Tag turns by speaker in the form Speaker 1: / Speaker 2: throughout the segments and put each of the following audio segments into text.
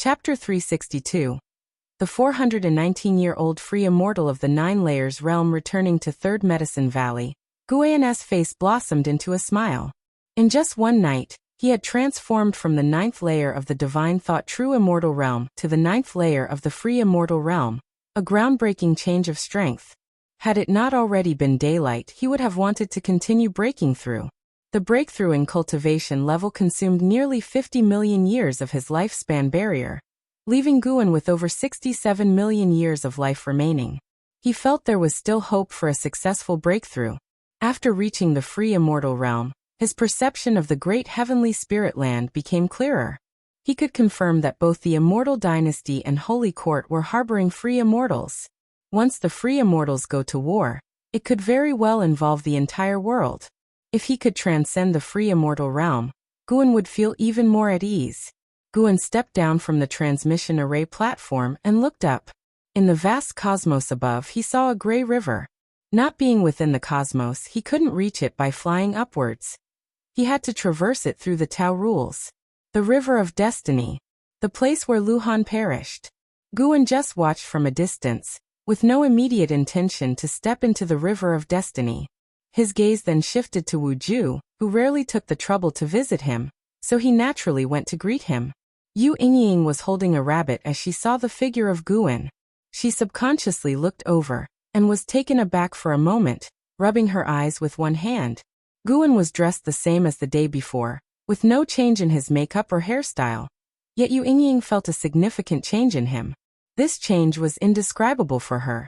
Speaker 1: Chapter 362. The 419-year-old free immortal of the Nine Layers realm returning to Third Medicine Valley. Guyan's face blossomed into a smile. In just one night, he had transformed from the ninth layer of the divine thought true immortal realm to the ninth layer of the free immortal realm, a groundbreaking change of strength. Had it not already been daylight, he would have wanted to continue breaking through. The breakthrough in cultivation level consumed nearly 50 million years of his lifespan barrier, leaving Guyan with over 67 million years of life remaining. He felt there was still hope for a successful breakthrough. After reaching the free immortal realm, his perception of the great heavenly spirit land became clearer. He could confirm that both the Immortal Dynasty and Holy Court were harboring free immortals. Once the free immortals go to war, it could very well involve the entire world. If he could transcend the free immortal realm, Guyan would feel even more at ease. Guyan stepped down from the transmission array platform and looked up. In the vast cosmos above, he saw a gray river. Not being within the cosmos, he couldn't reach it by flying upwards. He had to traverse it through the Tao rules. The River of Destiny. The place where Luhan perished. Guyan just watched from a distance, with no immediate intention to step into the River of Destiny. His gaze then shifted to Wuxia, who rarely took the trouble to visit him, so he naturally went to greet him. Yu Yingying was holding a rabbit as she saw the figure of Guyan. She subconsciously looked over, and was taken aback for a moment, rubbing her eyes with one hand. Guyan was dressed the same as the day before, with no change in his makeup or hairstyle. Yet Yu Yingying felt a significant change in him. This change was indescribable for her.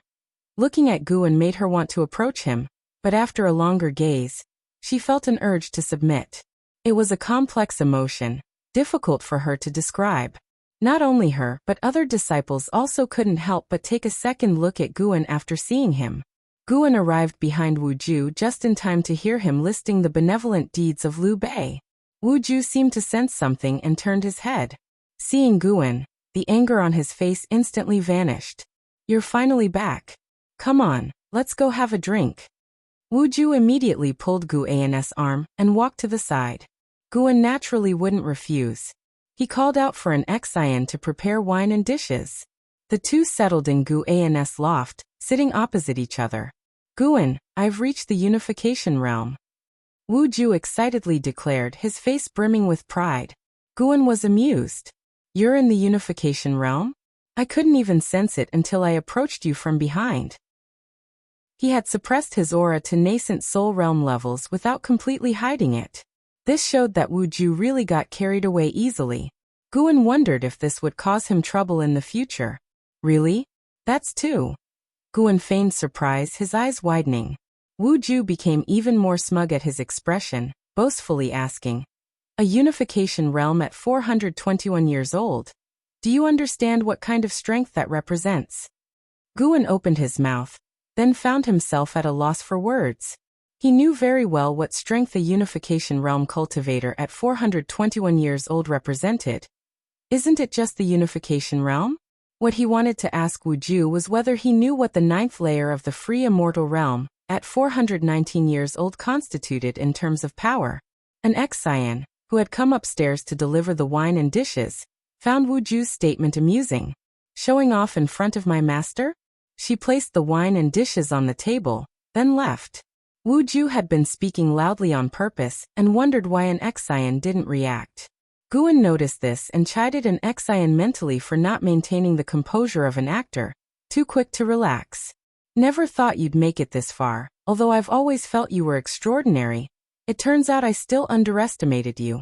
Speaker 1: Looking at Guyan made her want to approach him, but after a longer gaze, she felt an urge to submit. It was a complex emotion, difficult for her to describe. Not only her, but other disciples also couldn't help but take a second look at Guyan after seeing him. Guyan arrived behind Wuxia just in time to hear him listing the benevolent deeds of Liu Bei. Wuxia seemed to sense something and turned his head. Seeing Guyan, the anger on his face instantly vanished. "You're finally back. Come on, let's go have a drink." Wuxia immediately pulled Guyan's arm and walked to the side. Guyan naturally wouldn't refuse. He called out for an Xian to prepare wine and dishes. The two settled in Guyan's loft, sitting opposite each other. "Guyan, I've reached the unification realm," Wuxia excitedly declared, his face brimming with pride. Guyan was amused. "You're in the unification realm? I couldn't even sense it until I approached you from behind." He had suppressed his aura to nascent soul realm levels without completely hiding it. This showed that Wuxia really got carried away easily. Guyan wondered if this would cause him trouble in the future. "Really? That's two." Guyan feigned surprise, his eyes widening. Wuxia became even more smug at his expression, boastfully asking, "A unification realm at 421 years old? Do you understand what kind of strength that represents?" Guyan opened his mouth, then found himself at a loss for words. He knew very well what strength a unification realm cultivator at 421 years old represented. Isn't it just the unification realm? What he wanted to ask Wuxia was whether he knew what the ninth layer of the free immortal realm, at 419 years old, constituted in terms of power. An Xian, who had come upstairs to deliver the wine and dishes, found Wuxia's statement amusing. "Showing off in front of my master?" She placed the wine and dishes on the table, then left. Wuxia had been speaking loudly on purpose and wondered why an Xian didn't react. Guyan noticed this and chided an Xian mentally for not maintaining the composure of an actor, too quick to relax. "Never thought you'd make it this far, although I've always felt you were extraordinary. It turns out I still underestimated you,"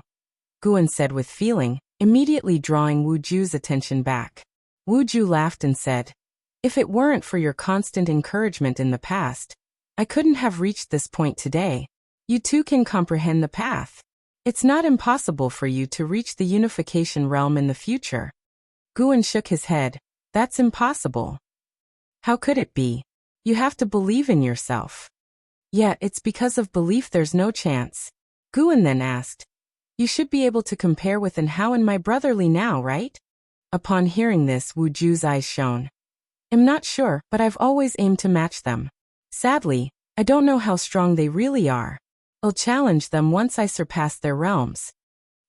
Speaker 1: Guyan said with feeling, immediately drawing Wuxia's attention back. Wuxia laughed and said, "If it weren't for your constant encouragement in the past, I couldn't have reached this point today. You too can comprehend the path. It's not impossible for you to reach the unification realm in the future." Guyan shook his head. "That's impossible." "How could it be? You have to believe in yourself." "Yeah, it's because of belief there's no chance." Guyan then asked, "You should be able to compare with An Hao and my brother Li now, right?" Upon hearing this, Wuxia's eyes shone. "I'm not sure, but I've always aimed to match them. Sadly, I don't know how strong they really are. I'll challenge them once I surpass their realms."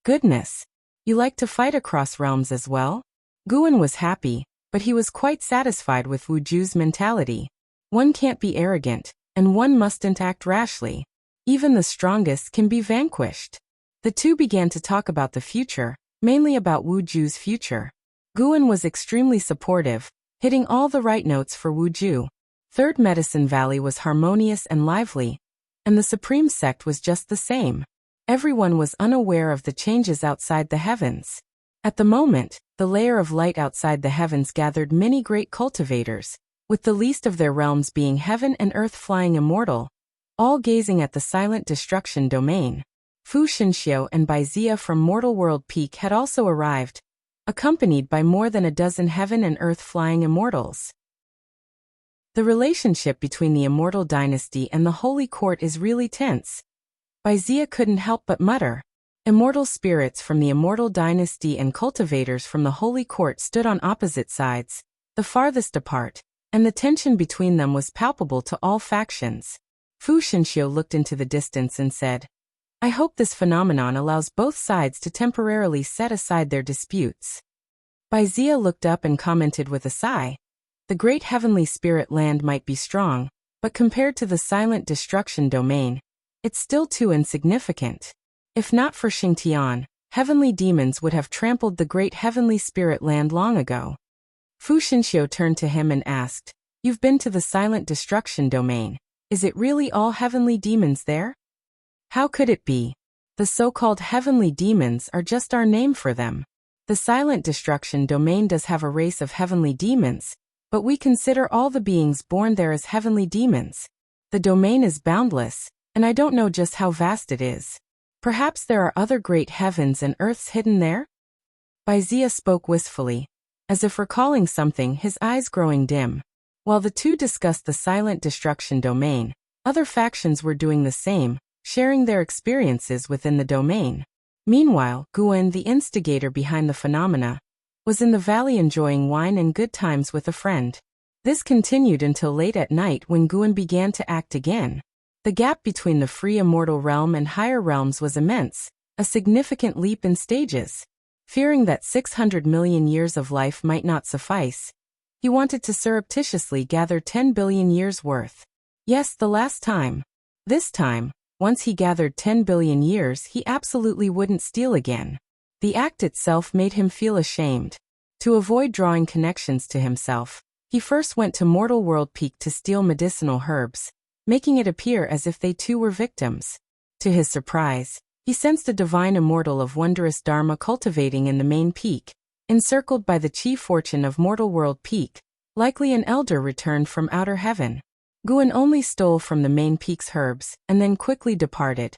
Speaker 1: "Goodness. You like to fight across realms as well?" Guan was happy, but he was quite satisfied with Wuju's mentality. One can't be arrogant, and one mustn't act rashly. Even the strongest can be vanquished. The two began to talk about the future, mainly about Wuju's future. Guan was extremely supportive, hitting all the right notes for Wuju. Third Medicine Valley was harmonious and lively, and the Supreme Sect was just the same. Everyone was unaware of the changes outside the heavens. At the moment, the layer of light outside the heavens gathered many great cultivators, with the least of their realms being heaven and earth flying immortal, all gazing at the silent destruction domain. Fu Xinxiu and Bai Zia from Mortal World Peak had also arrived, accompanied by more than a dozen heaven and earth flying immortals. The relationship between the Immortal Dynasty and the Holy Court is really tense. Bai Zia couldn't help but mutter. Immortal spirits from the Immortal Dynasty and cultivators from the Holy Court stood on opposite sides, the farthest apart, and the tension between them was palpable to all factions. Fu Xinxiu looked into the distance and said, "I hope this phenomenon allows both sides to temporarily set aside their disputes." Bai Zia looked up and commented with a sigh. The great heavenly spirit land might be strong, but compared to the silent destruction domain, it's still too insignificant. If not for Xingtian, heavenly demons would have trampled the great heavenly spirit land long ago. Fu Xinxiu turned to him and asked, "You've been to the silent destruction domain. Is it really all heavenly demons there?" "How could it be? The so-called heavenly demons are just our name for them. The silent destruction domain does have a race of heavenly demons, but we consider all the beings born there as heavenly demons. The domain is boundless, and I don't know just how vast it is. Perhaps there are other great heavens and earths hidden there?" Bai Zia spoke wistfully, as if recalling something, his eyes growing dim. While the two discussed the silent destruction domain, other factions were doing the same, sharing their experiences within the domain. Meanwhile, Guan, the instigator behind the phenomena, was in the valley enjoying wine and good times with a friend. This continued until late at night when Guan began to act again. The gap between the free immortal realm and higher realms was immense, a significant leap in stages. Fearing that 600 million years of life might not suffice, he wanted to surreptitiously gather 10 billion years worth. Yes, the last time. This time, once he gathered 10 billion years, he absolutely wouldn't steal again. The act itself made him feel ashamed. To avoid drawing connections to himself, he first went to Mortal World Peak to steal medicinal herbs, making it appear as if they too were victims. To his surprise, he sensed a divine immortal of wondrous dharma cultivating in the main peak, encircled by the chief fortune of Mortal World Peak, likely an elder returned from outer heaven. Guan only stole from the main peak's herbs, and then quickly departed,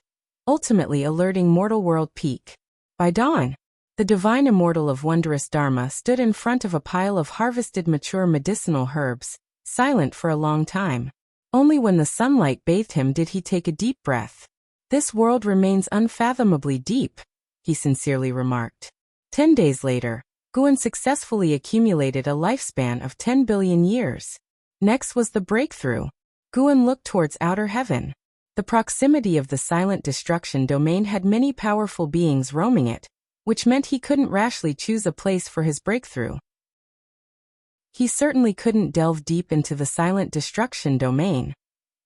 Speaker 1: ultimately alerting Mortal World Peak. By dawn, the divine immortal of wondrous dharma stood in front of a pile of harvested mature medicinal herbs, silent for a long time. Only when the sunlight bathed him did he take a deep breath. "This world remains unfathomably deep," he sincerely remarked. 10 days later, Guan successfully accumulated a lifespan of 10 billion years. Next was the breakthrough. Guan looked towards outer heaven. The proximity of the silent destruction domain had many powerful beings roaming it, which meant he couldn't rashly choose a place for his breakthrough. He certainly couldn't delve deep into the silent destruction domain.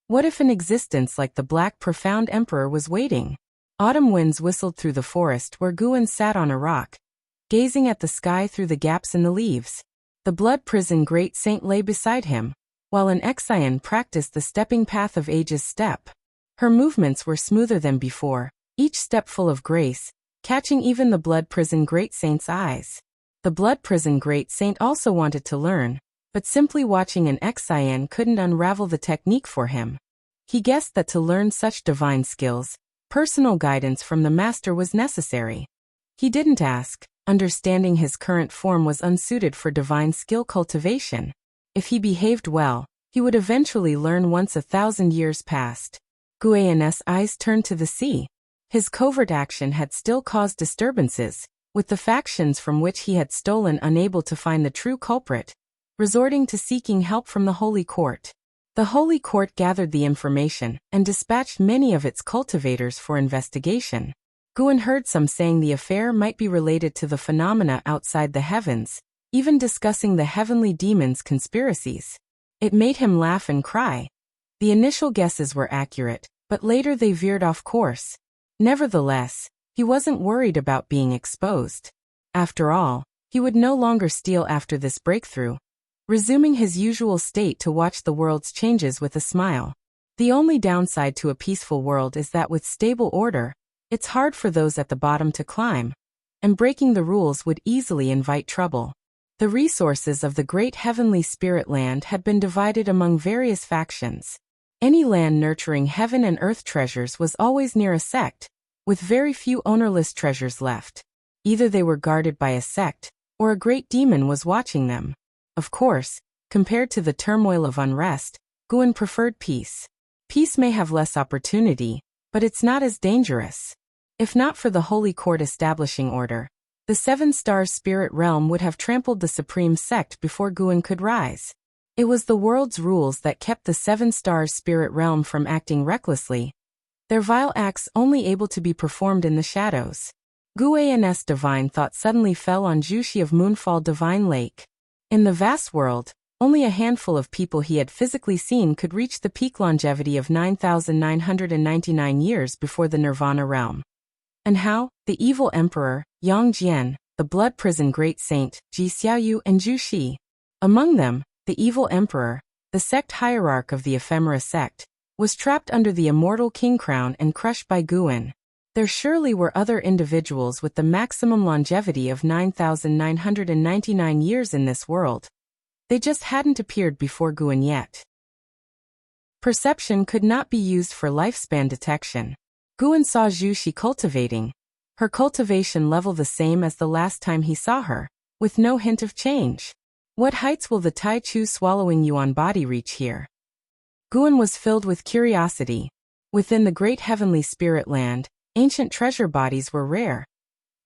Speaker 1: What if an existence like the Black Profound Emperor was waiting? Autumn winds whistled through the forest where Guan sat on a rock, gazing at the sky through the gaps in the leaves. The Blood Prison Great Saint lay beside him, while an Exian practiced the stepping path of age's step. Her movements were smoother than before, each step full of grace, catching even the Blood Prison Great Saint's eyes. The Blood Prison Great Saint also wanted to learn, but simply watching an Exian couldn't unravel the technique for him. He guessed that to learn such divine skills, personal guidance from the master was necessary. He didn't ask, understanding his current form was unsuited for divine skill cultivation. If he behaved well, he would eventually learn once 1,000 years passed. Guan's eyes turned to the sea. His covert action had still caused disturbances, with the factions from which he had stolen unable to find the true culprit, resorting to seeking help from the Holy Court. The Holy Court gathered the information and dispatched many of its cultivators for investigation. Guan heard some saying the affair might be related to the phenomena outside the heavens, even discussing the heavenly demons' conspiracies. It made him laugh and cry. The initial guesses were accurate, but later they veered off course. Nevertheless, he wasn't worried about being exposed. After all, he would no longer steal after this breakthrough, resuming his usual state to watch the world's changes with a smile. The only downside to a peaceful world is that with stable order, it's hard for those at the bottom to climb, and breaking the rules would easily invite trouble. The resources of the great heavenly spirit land had been divided among various factions. Any land nurturing heaven and earth treasures was always near a sect, with very few ownerless treasures left. Either they were guarded by a sect, or a great demon was watching them. Of course, compared to the turmoil of unrest, Guan preferred peace. Peace may have less opportunity, but it's not as dangerous. If not for the Holy Court establishing order, the Seven Stars Spirit Realm would have trampled the supreme sect before Guan could rise. It was the world's rules that kept the Seven Stars Spirit Realm from acting recklessly, their vile acts only able to be performed in the shadows. Guan's divine thought suddenly fell on Jushi of Moonfall Divine Lake. In the vast world, only a handful of people he had physically seen could reach the peak longevity of 9,999 years before the Nirvana realm. And how? The evil emperor, Yang Jian, the blood prison great saint, Ji Xiaoyu and Zhu Shi. Among them, the evil emperor, the sect hierarch of the ephemera sect, was trapped under the immortal king crown and crushed by Guan. There surely were other individuals with the maximum longevity of 9,999 years in this world. They just hadn't appeared before Guan yet. Perception could not be used for lifespan detection. Guan saw Zhu Shi cultivating. Her cultivation level the same as the last time he saw her, with no hint of change. What heights will the Tai Chu swallowing Yuan body reach here? Guan was filled with curiosity. Within the great heavenly spirit land, ancient treasure bodies were rare.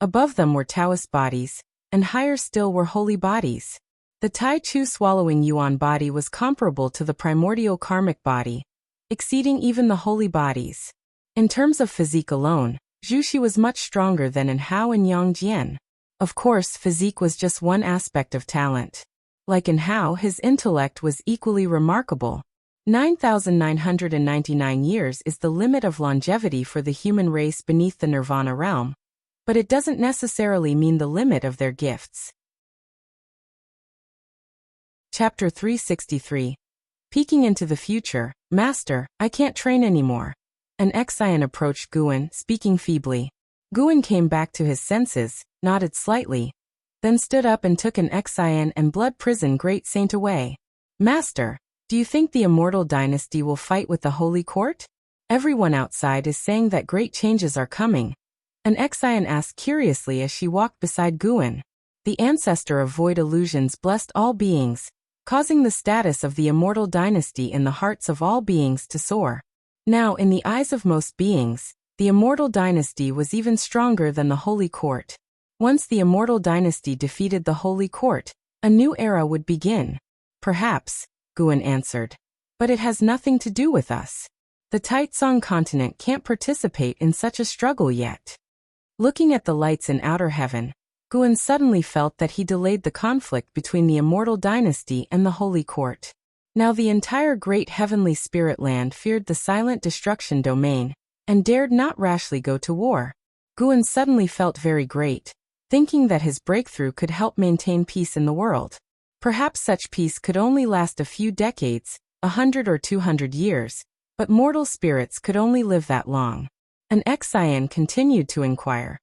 Speaker 1: Above them were Taoist bodies, and higher still were holy bodies. The Tai Chu swallowing Yuan body was comparable to the primordial karmic body, exceeding even the holy bodies. In terms of physique alone, Zhu Shi was much stronger than in Hao and Yang Jian. Of course, physique was just one aspect of talent. Like in Hao, his intellect was equally remarkable. 9,999 years is the limit of longevity for the human race beneath the Nirvana realm, but it doesn't necessarily mean the limit of their gifts. Chapter 363. Peeking into the future. Master, I can't train anymore. An Xian approached Guan, speaking feebly. Guan came back to his senses, nodded slightly, then stood up and took an Xian and blood prison great saint away. Master, do you think the immortal dynasty will fight with the Holy Court? Everyone outside is saying that great changes are coming. An Xian asked curiously as she walked beside Guan. The ancestor of void illusions blessed all beings, causing the status of the immortal dynasty in the hearts of all beings to soar. Now, in the eyes of most beings, the immortal dynasty was even stronger than the Holy Court. Once the immortal dynasty defeated the Holy Court, a new era would begin. Perhaps, Guan answered. But it has nothing to do with us. The Taitsong continent can't participate in such a struggle yet. Looking at the lights in outer heaven, Guan suddenly felt that he delayed the conflict between the immortal dynasty and the Holy Court. Now the entire great heavenly spirit land feared the silent destruction domain, and dared not rashly go to war. Guan suddenly felt very great, thinking that his breakthrough could help maintain peace in the world. Perhaps such peace could only last a few decades, 100 or 200 years, but mortal spirits could only live that long. An Xian continued to inquire.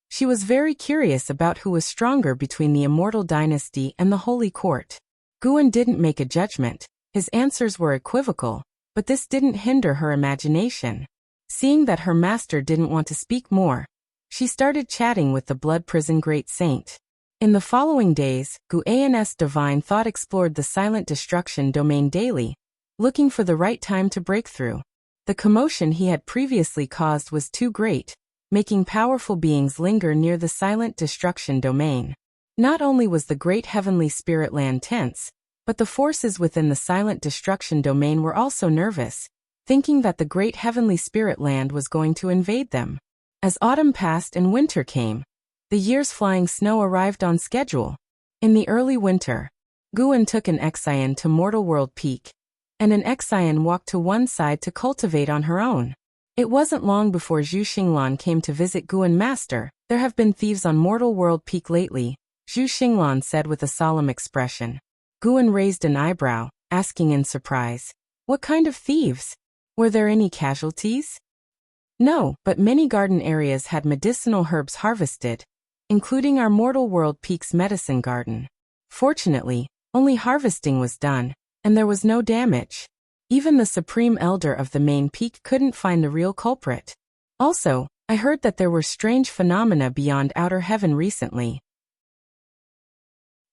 Speaker 1: She was very curious about who was stronger between the immortal dynasty and the Holy Court. Guan didn't make a judgment. His answers were equivocal, but this didn't hinder her imagination. Seeing that her master didn't want to speak more, she started chatting with the blood prison great saint. In the following days, Guan's divine thought explored the silent destruction domain daily, looking for the right time to break through. The commotion he had previously caused was too great, making powerful beings linger near the silent destruction domain. Not only was the great heavenly spirit land tense, but the forces within the silent destruction domain were also nervous, thinking that the great heavenly spirit land was going to invade them. As autumn passed and winter came, the year's flying snow arrived on schedule. In the early winter, Guan took an Xian to Mortal World Peak, and an Xian walked to one side to cultivate on her own. It wasn't long before Zhu Xinglan came to visit Guan. Master, there have been thieves on Mortal World Peak lately, Zhu Xinglan said with a solemn expression. Guan raised an eyebrow, asking in surprise, "What kind of thieves? Were there any casualties?" "No, but many garden areas had medicinal herbs harvested, including our Mortal World Peak's medicine garden. Fortunately, only harvesting was done, and there was no damage. Even the Supreme Elder of the main peak couldn't find the real culprit. Also, I heard that there were strange phenomena beyond outer heaven recently."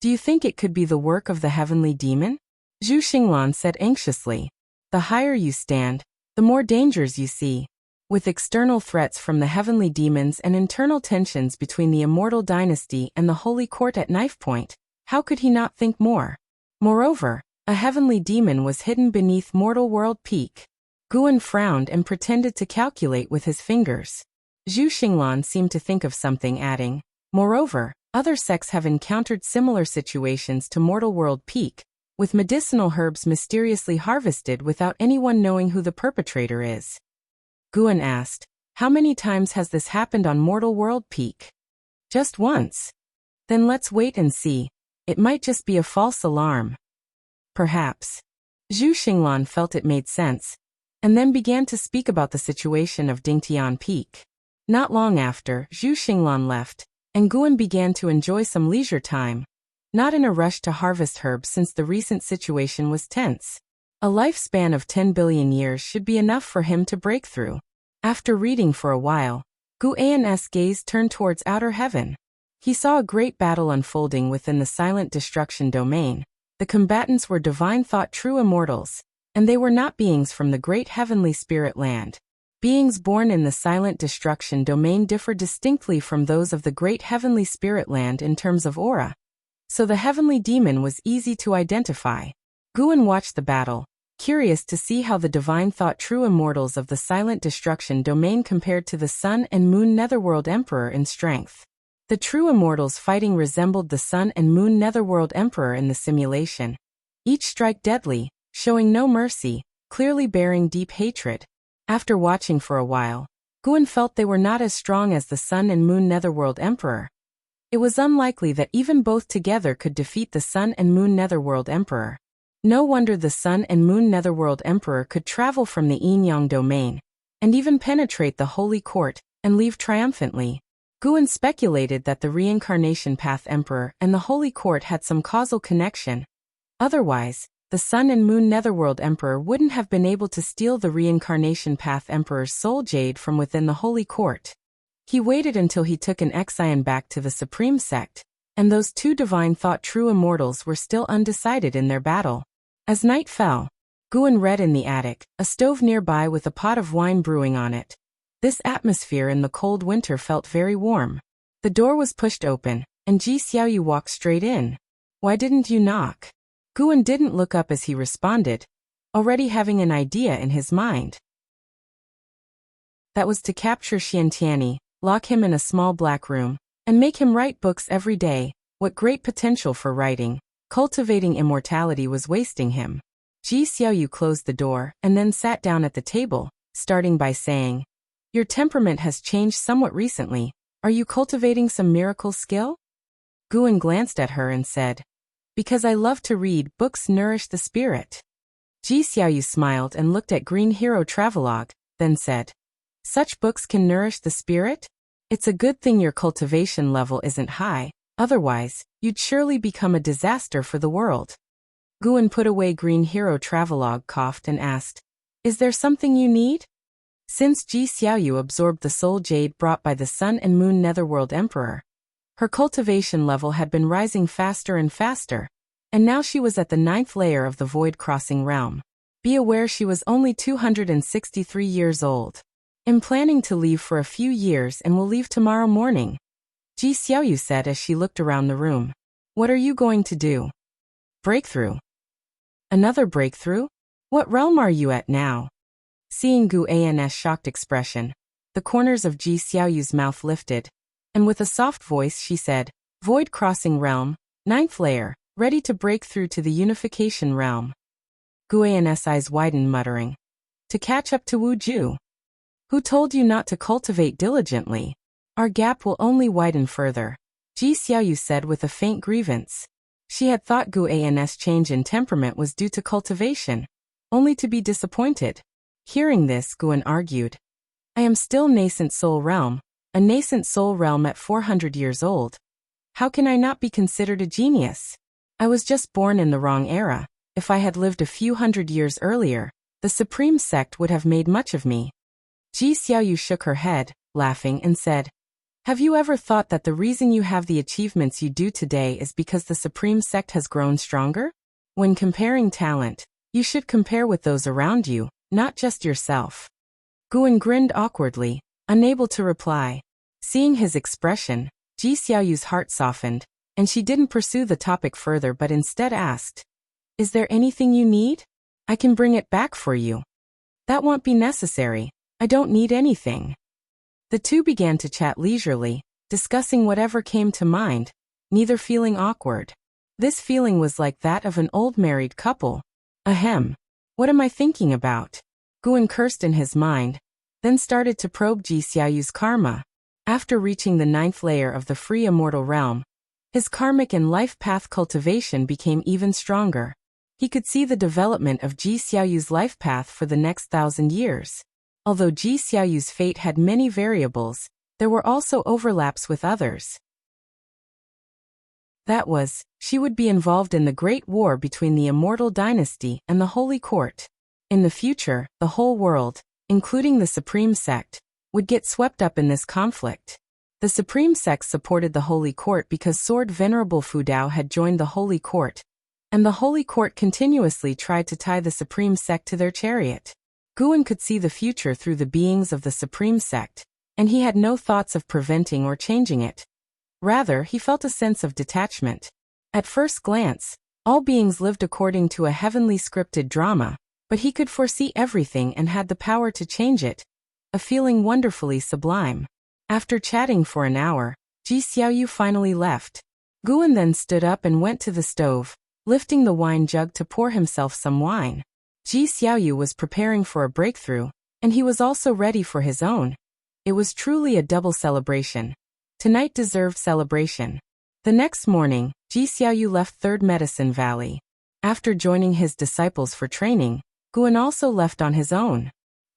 Speaker 1: "Do you think it could be the work of the heavenly demon?" Zhu Xinglan said anxiously. "The higher you stand, the more dangers you see. With external threats from the heavenly demons and internal tensions between the immortal dynasty and the holy court at knife point, how could he not think more? Moreover, a heavenly demon was hidden beneath Mortal World Peak." Guan frowned and pretended to calculate with his fingers. Zhu Xinglan seemed to think of something, adding, "Moreover, other sects have encountered similar situations to Mortal World Peak, with medicinal herbs mysteriously harvested without anyone knowing who the perpetrator is." Guan asked, "How many times has this happened on Mortal World Peak?" "Just once." "Then let's wait and see. It might just be a false alarm." "Perhaps." Zhu Xinglan felt it made sense, and then began to speak about the situation of Dingtian Peak. Not long after, Zhu Xinglan left, and Guan began to enjoy some leisure time, not in a rush to harvest herbs since the recent situation was tense. A lifespan of 10 billion years should be enough for him to break through. After reading for a while, Guan's gaze turned towards outer heaven. He saw a great battle unfolding within the silent destruction domain. The combatants were divine thought true immortals, and they were not beings from the great heavenly spirit land. Beings born in the silent destruction domain differ distinctly from those of the great heavenly spirit land in terms of aura, so the heavenly demon was easy to identify. Guan watched the battle, curious to see how the divine thought true immortals of the silent destruction domain compared to the Sun and Moon Netherworld Emperor in strength. The true immortals fighting resembled the Sun and Moon Netherworld Emperor in the simulation. Each strike deadly, showing no mercy, clearly bearing deep hatred. After watching for a while, Guan felt they were not as strong as the Sun and Moon Netherworld Emperor. It was unlikely that even both together could defeat the Sun and Moon Netherworld Emperor. No wonder the Sun and Moon Netherworld Emperor could travel from the Yin-Yang domain, and even penetrate the Holy Court, and leave triumphantly. Guan speculated that the Reincarnation Path Emperor and the Holy Court had some causal connection. Otherwise, the Sun and Moon Netherworld Emperor wouldn't have been able to steal the Reincarnation Path Emperor's soul jade from within the Holy Court. He waited until he took an Xian back to the Supreme Sect, and those two divine thought true immortals were still undecided in their battle. As night fell, Guan read in the attic, a stove nearby with a pot of wine brewing on it. This atmosphere in the cold winter felt very warm. The door was pushed open, and Ji Xiaoyu walked straight in. "Why didn't you knock?" Guan didn't look up as he responded, already having an idea in his mind. That was to capture Xiantiani, lock him in a small black room, and make him write books every day. What great potential for writing. Cultivating immortality was wasting him. Ji Xiaoyu closed the door and then sat down at the table, starting by saying, "Your temperament has changed somewhat recently. Are you cultivating some miracle skill?" Guan glanced at her and said, "Because I love to read, books nourish the spirit." Ji Xiaoyu smiled and looked at Green Hero Travelogue, then said, "Such books can nourish the spirit? It's a good thing your cultivation level isn't high. Otherwise, you'd surely become a disaster for the world." Guan put away Green Hero Travelogue, coughed and asked, "Is there something you need?" Since Ji Xiaoyu absorbed the soul jade brought by the Sun and Moon Netherworld Emperor, her cultivation level had been rising faster and faster, and now she was at the 9th layer of the Void Crossing realm. Be aware she was only 263 years old. "I'm planning to leave for a few years and will leave tomorrow morning," Ji Xiaoyu said as she looked around the room. "What are you going to do?" "Breakthrough." "Another breakthrough? What realm are you at now?" Seeing Guan's shocked expression, the corners of Ji Xiaoyu's mouth lifted, and with a soft voice she said, "Void Crossing Realm, Ninth layer, ready to break through to the unification realm. Guian's eyes widened, muttering. To catch up to Wu Ju. Who told you not to cultivate diligently? Our gap will only widen further, Ji Xiaoyu said with a faint grievance. She had thought Guian's change in temperament was due to cultivation, only to be disappointed. Hearing this, Guan argued. I am still nascent soul realm, a nascent soul realm at 400 years old. How can I not be considered a genius? I was just born in the wrong era. If I had lived a few hundred years earlier, the Supreme Sect would have made much of me. Ji Xiaoyu shook her head, laughing, and said, Have you ever thought that the reason you have the achievements you do today is because the Supreme Sect has grown stronger? When comparing talent, you should compare with those around you, not just yourself. Guan grinned awkwardly, unable to reply. Seeing his expression, Ji Xiaoyu's heart softened, and she didn't pursue the topic further but instead asked, Is there anything you need? I can bring it back for you. That won't be necessary. I don't need anything. The two began to chat leisurely, discussing whatever came to mind, neither feeling awkward. This feeling was like that of an old married couple. Ahem. What am I thinking about? Guan cursed in his mind, then started to probe Ji Xiaoyu's karma. After reaching the 9th layer of the free immortal realm, his karmic and life path cultivation became even stronger. He could see the development of Ji Xiaoyu's life path for the next 1,000 years. Although Ji Xiaoyu's fate had many variables, there were also overlaps with others. That was, she would be involved in the Great War between the Immortal Dynasty and the Holy Court. In the future, the whole world, including the Supreme Sect, would get swept up in this conflict. The Supreme Sect supported the Holy Court because Sword Venerable Fu Dao had joined the Holy Court, and the Holy Court continuously tried to tie the Supreme Sect to their chariot. Guan could see the future through the beings of the Supreme Sect, and he had no thoughts of preventing or changing it. Rather, he felt a sense of detachment. At first glance, all beings lived according to a heavenly scripted drama, but he could foresee everything and had the power to change it, a feeling wonderfully sublime. After chatting for an hour, Ji Xiaoyu finally left. Guan then stood up and went to the stove, lifting the wine jug to pour himself some wine. Ji Xiaoyu was preparing for a breakthrough, and he was also ready for his own. It was truly a double celebration. Tonight deserved celebration. The next morning, Ji Xiaoyu left Third Medicine Valley. After joining his disciples for training, Guan also left on his own.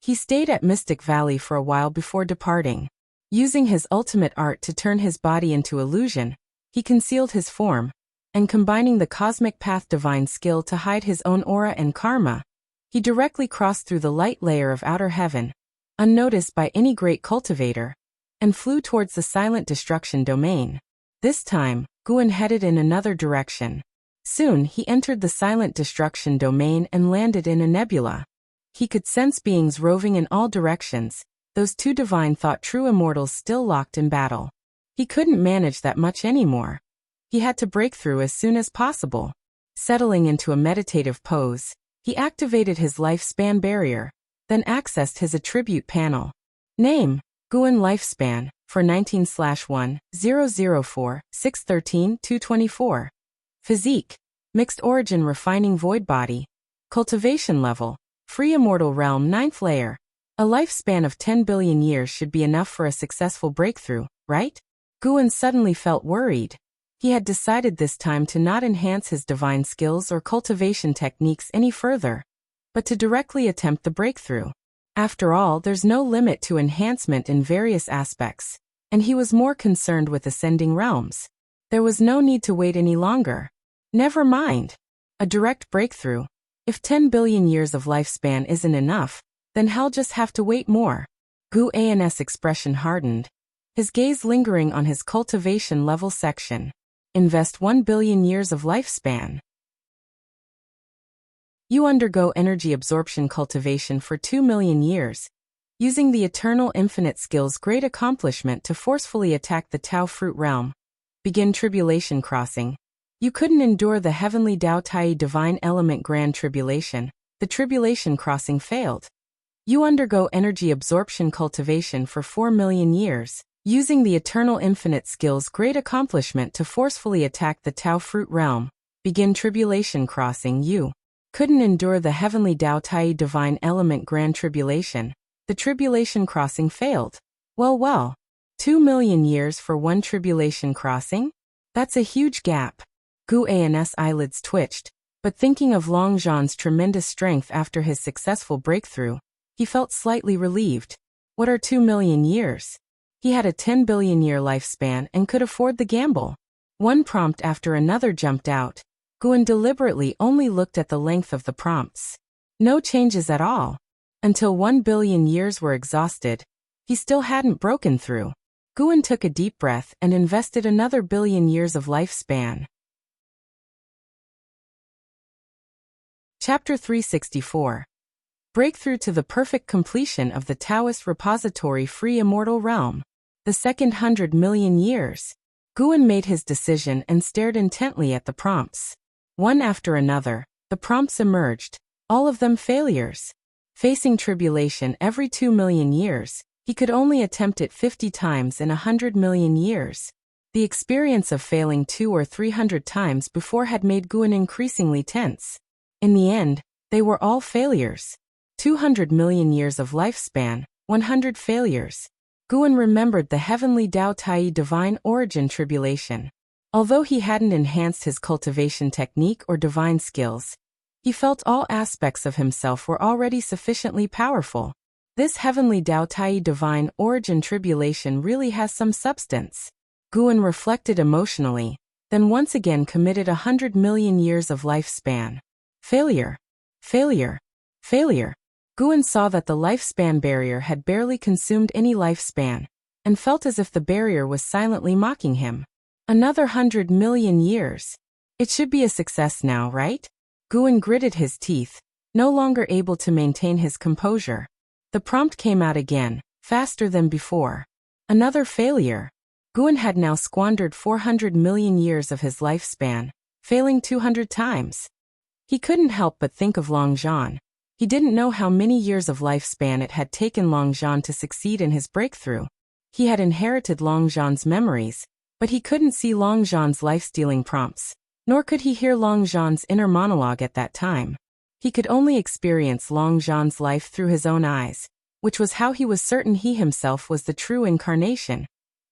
Speaker 1: He stayed at Mystic Valley for a while before departing. Using his ultimate art to turn his body into illusion, he concealed his form, and combining the Cosmic Path divine skill to hide his own aura and karma, he directly crossed through the light layer of outer heaven, unnoticed by any great cultivator, and flew towards the silent destruction domain. This time, Guan headed in another direction. Soon he entered the silent destruction domain and landed in a nebula. He could sense beings roving in all directions, those two divine thought true immortals still locked in battle. He couldn't manage that much anymore. He had to break through as soon as possible. Settling into a meditative pose, he activated his lifespan barrier, then accessed his attribute panel. Name, Guan lifespan, for 19/1-004-613-224. Physique, mixed origin refining void body. Cultivation level, free immortal realm 9th layer. A lifespan of 10 billion years should be enough for a successful breakthrough, right? Guan suddenly felt worried. He had decided this time to not enhance his divine skills or cultivation techniques any further, but to directly attempt the breakthrough. After all, there's no limit to enhancement in various aspects, and he was more concerned with ascending realms. There was no need to wait any longer. Never mind. A direct breakthrough. If 10 billion years of lifespan isn't enough, then he'll just have to wait more. Guan's expression hardened, his gaze lingering on his cultivation level section. Invest 1 billion years of lifespan. You undergo energy absorption cultivation for 2 million years, using the eternal infinite skill's great accomplishment to forcefully attack the Tao fruit realm. Begin tribulation crossing. You couldn't endure the heavenly Dao Tai divine element grand tribulation. The tribulation crossing failed. You undergo energy absorption cultivation for 4 million years, using the eternal infinite skill's great accomplishment to forcefully attack the Tao fruit realm. Begin tribulation crossing. You couldn't endure the heavenly Dao Tai divine element grand tribulation. The tribulation crossing failed. Well. 2 million years for one tribulation crossing? That's a huge gap. Gu An's eyelids twitched, but thinking of Long Zhan's tremendous strength after his successful breakthrough, he felt slightly relieved. What are 2 million years? He had a 10 billion year lifespan and could afford the gamble. One prompt after another jumped out. Guan deliberately only looked at the length of the prompts. No changes at all. Until 1 billion years were exhausted, he still hadn't broken through. Guan took a deep breath and invested another billion years of lifespan. Chapter 364. Breakthrough to the perfect completion of the Taoist repository free immortal realm. The second 100 million years. Guan made his decision and stared intently at the prompts. One after another, the prompts emerged, all of them failures. Facing tribulation every 2 million years, he could only attempt it 50 times in 100 million years. The experience of failing 200 or 300 times before had made Guan increasingly tense. In the end, they were all failures. 200 million years of lifespan, 100 failures. Guan remembered the heavenly Dao Tai divine origin tribulation. Although he hadn't enhanced his cultivation technique or divine skills, he felt all aspects of himself were already sufficiently powerful. This heavenly Dao Tai divine origin tribulation really has some substance. Guan reflected emotionally, then once again committed 100 million years of lifespan. Failure. Guan saw that the lifespan barrier had barely consumed any lifespan, and felt as if the barrier was silently mocking him. Another 100 million years. It should be a success now, right? Guan gritted his teeth, no longer able to maintain his composure. The prompt came out again, faster than before. Another failure. Guan had now squandered 400 million years of his lifespan, failing 200 times. He couldn't help but think of Long Zhan. He didn't know how many years of lifespan it had taken Long Zhan to succeed in his breakthrough. He had inherited Long Zhan's memories, but he couldn't see Long Zhan's life-stealing prompts, nor could he hear Long Zhan's inner monologue at that time. He could only experience Long Zhan's life through his own eyes, which was how he was certain he himself was the true incarnation.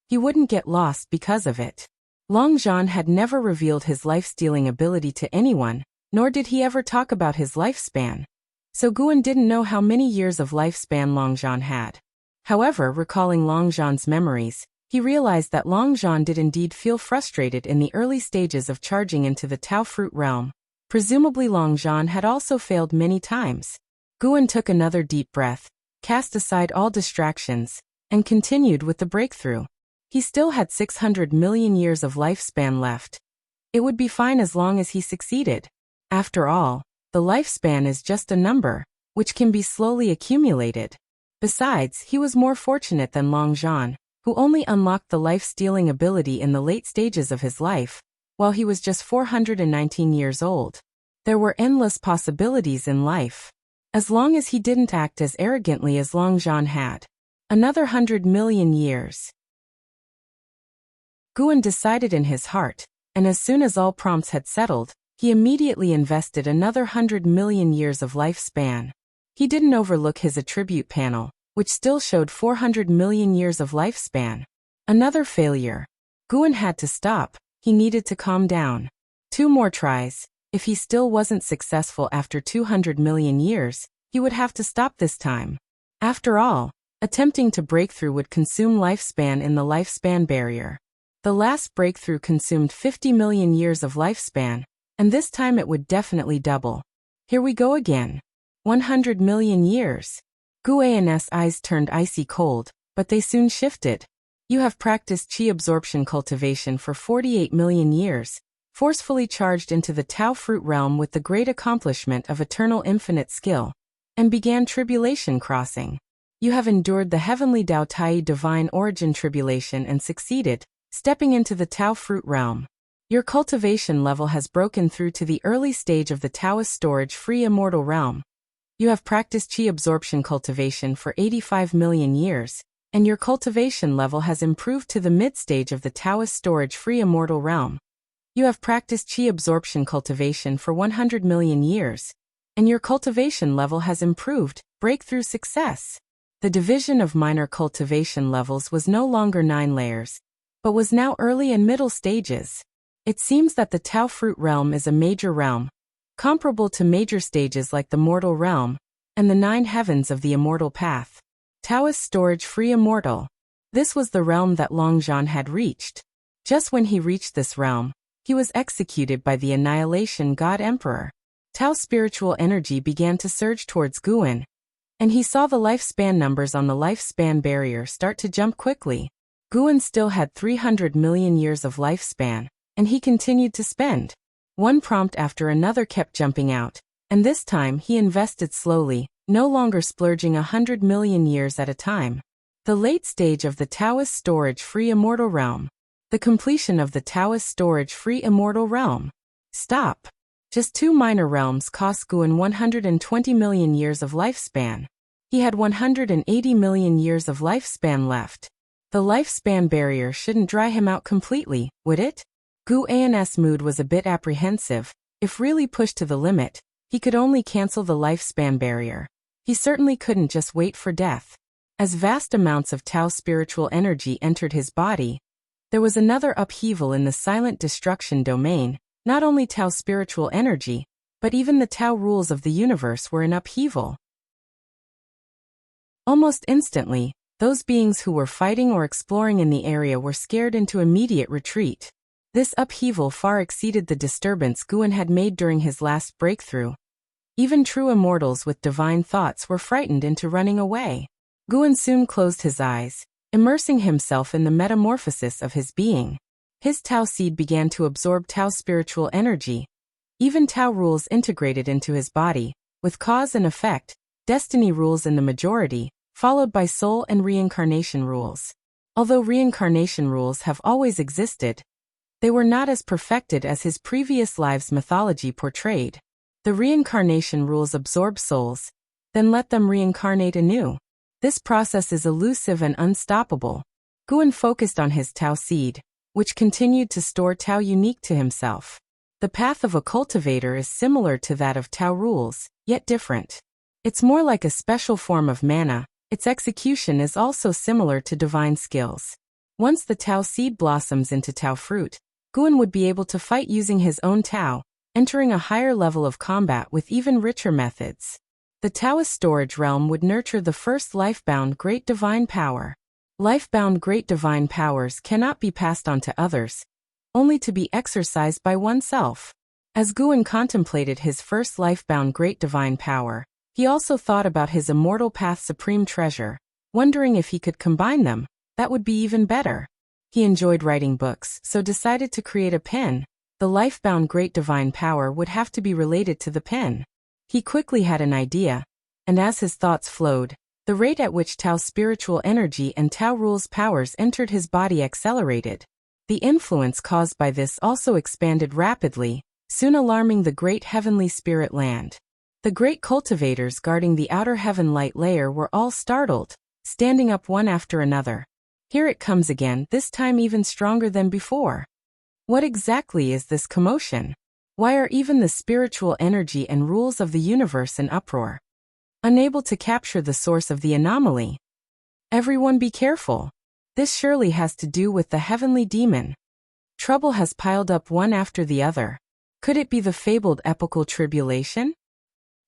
Speaker 1: He wouldn't get lost because of it. Long Zhan had never revealed his life-stealing ability to anyone, nor did he ever talk about his lifespan. So Guan didn't know how many years of lifespan Long Zhan had. However, recalling Long Zhan's memories, he realized that Long Zhan did indeed feel frustrated in the early stages of charging into the Tao fruit realm. Presumably Long Zhan had also failed many times. Guan took another deep breath, cast aside all distractions, and continued with the breakthrough. He still had 600 million years of lifespan left. It would be fine as long as he succeeded. After all, the lifespan is just a number, which can be slowly accumulated. Besides, he was more fortunate than Long Zhan, who only unlocked the life-stealing ability in the late stages of his life, while he was just 419 years old. There were endless possibilities in life. As long as he didn't act as arrogantly as Long Zhan had. Another 100 million years. Guan decided in his heart, and as soon as all prompts had settled, he immediately invested another 100 million years of lifespan. He didn't overlook his attribute panel, which still showed 400 million years of lifespan. Another failure. Guan had to stop. He needed to calm down. 2 more tries. If he still wasn't successful after 200 million years, he would have to stop this time. After all, attempting to break through would consume lifespan in the lifespan barrier. The last breakthrough consumed 50 million years of lifespan, and this time it would definitely double. Here we go again. 100 million years. Gu An's eyes turned icy cold, but they soon shifted. You have practiced chi absorption cultivation for 48 million years, forcefully charged into the Tao fruit realm with the great accomplishment of eternal infinite skill, and began tribulation crossing. You have endured the heavenly Dao Tai divine origin tribulation and succeeded, stepping into the Tao fruit realm. Your cultivation level has broken through to the early stage of the Taoist storage free immortal realm. You have practiced chi absorption cultivation for 85 million years, and your cultivation level has improved to the mid-stage of the Taoist storage-free immortal realm. You have practiced qi absorption cultivation for 100 million years, and your cultivation level has improved. Breakthrough success. The division of minor cultivation levels was no longer 9 layers, but was now early and middle stages. It seems that the Tao fruit realm is a major realm, comparable to major stages like the mortal realm and the 9 heavens of the immortal path. Taoist storage-free immortal. This was the realm that Longzhan had reached. Just when he reached this realm, he was executed by the Annihilation God Emperor. Tao spiritual energy began to surge towards Guan, and he saw the lifespan numbers on the lifespan barrier start to jump quickly. Guan still had 300 million years of lifespan, and he continued to spend. One prompt after another kept jumping out, and this time he invested slowly, no longer splurging 100 million years at a time. The late stage of the Taoist storage-free immortal realm. The completion of the Taoist storage-free immortal realm. Stop. Just 2 minor realms cost Guan 120 million years of lifespan. He had 180 million years of lifespan left. The lifespan barrier shouldn't dry him out completely, would it? Guan's mood was a bit apprehensive. If really pushed to the limit, he could only cancel the lifespan barrier. He certainly couldn't just wait for death. As vast amounts of Tao spiritual energy entered his body, there was another upheaval in the silent destruction domain. Not only Tao spiritual energy, but even the Tao rules of the universe were in upheaval. Almost instantly, those beings who were fighting or exploring in the area were scared into immediate retreat. This upheaval far exceeded the disturbance Guan had made during his last breakthrough. Even true immortals with divine thoughts were frightened into running away. Guan soon closed his eyes, immersing himself in the metamorphosis of his being. His Tao seed began to absorb Tao spiritual energy. Even Tao rules integrated into his body, with cause and effect, destiny rules in the majority, followed by soul and reincarnation rules. Although reincarnation rules have always existed, they were not as perfected as his previous lives' mythology portrayed. The reincarnation rules absorb souls, then let them reincarnate anew. This process is elusive and unstoppable. Guan focused on his Tao seed, which continued to store Tao unique to himself. The path of a cultivator is similar to that of Tao rules, yet different. It's more like a special form of mana. Its execution is also similar to divine skills. Once the Tao seed blossoms into Tao fruit, Guan would be able to fight using his own Tao, entering a higher level of combat with even richer methods. The Taoist storage realm would nurture the first life-bound great divine power. Life-bound great divine powers cannot be passed on to others, only to be exercised by oneself. As Guan contemplated his first life-bound great divine power, he also thought about his immortal path supreme treasure, wondering if he could combine them. That would be even better. He enjoyed writing books, so decided to create a pen. The life-bound great divine power would have to be related to the pen. He quickly had an idea, and as his thoughts flowed, the rate at which Tao spiritual energy and Tao rules powers entered his body accelerated. The influence caused by this also expanded rapidly, soon alarming the great heavenly spirit land. The great cultivators guarding the outer heaven light layer were all startled, standing up one after another. Here it comes again, this time even stronger than before. What exactly is this commotion? Why are even the spiritual energy and rules of the universe in uproar? Unable to capture the source of the anomaly. Everyone be careful. This surely has to do with the heavenly demon. Trouble has piled up one after the other. Could it be the fabled epical tribulation?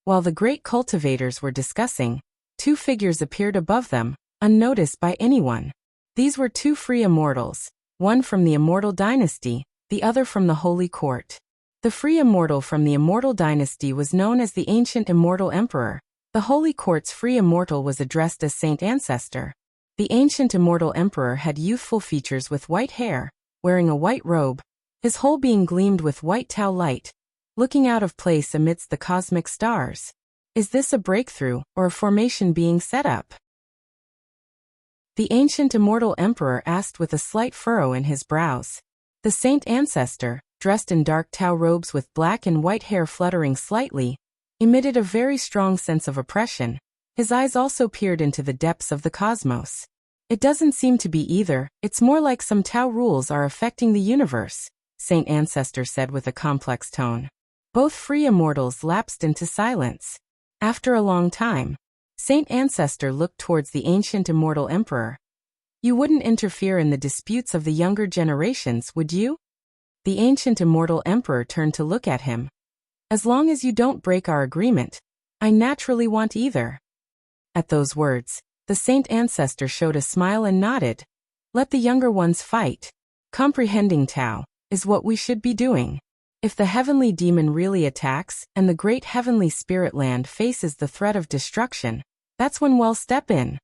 Speaker 1: While the great cultivators were discussing, 2 figures appeared above them, unnoticed by anyone. These were 2 free immortals, one from the immortal dynasty, the other from the holy court. The free immortal from the immortal dynasty was known as the ancient immortal emperor. The holy court's free immortal was addressed as Saint Ancestor. The ancient immortal emperor had youthful features with white hair, wearing a white robe. His whole being gleamed with white Tao light, looking out of place amidst the cosmic stars. Is this a breakthrough, or a formation being set up? The ancient immortal emperor asked with a slight furrow in his brows. The Saint Ancestor, dressed in dark Tao robes with black and white hair fluttering slightly, emitted a very strong sense of oppression. His eyes also peered into the depths of the cosmos. It doesn't seem to be either, it's more like some Tao rules are affecting the universe, Saint Ancestor said with a complex tone. Both free immortals lapsed into silence. After a long time, Saint Ancestor looked towards the ancient immortal emperor. You wouldn't interfere in the disputes of the younger generations, would you? The ancient immortal emperor turned to look at him. As long as you don't break our agreement, I naturally want either. At those words, the Saint Ancestor showed a smile and nodded. Let the younger ones fight. Comprehending Tao is what we should be doing. If the heavenly demon really attacks and the great heavenly spirit land faces the threat of destruction, that's when we'll step in.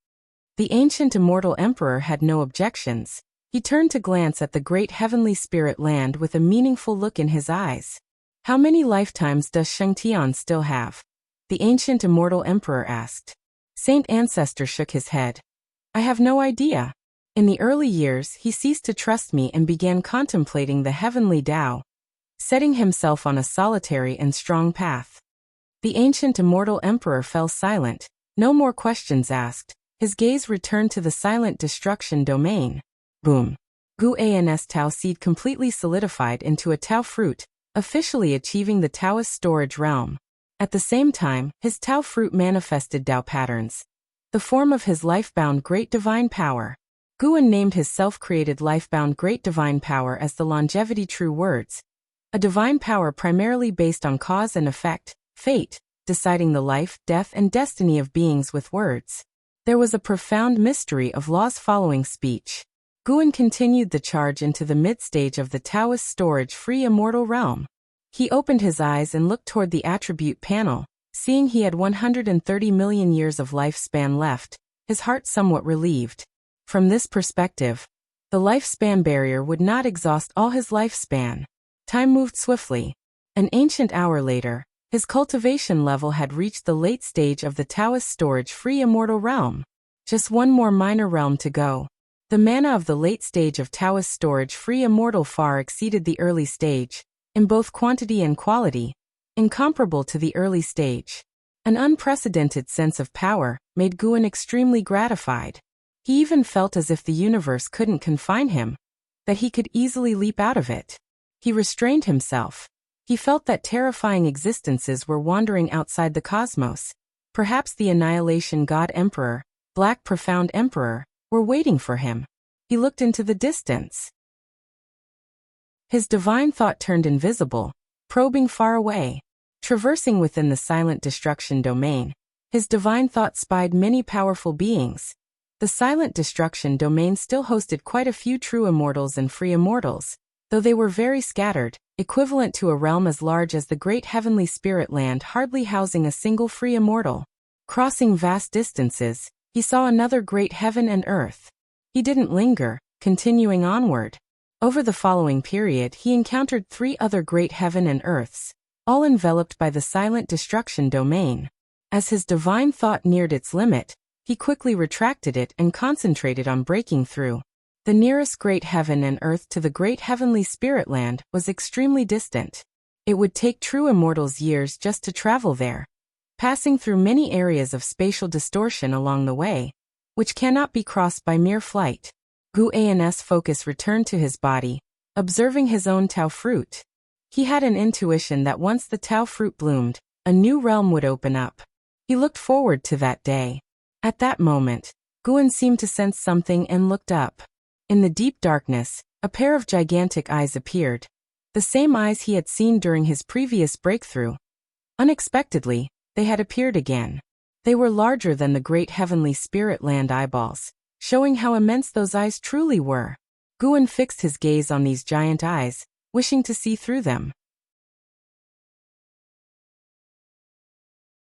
Speaker 1: The ancient immortal emperor had no objections. He turned to glance at the great heavenly spirit land with a meaningful look in his eyes. How many lifetimes does Shengtian still have? The ancient immortal emperor asked. Saint Ancestor shook his head. I have no idea. In the early years, he ceased to trust me and began contemplating the heavenly Tao, setting himself on a solitary and strong path. The ancient immortal emperor fell silent. No more questions asked. His gaze returned to the silent destruction domain. Boom. Guan's Tao seed completely solidified into a Tao fruit, officially achieving the Taoist storage realm. At the same time, his Tao fruit manifested Tao patterns, the form of his life-bound great divine power. Guan named his self-created life-bound great divine power as the longevity true words, a divine power primarily based on cause and effect, fate, deciding the life, death, and destiny of beings with words. There was a profound mystery of laws following speech. Guan continued the charge into the mid-stage of the Taoist storage-free immortal realm. He opened his eyes and looked toward the attribute panel, seeing he had 130 million years of lifespan left, his heart somewhat relieved. From this perspective, the lifespan barrier would not exhaust all his lifespan. Time moved swiftly. An ancient hour later, his cultivation level had reached the late stage of the Taoist storage-free immortal realm. Just one more minor realm to go. The mana of the late stage of Taoist storage-free immortal far exceeded the early stage, in both quantity and quality, incomparable to the early stage. An unprecedented sense of power made Guan extremely gratified. He even felt as if the universe couldn't confine him, that he could easily leap out of it. He restrained himself. He felt that terrifying existences were wandering outside the cosmos. Perhaps the Annihilation God Emperor, Black Profound Emperor, were waiting for him. He looked into the distance. His divine thought turned invisible, probing far away. Traversing within the silent destruction domain, his divine thought spied many powerful beings. The silent destruction domain still hosted quite a few true immortals and free immortals, though they were very scattered, equivalent to a realm as large as the great heavenly spirit land hardly housing a single free immortal. Crossing vast distances, he saw another great heaven and earth. He didn't linger, continuing onward. Over the following period he encountered 3 other great heaven and earths, all enveloped by the silent destruction domain. As his divine thought neared its limit, he quickly retracted it and concentrated on breaking through. The nearest great heaven and earth to the great heavenly spirit land was extremely distant. It would take true immortals years just to travel there, passing through many areas of spatial distortion along the way, which cannot be crossed by mere flight. Guan's focus returned to his body, observing his own Tao fruit. He had an intuition that once the Tao fruit bloomed, a new realm would open up. He looked forward to that day. At that moment, Guan seemed to sense something and looked up. In the deep darkness, a pair of gigantic eyes appeared, the same eyes he had seen during his previous breakthrough. Unexpectedly, they had appeared again. They were larger than the great heavenly spirit land eyeballs, showing how immense those eyes truly were. Guan fixed his gaze on these giant eyes, wishing to see through them.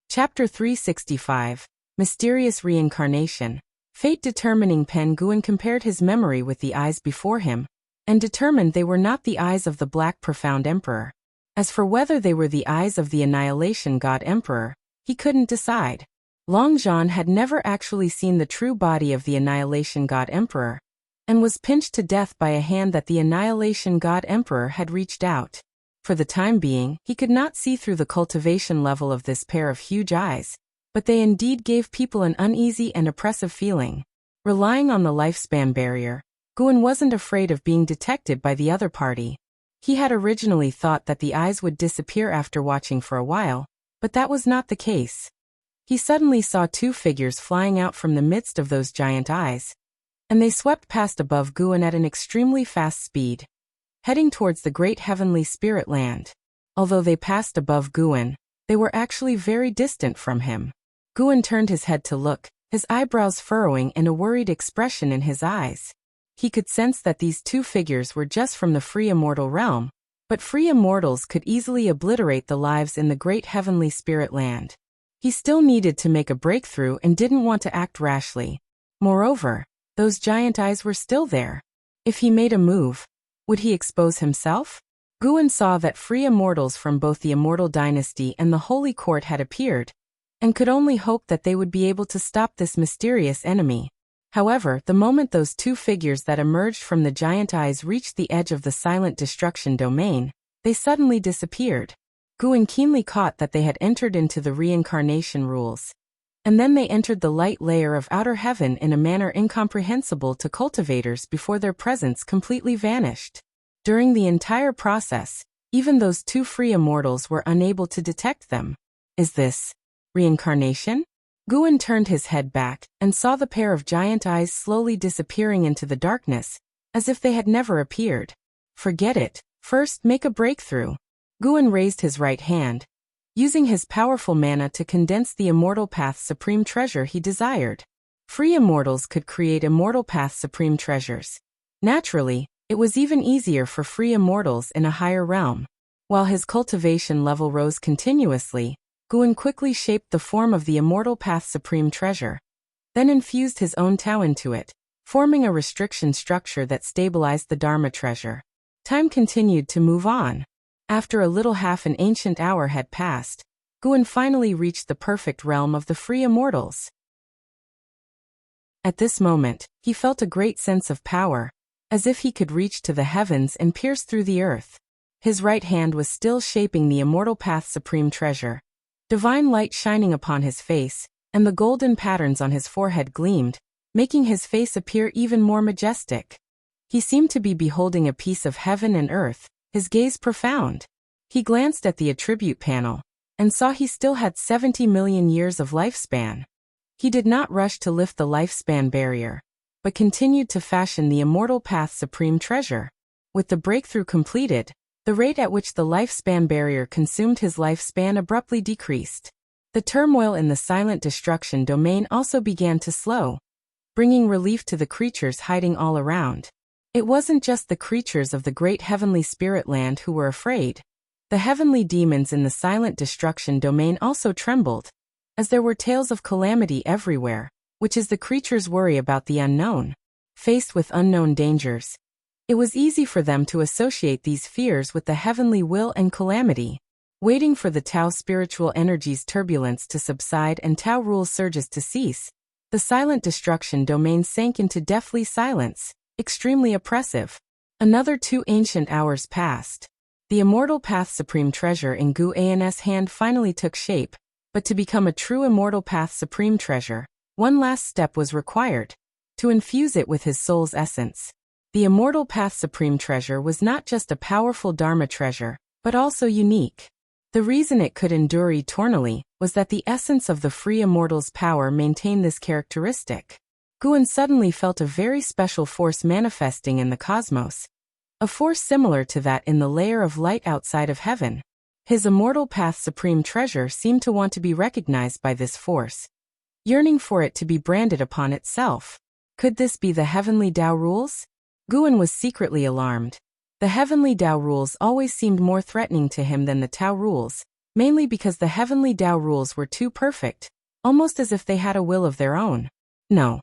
Speaker 1: Chapter 365, Mysterious Reincarnation. Fate-determining Pen Guan compared his memory with the eyes before him, and determined they were not the eyes of the Black Profound Emperor. As for whether they were the eyes of the Annihilation God Emperor, he couldn't decide. Long Zhan had never actually seen the true body of the Annihilation God Emperor, and was pinched to death by a hand that the Annihilation God Emperor had reached out. For the time being, he could not see through the cultivation level of this pair of huge eyes, but they indeed gave people an uneasy and oppressive feeling. Relying on the lifespan barrier, Guan wasn't afraid of being detected by the other party. He had originally thought that the eyes would disappear after watching for a while, but that was not the case. He suddenly saw two figures flying out from the midst of those giant eyes, and they swept past above Guan at an extremely fast speed, heading towards the great heavenly spirit land. Although they passed above Guan, they were actually very distant from him. Guan turned his head to look, his eyebrows furrowing and a worried expression in his eyes. He could sense that these two figures were just from the free immortal realm, but free immortals could easily obliterate the lives in the great heavenly spirit land. He still needed to make a breakthrough and didn't want to act rashly. Moreover, those giant eyes were still there. If he made a move, would he expose himself? Guan saw that free immortals from both the Immortal Dynasty and the Holy Court had appeared, and could only hope that they would be able to stop this mysterious enemy. However, the moment those two figures that emerged from the giant eyes reached the edge of the silent destruction domain, they suddenly disappeared. Guan keenly caught that they had entered into the reincarnation rules. And then they entered the light layer of outer heaven in a manner incomprehensible to cultivators before their presence completely vanished. During the entire process, even those two free immortals were unable to detect them. Is this reincarnation? Guan turned his head back and saw the pair of giant eyes slowly disappearing into the darkness, as if they had never appeared. Forget it. First, make a breakthrough. Guan raised his right hand, using his powerful mana to condense the Immortal Path's supreme treasure he desired. Free immortals could create Immortal Path supreme treasures. Naturally, it was even easier for free immortals in a higher realm. While his cultivation level rose continuously, Guan quickly shaped the form of the Immortal Path supreme treasure, then infused his own Tao into it, forming a restriction structure that stabilized the Dharma treasure. Time continued to move on. After a little half an ancient hour had passed, Guan finally reached the perfect realm of the free immortals. At this moment, he felt a great sense of power, as if he could reach to the heavens and pierce through the earth. His right hand was still shaping the Immortal Path supreme treasure. Divine light shining upon his face, and the golden patterns on his forehead gleamed, making his face appear even more majestic. He seemed to be beholding a piece of heaven and earth, his gaze profound. He glanced at the attribute panel, and saw he still had 70 million years of lifespan. He did not rush to lift the lifespan barrier, but continued to fashion the Immortal Path supreme treasure. With the breakthrough completed, the rate at which the lifespan barrier consumed his lifespan abruptly decreased. The turmoil in the silent destruction domain also began to slow, bringing relief to the creatures hiding all around. It wasn't just the creatures of the great heavenly spirit land who were afraid. The heavenly demons in the silent destruction domain also trembled, as there were tales of calamity everywhere, which is the creatures' worry about the unknown. Faced with unknown dangers, it was easy for them to associate these fears with the heavenly will and calamity. Waiting for the Tao spiritual energy's turbulence to subside and Tao rule surges to cease, the silent destruction domain sank into deathly silence, extremely oppressive. Another 2 ancient hours passed. The Immortal Path supreme treasure in Guan's hand finally took shape, but to become a true Immortal Path supreme treasure, one last step was required: to infuse it with his soul's essence. The Immortal Path supreme treasure was not just a powerful Dharma treasure, but also unique. The reason it could endure eternally was that the essence of the free immortal's power maintained this characteristic. Guan suddenly felt a very special force manifesting in the cosmos, a force similar to that in the layer of light outside of heaven. His Immortal Path supreme treasure seemed to want to be recognized by this force, yearning for it to be branded upon itself. Could this be the heavenly Tao rules? Guan was secretly alarmed. The heavenly Tao rules always seemed more threatening to him than the Tao rules, mainly because the heavenly Tao rules were too perfect, almost as if they had a will of their own. No.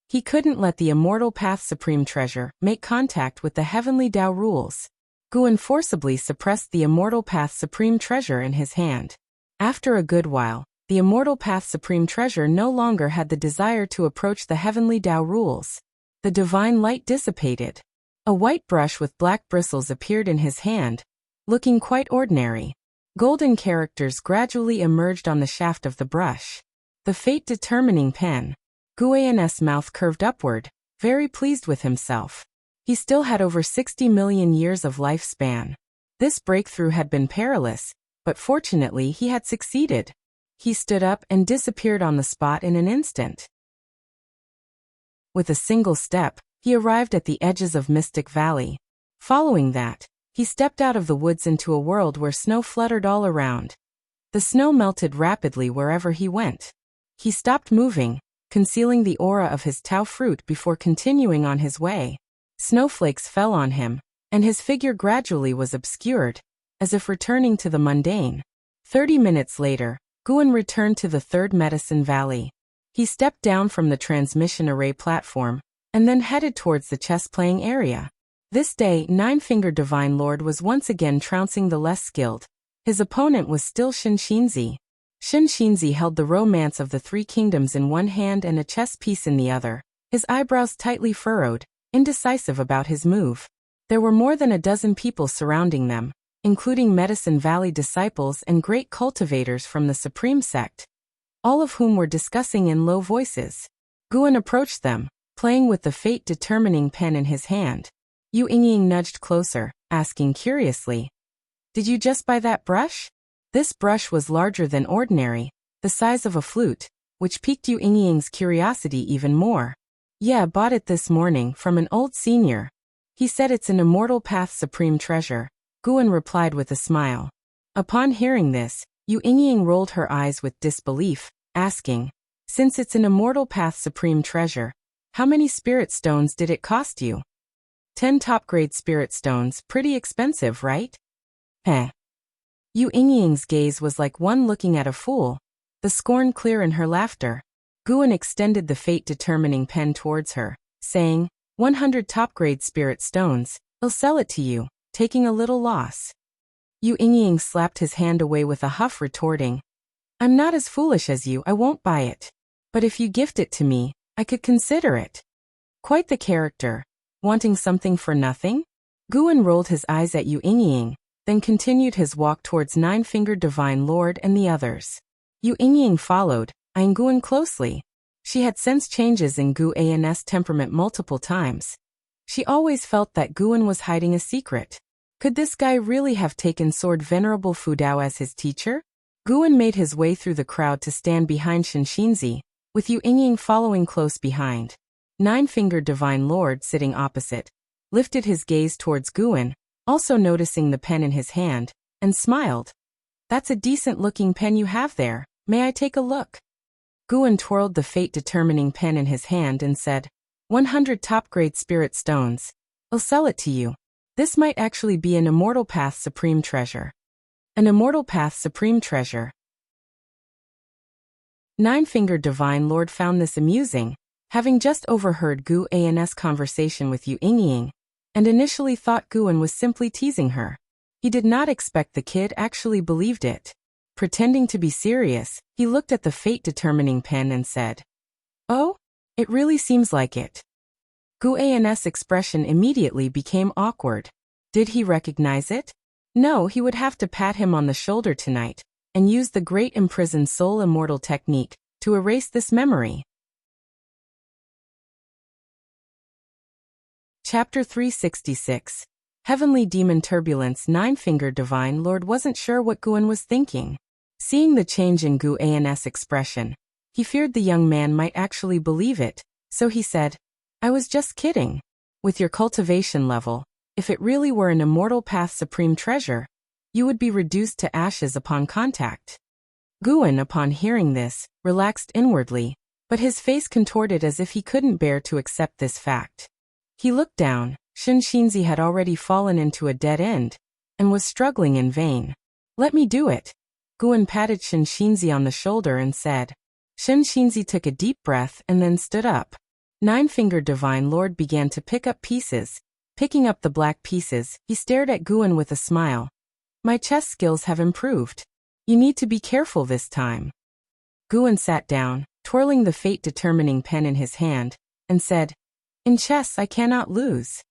Speaker 1: He couldn't let the Immortal Path supreme treasure make contact with the heavenly Tao rules. Guan forcibly suppressed the Immortal Path supreme treasure in his hand. After a good while, the Immortal Path supreme treasure no longer had the desire to approach the heavenly Tao rules. The divine light dissipated. A white brush with black bristles appeared in his hand, looking quite ordinary. Golden characters gradually emerged on the shaft of the brush. The fate-determining pen. Guan's mouth curved upward, very pleased with himself. He still had over 60 million years of lifespan. This breakthrough had been perilous, but fortunately he had succeeded. He stood up and disappeared on the spot in an instant. With a single step, he arrived at the edges of Mystic Valley. Following that, he stepped out of the woods into a world where snow fluttered all around. The snow melted rapidly wherever he went. He stopped moving, concealing the aura of his Tao fruit before continuing on his way. Snowflakes fell on him, and his figure gradually was obscured, as if returning to the mundane. 30 minutes later, Guan returned to the third Medicine Valley. He stepped down from the transmission array platform, and then headed towards the chess-playing area. This day, Nine-Fingered Divine Lord was once again trouncing the less skilled. His opponent was still Shinshinzi. Shinshinzi held the romance of the three kingdoms in one hand and a chess piece in the other, his eyebrows tightly furrowed, indecisive about his move. There were more than a dozen people surrounding them, including Medicine Valley disciples and great cultivators from the Supreme Sect, all of whom were discussing in low voices. Guan approached them, playing with the fate-determining pen in his hand. Yu Yingying nudged closer, asking curiously, "Did you just buy that brush?" This brush was larger than ordinary, the size of a flute, which piqued Yu Yingying's curiosity even more. "Yeah, bought it this morning from an old senior. He said it's an Immortal Path Supreme Treasure," Guan replied with a smile. Upon hearing this, Yu Yingying rolled her eyes with disbelief, asking, "Since it's an Immortal Path Supreme Treasure, how many spirit stones did it cost you?" 10 top-grade spirit stones, pretty expensive, right? Heh. Yu Yingying's gaze was like one looking at a fool, the scorn clear in her laughter. Guan extended the fate-determining pen towards her, saying, 100 top-grade spirit stones, I'll sell it to you, taking a little loss. Yu Yingying slapped his hand away with a huff, retorting, "I'm not as foolish as you, I won't buy it. But if you gift it to me, I could consider it." Quite the character. Wanting something for nothing? Guan rolled his eyes at Yu Yingying, then continued his walk towards Nine-Fingered Divine Lord and the others. Yu Yingying followed, eyeing Guan closely. She had sensed changes in Guan's temperament multiple times. She always felt that Guan was hiding a secret. Could this guy really have taken Sword Venerable Fudao as his teacher? Guan made his way through the crowd to stand behind Shinshinzi, with Yu Yingying following close behind. Nine-Fingered Divine Lord, sitting opposite, lifted his gaze towards Guan, also noticing the pen in his hand, and smiled. "That's a decent-looking pen you have there. May I take a look?" Guan twirled the fate-determining pen in his hand and said, 100 top-grade spirit stones. I'll sell it to you. This might actually be an Immortal Path Supreme Treasure. An Immortal Path Supreme Treasure. Nine-Fingered Divine Lord found this amusing, having just overheard Guan's conversation with Yu Yingying, and initially thought Guan was simply teasing her. He did not expect the kid actually believed it. Pretending to be serious, he looked at the fate-determining pen and said, "Oh? It really seems like it." Guan's expression immediately became awkward. Did he recognize it? No, he would have to pat him on the shoulder tonight, and use the Great Imprisoned Soul Immortal technique to erase this memory. Chapter 366. Heavenly Demon Turbulence. Nine-Fingered Divine Lord wasn't sure what Guan was thinking. Seeing the change in Guan's expression, he feared the young man might actually believe it, so he said, "I was just kidding. With your cultivation level, if it really were an Immortal Path Supreme Treasure, you would be reduced to ashes upon contact." Guan, upon hearing this, relaxed inwardly, but his face contorted as if he couldn't bear to accept this fact. He looked down. Shinshinzi had already fallen into a dead end, and was struggling in vain. "Let me do it." Guan patted Shinshinzi on the shoulder and said. Shinshinzi took a deep breath and then stood up. Nine-Fingered Divine Lord began to pick up pieces. Picking up the black pieces, he stared at Guan with a smile. "My chess skills have improved. You need to be careful this time." Guan sat down, twirling the fate-determining pen in his hand, and said, "In chess I cannot lose."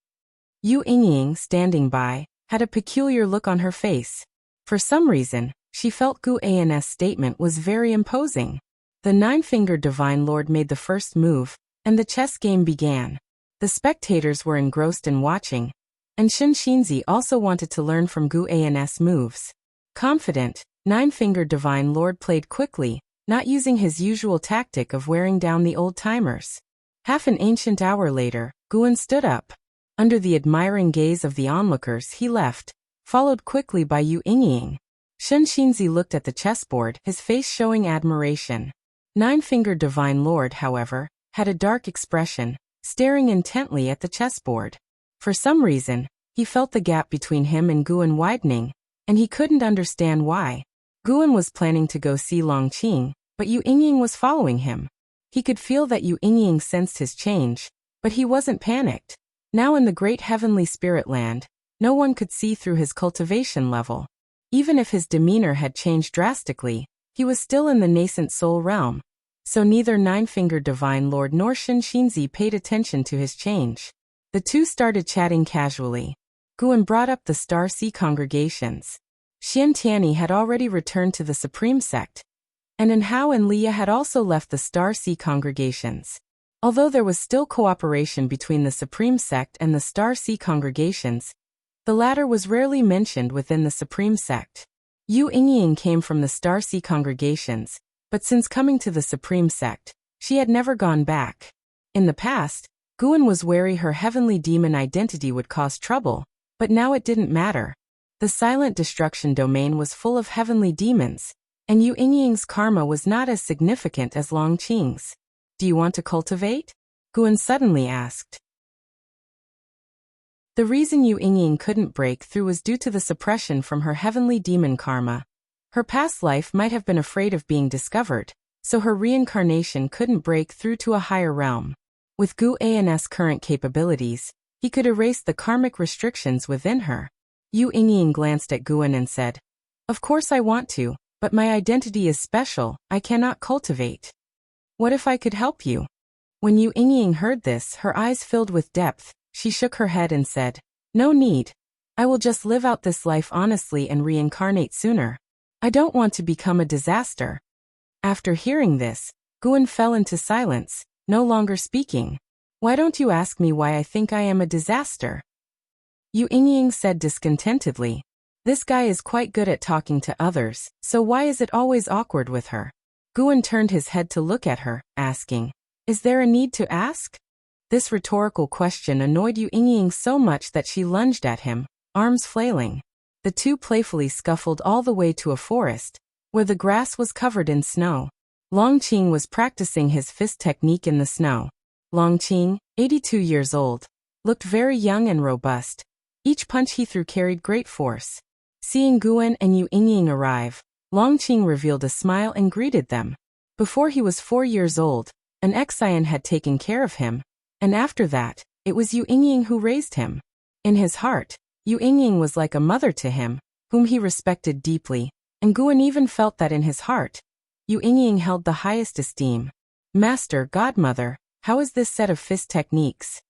Speaker 1: Yu Yingying, standing by, had a peculiar look on her face. For some reason, she felt Guan's statement was very imposing. The nine-fingered Divine Lord made the first move, and the chess game began. The spectators were engrossed in watching, and Shinxinzi also wanted to learn from Gu An's moves. Confident, nine-fingered Divine Lord played quickly, not using his usual tactic of wearing down the old-timers. Half an ancient hour later, Guan stood up. Under the admiring gaze of the onlookers he left, followed quickly by Yu Yingying. Shinxinzi looked at the chessboard, his face showing admiration. Nine-fingered Divine Lord, however, had a dark expression, staring intently at the chessboard. For some reason, he felt the gap between him and Guan widening, and he couldn't understand why. Guan was planning to go see Longqing, but Yu Yingying was following him. He could feel that Yu Yingying sensed his change, but he wasn't panicked. Now in the great heavenly spirit land, no one could see through his cultivation level. Even if his demeanor had changed drastically, he was still in the nascent soul realm. So neither Nine-Fingered Divine Lord nor Shinxinzi paid attention to his change. The two started chatting casually. Guan brought up the Star Sea congregations. Xian Tianyi had already returned to the Supreme Sect, and Enhao and Leia had also left the Star Sea congregations. Although there was still cooperation between the Supreme Sect and the Star Sea congregations, the latter was rarely mentioned within the Supreme Sect. Yu Yingying came from the Star Sea congregations, but since coming to the Supreme Sect, she had never gone back. In the past, Guan was wary her heavenly demon identity would cause trouble, but now it didn't matter. The silent destruction domain was full of heavenly demons, and Yu Yingying's karma was not as significant as Longqing's. Do you want to cultivate? Guan suddenly asked. The reason Yu Yingying couldn't break through was due to the suppression from her heavenly demon karma. Her past life might have been afraid of being discovered, so her reincarnation couldn't break through to a higher realm. With Gu An's current capabilities, he could erase the karmic restrictions within her. Yu Yingying glanced at Guan and said, "Of course I want to, but my identity is special, I cannot cultivate. What if I could help you?" When Yu Yingying heard this, her eyes filled with depth. She shook her head and said, "No need. I will just live out this life honestly and reincarnate sooner. I don't want to become a disaster." After hearing this, Guan fell into silence, no longer speaking. "Why don't you ask me why I think I am a disaster?" Yu Yingying said discontentedly. "This guy is quite good at talking to others, so why is it always awkward with her?" Guan turned his head to look at her, asking, "Is there a need to ask?" This rhetorical question annoyed Yu Yingying so much that she lunged at him, arms flailing. The two playfully scuffled all the way to a forest, where the grass was covered in snow. Longqing was practicing his fist technique in the snow. Longqing, 82 years old, looked very young and robust. Each punch he threw carried great force. Seeing Guan and Yu Yingying arrive, Longqing revealed a smile and greeted them. Before he was 4 years old, an Xian had taken care of him, and after that, it was Yu Yingying who raised him. In his heart, Yu Yingying was like a mother to him, whom he respected deeply, and Guan even felt that in his heart, Yu Yingying held the highest esteem. "Master, godmother, how is this set of fist techniques?"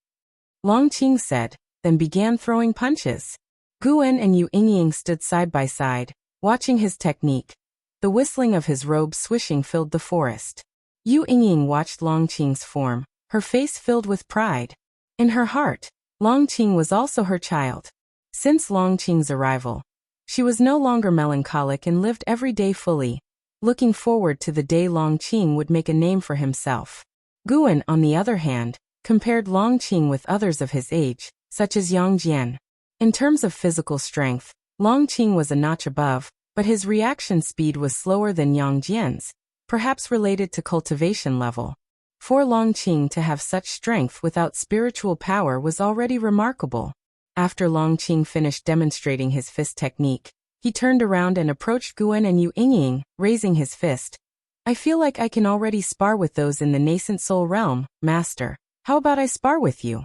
Speaker 1: Longqing said, then began throwing punches. Guan and Yu Yingying stood side by side, watching his technique. The whistling of his robe swishing filled the forest. Yu Yingying watched Longqing's form, her face filled with pride. In her heart, Longqing was also her child. Since Longqing's arrival, she was no longer melancholic and lived every day fully, looking forward to the day Longqing would make a name for himself. Guan, on the other hand, compared Longqing with others of his age, such as Yang Jian. In terms of physical strength, Longqing was a notch above, but his reaction speed was slower than Yang Jian's, perhaps related to cultivation level. For Longqing to have such strength without spiritual power was already remarkable. After Longqing finished demonstrating his fist technique, he turned around and approached Guan and Yu Yingying, raising his fist. "I feel like I can already spar with those in the nascent soul realm, master. How about I spar with you?"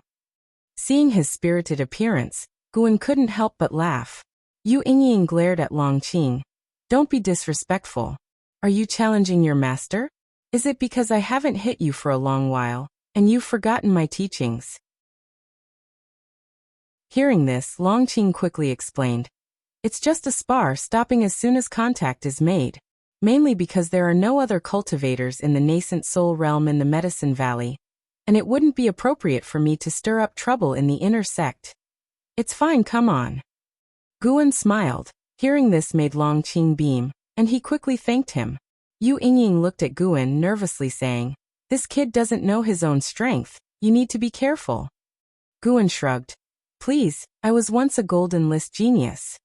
Speaker 1: Seeing his spirited appearance, Guan couldn't help but laugh. Yu Yingying glared at Longqing. "Don't be disrespectful. Are you challenging your master? Is it because I haven't hit you for a long while, and you've forgotten my teachings?" Hearing this, Longqing quickly explained, "It's just a spar, stopping as soon as contact is made." mainly because there are no other cultivators in the nascent soul realm in the Medicine Valley, and it wouldn't be appropriate for me to stir up trouble in the inner sect. It's fine, come on. Guan smiled. Hearing this made Longqing beam, and he quickly thanked him. Yu Yingying looked at Guan nervously saying, "This kid doesn't know his own strength, you need to be careful." Guan shrugged. "Please, I was once a Golden List genius."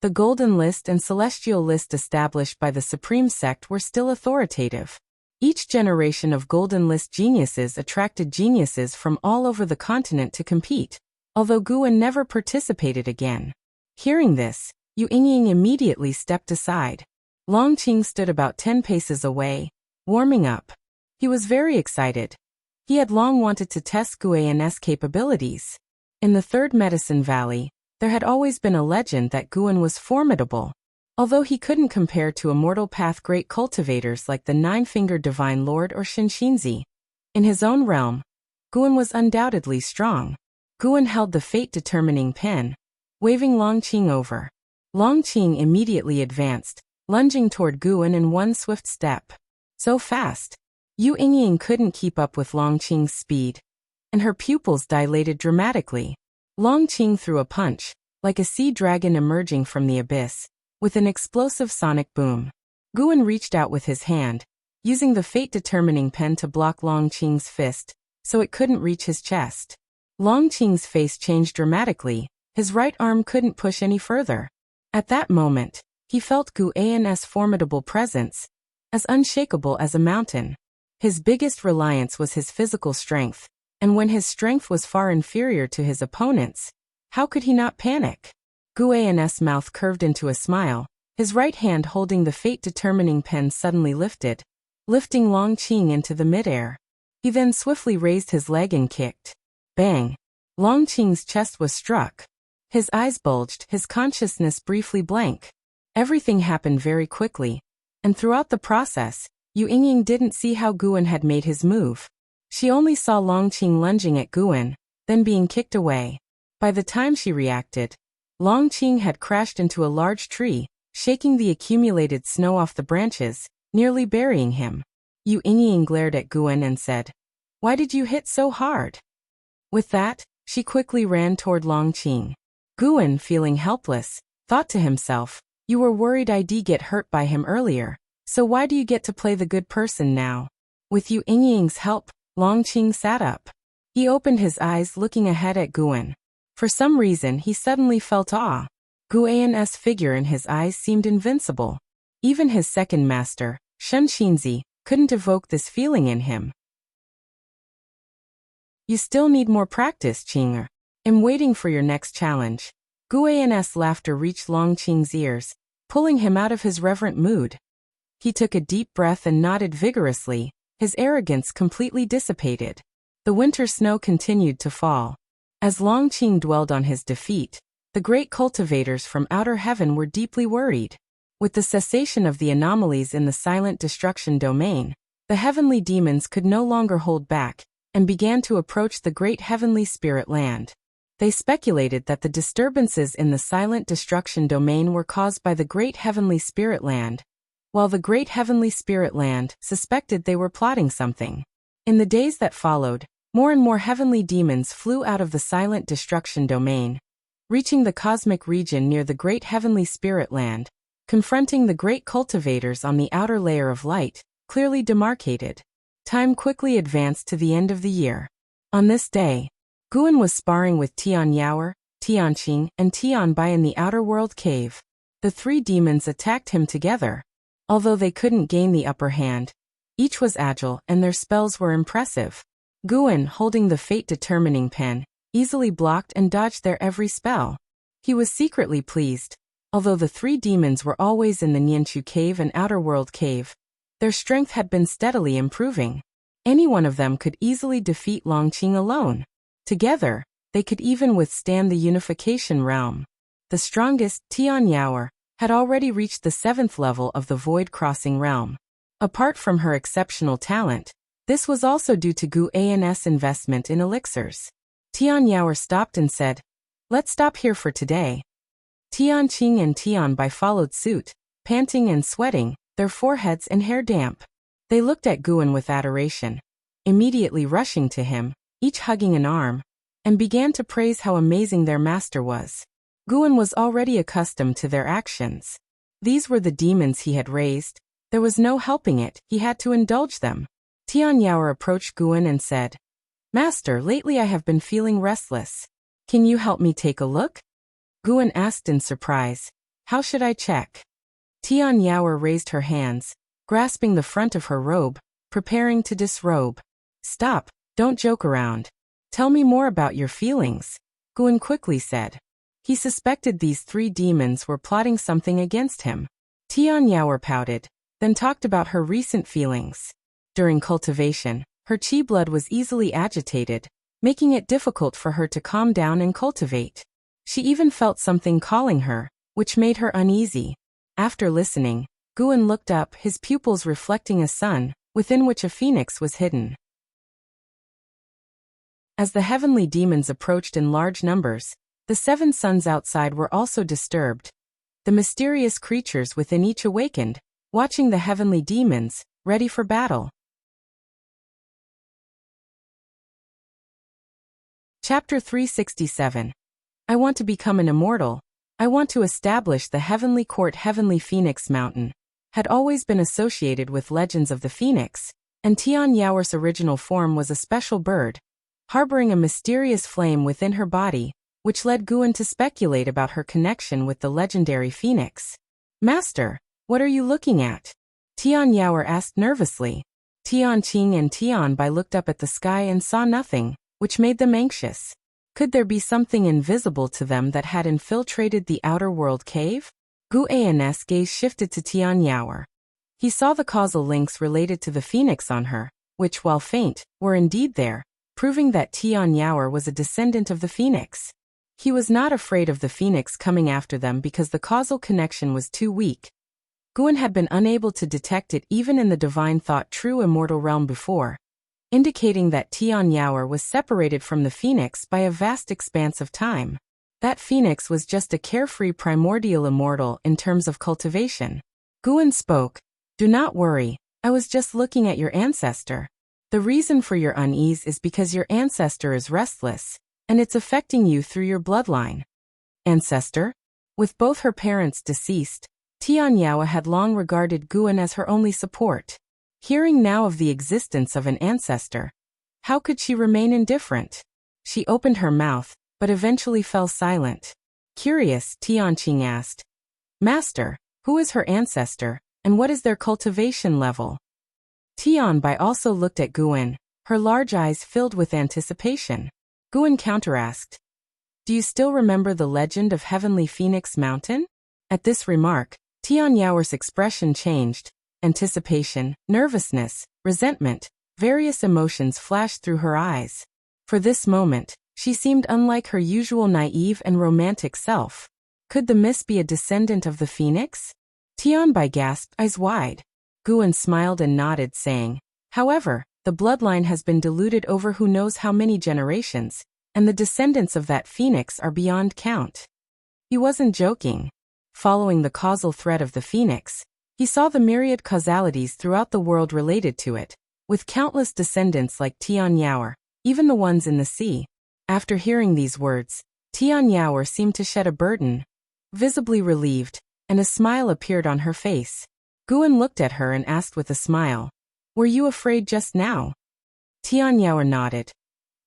Speaker 1: The Golden List and Celestial List established by the Supreme Sect were still authoritative. Each generation of Golden List geniuses attracted geniuses from all over the continent to compete, although Guan never participated again. Hearing this, Yu Yingying immediately stepped aside. Longqing stood about 10 paces away, warming up. He was very excited. He had long wanted to test Guan's capabilities. In the Third Medicine Valley, there had always been a legend that Guan was formidable, although he couldn't compare to Immortal Path great cultivators like the Nine-Fingered Divine Lord or Shinshinzi. In his own realm, Guan was undoubtedly strong. Guan held the fate-determining pen, waving Longqing over. Longqing immediately advanced, lunging toward Guan in one swift step. So fast, Yu Yingying couldn't keep up with Longqing's speed, and her pupils dilated dramatically. Longqing threw a punch, like a sea dragon emerging from the abyss, with an explosive sonic boom. Guan reached out with his hand, using the fate-determining pen to block Longqing's fist, so it couldn't reach his chest. Longqing's face changed dramatically, his right arm couldn't push any further. At that moment, he felt Guan's formidable presence, as unshakable as a mountain. His biggest reliance was his physical strength, and when his strength was far inferior to his opponent's, how could he not panic? Guan's mouth curved into a smile, his right hand holding the fate-determining pen suddenly lifted, lifting Longqing into the midair. He then swiftly raised his leg and kicked. Bang! Longqing's chest was struck. His eyes bulged, his consciousness briefly blank. Everything happened very quickly, and throughout the process, Yu Yingying didn't see how Guan had made his move. She only saw Longqing lunging at Guan, then being kicked away. By the time she reacted, Longqing had crashed into a large tree, shaking the accumulated snow off the branches, nearly burying him. Yu Yingying glared at Guan and said, "Why did you hit so hard?" With that, she quickly ran toward Longqing. Guan, feeling helpless, thought to himself, "You were worried I'd get hurt by him earlier, so why do you get to play the good person now?" With Yu Yingying's help, Longqing sat up. He opened his eyes looking ahead at Guan. For some reason he suddenly felt awe. Guan's figure in his eyes seemed invincible. Even his second master, Shinshinzi, couldn't evoke this feeling in him. "You still need more practice, Qinger. I'm waiting for your next challenge." Guan's laughter reached Longqing's ears, pulling him out of his reverent mood. He took a deep breath and nodded vigorously, his arrogance completely dissipated. The winter snow continued to fall. As Longqing dwelled on his defeat, the great cultivators from outer heaven were deeply worried. With the cessation of the anomalies in the silent destruction domain, the heavenly demons could no longer hold back, and began to approach the great heavenly spirit land. They speculated that the disturbances in the silent destruction domain were caused by the great heavenly spirit land, while the great heavenly spirit land suspected they were plotting something. In the days that followed, more and more heavenly demons flew out of the silent destruction domain, reaching the cosmic region near the great heavenly spirit land, confronting the great cultivators on the outer layer of light, clearly demarcated. Time quickly advanced to the end of the year. On this day, Guan was sparring with Tian Yaoer, Tianqing, and Tian Bai in the outer world cave. The three demons attacked him together. Although they couldn't gain the upper hand, each was agile and their spells were impressive. Guan, holding the fate-determining pen, easily blocked and dodged their every spell. He was secretly pleased. Although the three demons were always in the Nianchu cave and outer world cave, their strength had been steadily improving. Any one of them could easily defeat Longqing alone. Together, they could even withstand the unification realm. The strongest, Tian Yaoer, had already reached the 7th level of the void-crossing realm. Apart from her exceptional talent, this was also due to Guan's investment in elixirs. Tian Yaoer stopped and said, "Let's stop here for today." Tianqing and Tian Bai followed suit, panting and sweating, their foreheads and hair damp. They looked at Guan with adoration, immediately rushing to him, each hugging an arm, and began to praise how amazing their master was. Guan was already accustomed to their actions. These were the demons he had raised. There was no helping it, he had to indulge them. Tian Yaoer approached Guan and said, "Master, lately I have been feeling restless. Can you help me take a look?" Guan asked in surprise, "How should I check?" Tian Yaoer raised her hands, grasping the front of her robe, preparing to disrobe. "Stop, don't joke around. Tell me more about your feelings," Guan quickly said. He suspected these three demons were plotting something against him. Tian Yaoer pouted, then talked about her recent feelings. During cultivation, her chi blood was easily agitated, making it difficult for her to calm down and cultivate. She even felt something calling her, which made her uneasy. After listening, Guan looked up, his pupils reflecting a sun, within which a phoenix was hidden. As the heavenly demons approached in large numbers, the 7 suns outside were also disturbed. The mysterious creatures within each awakened, watching the heavenly demons, ready for battle. Chapter 367. I want to become an immortal. I want to establish the heavenly court. Heavenly Phoenix Mountain had always been associated with legends of the phoenix, and Tian Yaoer's original form was a special bird, harboring a mysterious flame within her body, which led Guan to speculate about her connection with the legendary phoenix. "Master, what are you looking at?" Tian Yaoer asked nervously. Tian Qing and Tian Bai looked up at the sky and saw nothing, which made them anxious. Could there be something invisible to them that had infiltrated the outer world cave? Guan's gaze shifted to Tian Yaoer. He saw the causal links related to the phoenix on her, which, while faint, were indeed there, proving that Tian Yaoer was a descendant of the phoenix. He was not afraid of the phoenix coming after them because the causal connection was too weak. Guan had been unable to detect it even in the divine thought true immortal realm before, indicating that Tian Yaoer was separated from the phoenix by a vast expanse of time. That phoenix was just a carefree primordial immortal in terms of cultivation. Guan spoke, "Do not worry, I was just looking at your ancestor. The reason for your unease is because your ancestor is restless, and it's affecting you through your bloodline." Ancestor? With both her parents deceased, Tian Yaoer had long regarded Guan as her only support. Hearing now of the existence of an ancestor, how could she remain indifferent? She opened her mouth, but eventually fell silent. Curious, Tian Qing asked, "Master, who is her ancestor, and what is their cultivation level?" Tian Bai also looked at Guan, her large eyes filled with anticipation. Guan counterasked, "Do you still remember the legend of Heavenly Phoenix Mountain?" At this remark, Tian Yaoer's expression changed. Anticipation, nervousness, resentment, various emotions flashed through her eyes. For this moment, she seemed unlike her usual naive and romantic self. Could the miss be a descendant of the phoenix? Tian Bai gasped, eyes wide. Guan smiled and nodded, saying, "However, the bloodline has been diluted over who knows how many generations, and the descendants of that phoenix are beyond count." He wasn't joking. Following the causal thread of the phoenix, he saw the myriad causalities throughout the world related to it, with countless descendants like Tian Yaoer, even the ones in the sea. After hearing these words, Tian Yaoer seemed to shed a burden, visibly relieved, and a smile appeared on her face. Guan looked at her and asked with a smile, "Were you afraid just now?" Tian Yaoer nodded.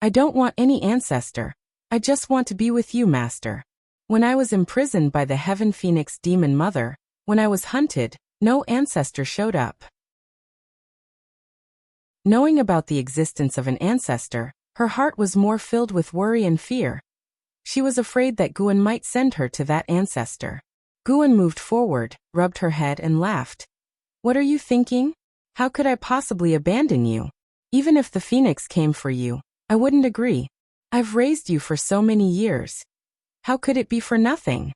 Speaker 1: "I don't want any ancestor. I just want to be with you, Master. When I was imprisoned by the Heaven Phoenix Demon Mother, when I was hunted, no ancestor showed up." Knowing about the existence of an ancestor, her heart was more filled with worry and fear. She was afraid that Guan might send her to that ancestor. Guan moved forward, rubbed her head and laughed. "What are you thinking? How could I possibly abandon you? Even if the phoenix came for you, I wouldn't agree. I've raised you for so many years. How could it be for nothing?"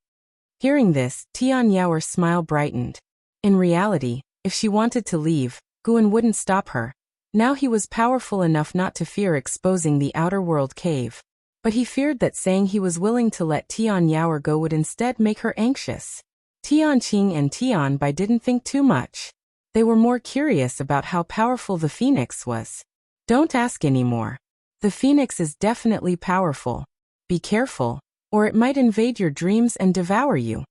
Speaker 1: Hearing this, Tian Yaoer's smile brightened. In reality, if she wanted to leave, Guan wouldn't stop her. Now he was powerful enough not to fear exposing the outer world cave. But he feared that saying he was willing to let Tian Yaoer go would instead make her anxious. Tian Qing and Tian Bai didn't think too much. They were more curious about how powerful the phoenix was. Don't ask anymore. The phoenix is definitely powerful. Be careful, or it might invade your dreams and devour you.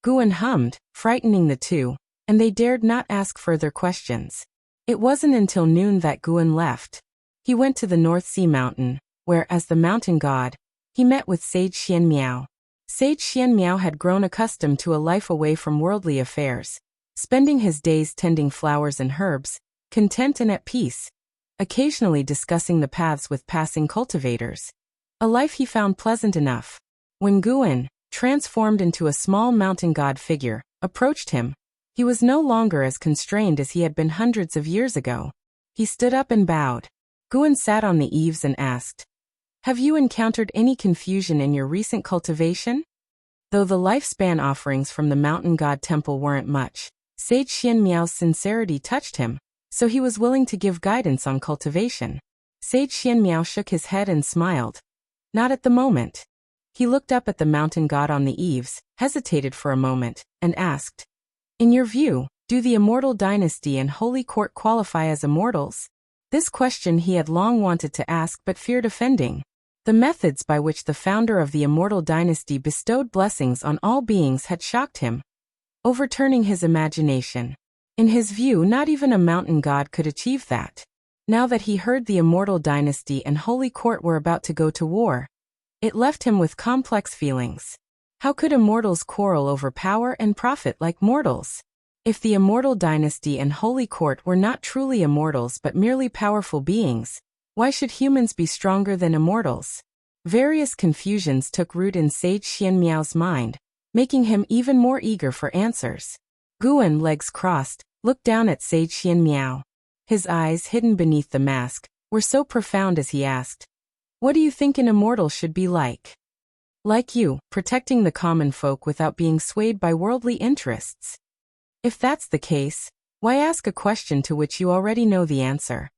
Speaker 1: Guan hummed, frightening the two, and they dared not ask further questions. It wasn't until noon that Guan left. He went to the North Sea Mountain, where, as the mountain god, he met with Sage Xian Miao. Sage Xian Miao had grown accustomed to a life away from worldly affairs, spending his days tending flowers and herbs, content and at peace, occasionally discussing the paths with passing cultivators. A life he found pleasant enough. When Guan, transformed into a small mountain god figure, approached him, he was no longer as constrained as he had been hundreds of years ago. He stood up and bowed. Guan sat on the eaves and asked, "Have you encountered any confusion in your recent cultivation?" Though the lifespan offerings from the mountain god temple weren't much, Sage Xian Miao's sincerity touched him, so he was willing to give guidance on cultivation. Sage Xian Miao shook his head and smiled. Not at the moment. He looked up at the mountain god on the eaves, hesitated for a moment, and asked, "In your view, do the immortal dynasty and holy court qualify as immortals?" This question he had long wanted to ask but feared offending. The methods by which the founder of the immortal dynasty bestowed blessings on all beings had shocked him, overturning his imagination. In his view, not even a mountain god could achieve that. Now that he heard the immortal dynasty and holy court were about to go to war, it left him with complex feelings. How could immortals quarrel over power and profit like mortals? If the immortal dynasty and holy court were not truly immortals but merely powerful beings, why should humans be stronger than immortals? Various confusions took root in Sage Xian Miao's mind, making him even more eager for answers. Guan, legs crossed, looked down at Sage Xian Miao. His eyes, hidden beneath the mask, were so profound as he asked, "What do you think an immortal should be like?" "Like you, protecting the common folk without being swayed by worldly interests." "If that's the case, why ask a question to which you already know the answer?"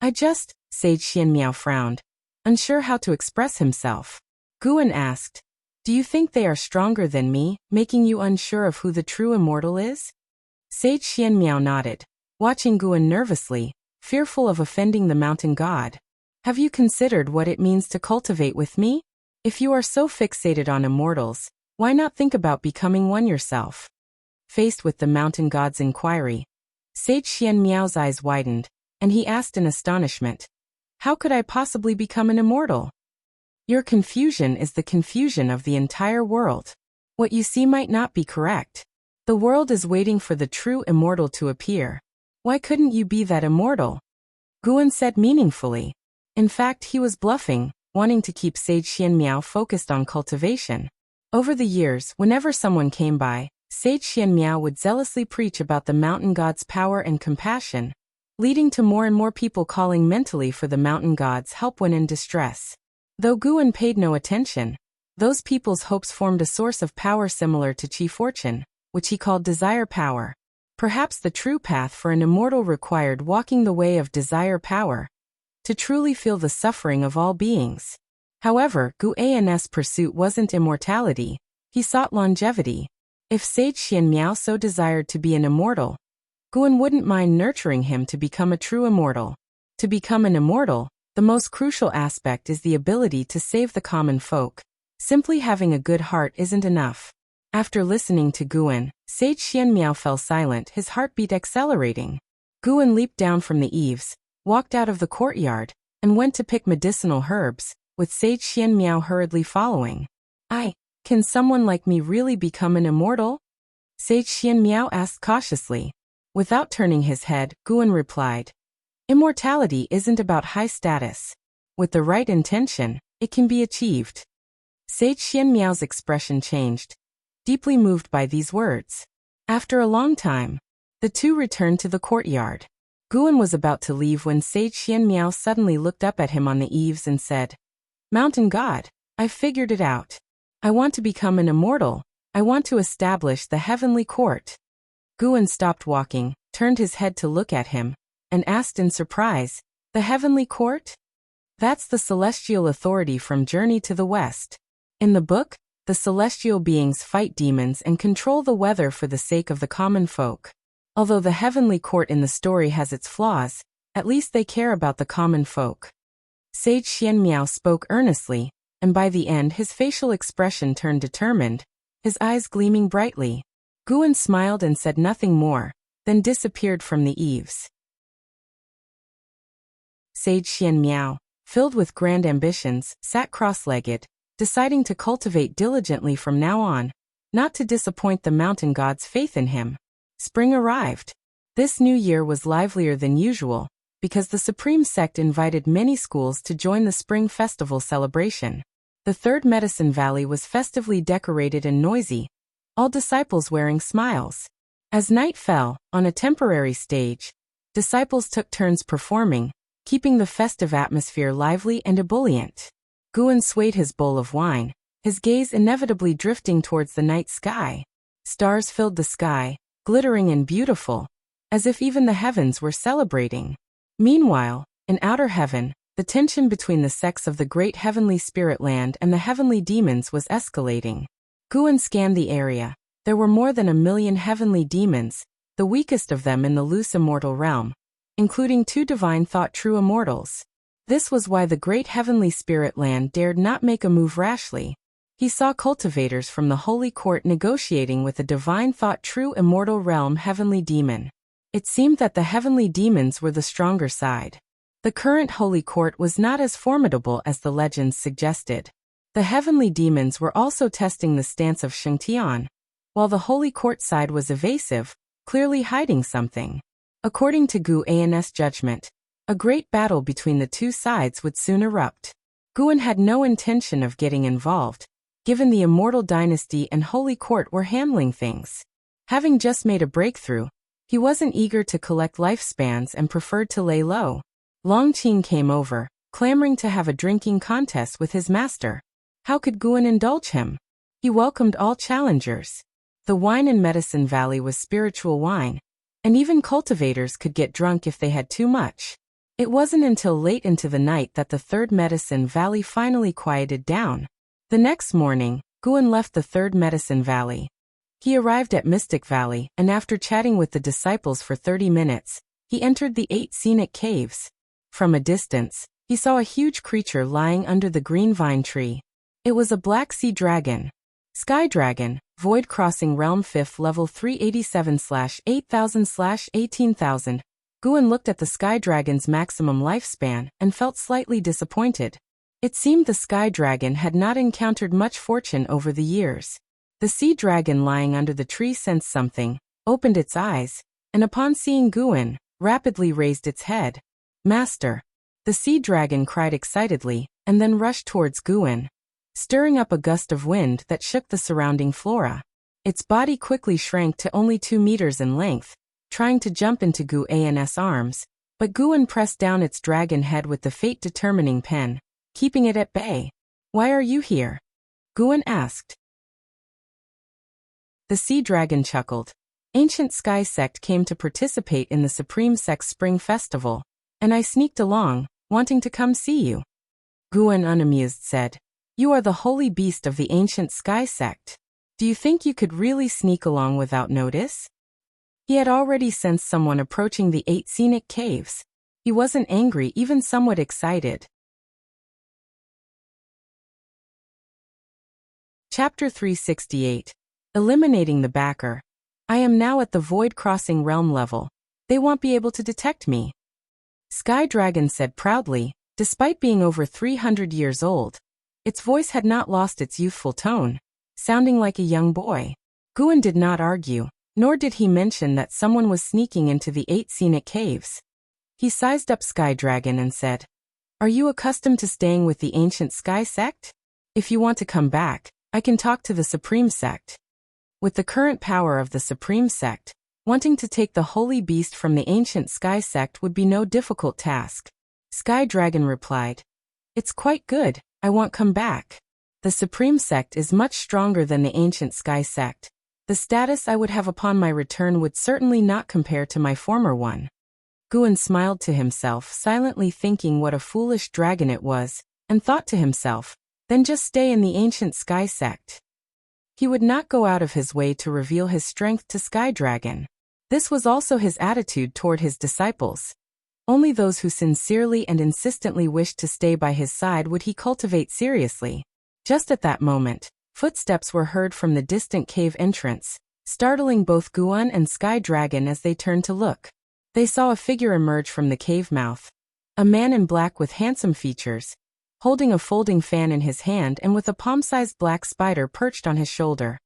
Speaker 1: Sage Xian Miao frowned, unsure how to express himself. Guan asked, "Do you think they are stronger than me, making you unsure of who the true immortal is?" Sage Xian Miao nodded, watching Guan nervously, fearful of offending the mountain god. "Have you considered what it means to cultivate with me? If you are so fixated on immortals, why not think about becoming one yourself?" Faced with the mountain god's inquiry, Sage Xian Miao's eyes widened, and he asked in astonishment, "How could I possibly become an immortal?" "Your confusion is the confusion of the entire world. What you see might not be correct. The world is waiting for the true immortal to appear. Why couldn't you be that immortal?" Guan said meaningfully. In fact, he was bluffing, wanting to keep Sage Xian Miao focused on cultivation. Over the years, whenever someone came by, Sage Xian Miao would zealously preach about the mountain god's power and compassion, leading to more and more people calling mentally for the mountain god's help when in distress. Though Guan paid no attention, those people's hopes formed a source of power similar to Qi fortune, which he called desire power. Perhaps the true path for an immortal required walking the way of desire power, to truly feel the suffering of all beings. However, Guan's pursuit wasn't immortality, he sought longevity. If Sage Xian Miao so desired to be an immortal, Guan wouldn't mind nurturing him to become a true immortal. To become an immortal, the most crucial aspect is the ability to save the common folk. Simply having a good heart isn't enough. After listening to Guan, Sage Xian Miao fell silent, his heartbeat accelerating. Guan leaped down from the eaves, walked out of the courtyard, and went to pick medicinal herbs, with Sage Xian Miao hurriedly following. Can someone like me really become an immortal?" Sage Xian Miao asked cautiously. Without turning his head, Guan replied, "Immortality isn't about high status. With the right intention, it can be achieved." Sage Xian Miao's expression changed, deeply moved by these words. After a long time, the two returned to the courtyard. Guan was about to leave when Sage Xian Miao suddenly looked up at him on the eaves and said, "Mountain God, I've figured it out. I want to become an immortal. I want to establish the heavenly court." Guan stopped walking, turned his head to look at him, and asked in surprise, "The heavenly court? That's the celestial authority from Journey to the West. In the book, The celestial beings fight demons and control the weather for the sake of the common folk. Although the heavenly court in the story has its flaws, at least they care about the common folk. Sage Xianmiao spoke earnestly, and by the end his facial expression turned determined, his eyes gleaming brightly. Guan smiled and said nothing more, then disappeared from the eaves. Sage Xianmiao, filled with grand ambitions, sat cross-legged, deciding to cultivate diligently from now on, not to disappoint the mountain god's faith in him. Spring arrived. This new year was livelier than usual, because the Supreme Sect invited many schools to join the Spring Festival celebration. The Third Medicine Valley was festively decorated and noisy, all disciples wearing smiles. As night fell, on a temporary stage, disciples took turns performing, keeping the festive atmosphere lively and ebullient. Guan swayed his bowl of wine, his gaze inevitably drifting towards the night sky. Stars filled the sky, glittering and beautiful, as if even the heavens were celebrating. Meanwhile, in outer heaven, the tension between the sects of the great heavenly spirit land and the heavenly demons was escalating. Guan scanned the area. There were more than 1 million heavenly demons, the weakest of them in the loose immortal realm, including 2 divine thought true immortals. This was why the great heavenly spirit land dared not make a move rashly. He saw cultivators from the holy court negotiating with a divine thought true immortal realm heavenly demon. It seemed that the heavenly demons were the stronger side. The current holy court was not as formidable as the legends suggested. The heavenly demons were also testing the stance of Shengtian, while the holy court side was evasive, clearly hiding something. According to Gu An's judgment, a great battle between the two sides would soon erupt. Guan had no intention of getting involved, given the immortal dynasty and holy court were handling things. Having just made a breakthrough, he wasn't eager to collect lifespans and preferred to lay low. Long Qing came over, clamoring to have a drinking contest with his master. How could Guan indulge him? He welcomed all challengers. The wine in Medicine Valley was spiritual wine, and even cultivators could get drunk if they had too much. It wasn't until late into the night that the Third Medicine Valley finally quieted down. The next morning, Guan left the Third Medicine Valley. He arrived at Mystic Valley, and after chatting with the disciples for 30 minutes, he entered the 8 scenic caves. From a distance, he saw a huge creature lying under the green vine tree. It was a black sea dragon. Sky Dragon, Void Crossing Realm 5th Level 387/8000/18000. Guan looked at the Sky Dragon's maximum lifespan and felt slightly disappointed. It seemed the Sky Dragon had not encountered much fortune over the years. The sea dragon lying under the tree sensed something, opened its eyes, and upon seeing Guan, rapidly raised its head. "Master!" The sea dragon cried excitedly, and then rushed towards Guan, stirring up a gust of wind that shook the surrounding flora. Its body quickly shrank to only 2 meters in length, trying to jump into Gu An's arms, but Guan pressed down its dragon head with the fate-determining pen, keeping it at bay. "Why are you here?" Guan asked. The sea dragon chuckled. "Ancient Sky Sect came to participate in the Supreme Sect's Spring Festival, and I sneaked along, wanting to come see you." Guan unamused said, "You are the holy beast of the Ancient Sky Sect. Do you think you could really sneak along without notice?" He had already sensed someone approaching the 8 scenic caves. He wasn't angry, even somewhat excited. Chapter 368. Eliminating the backer. I am now at the Void Crossing Realm level. They won't be able to detect me. Sky Dragon said proudly, despite being over 300 years old. Its voice had not lost its youthful tone, sounding like a young boy. Guan did not argue, nor did he mention that someone was sneaking into the 8 scenic caves. He sized up Sky Dragon and said, "Are you accustomed to staying with the Ancient Sky Sect? If you want to come back, I can talk to the Supreme Sect." With the current power of the Supreme Sect, wanting to take the Holy Beast from the Ancient Sky Sect would be no difficult task. Sky Dragon replied, "It's quite good, I won't come back. The Supreme Sect is much stronger than the Ancient Sky Sect. The status I would have upon my return would certainly not compare to my former one." Guan smiled to himself, silently thinking what a foolish dragon it was, and thought to himself, then just stay in the Ancient Sky Sect. He would not go out of his way to reveal his strength to Sky Dragon. This was also his attitude toward his disciples. Only those who sincerely and insistently wished to stay by his side would he cultivate seriously. Just at that moment, footsteps were heard from the distant cave entrance, startling both Guan and Sky Dragon as they turned to look. They saw a figure emerge from the cave mouth. A man in black with handsome features, holding a folding fan in his hand and with a palm-sized black spider perched on his shoulder.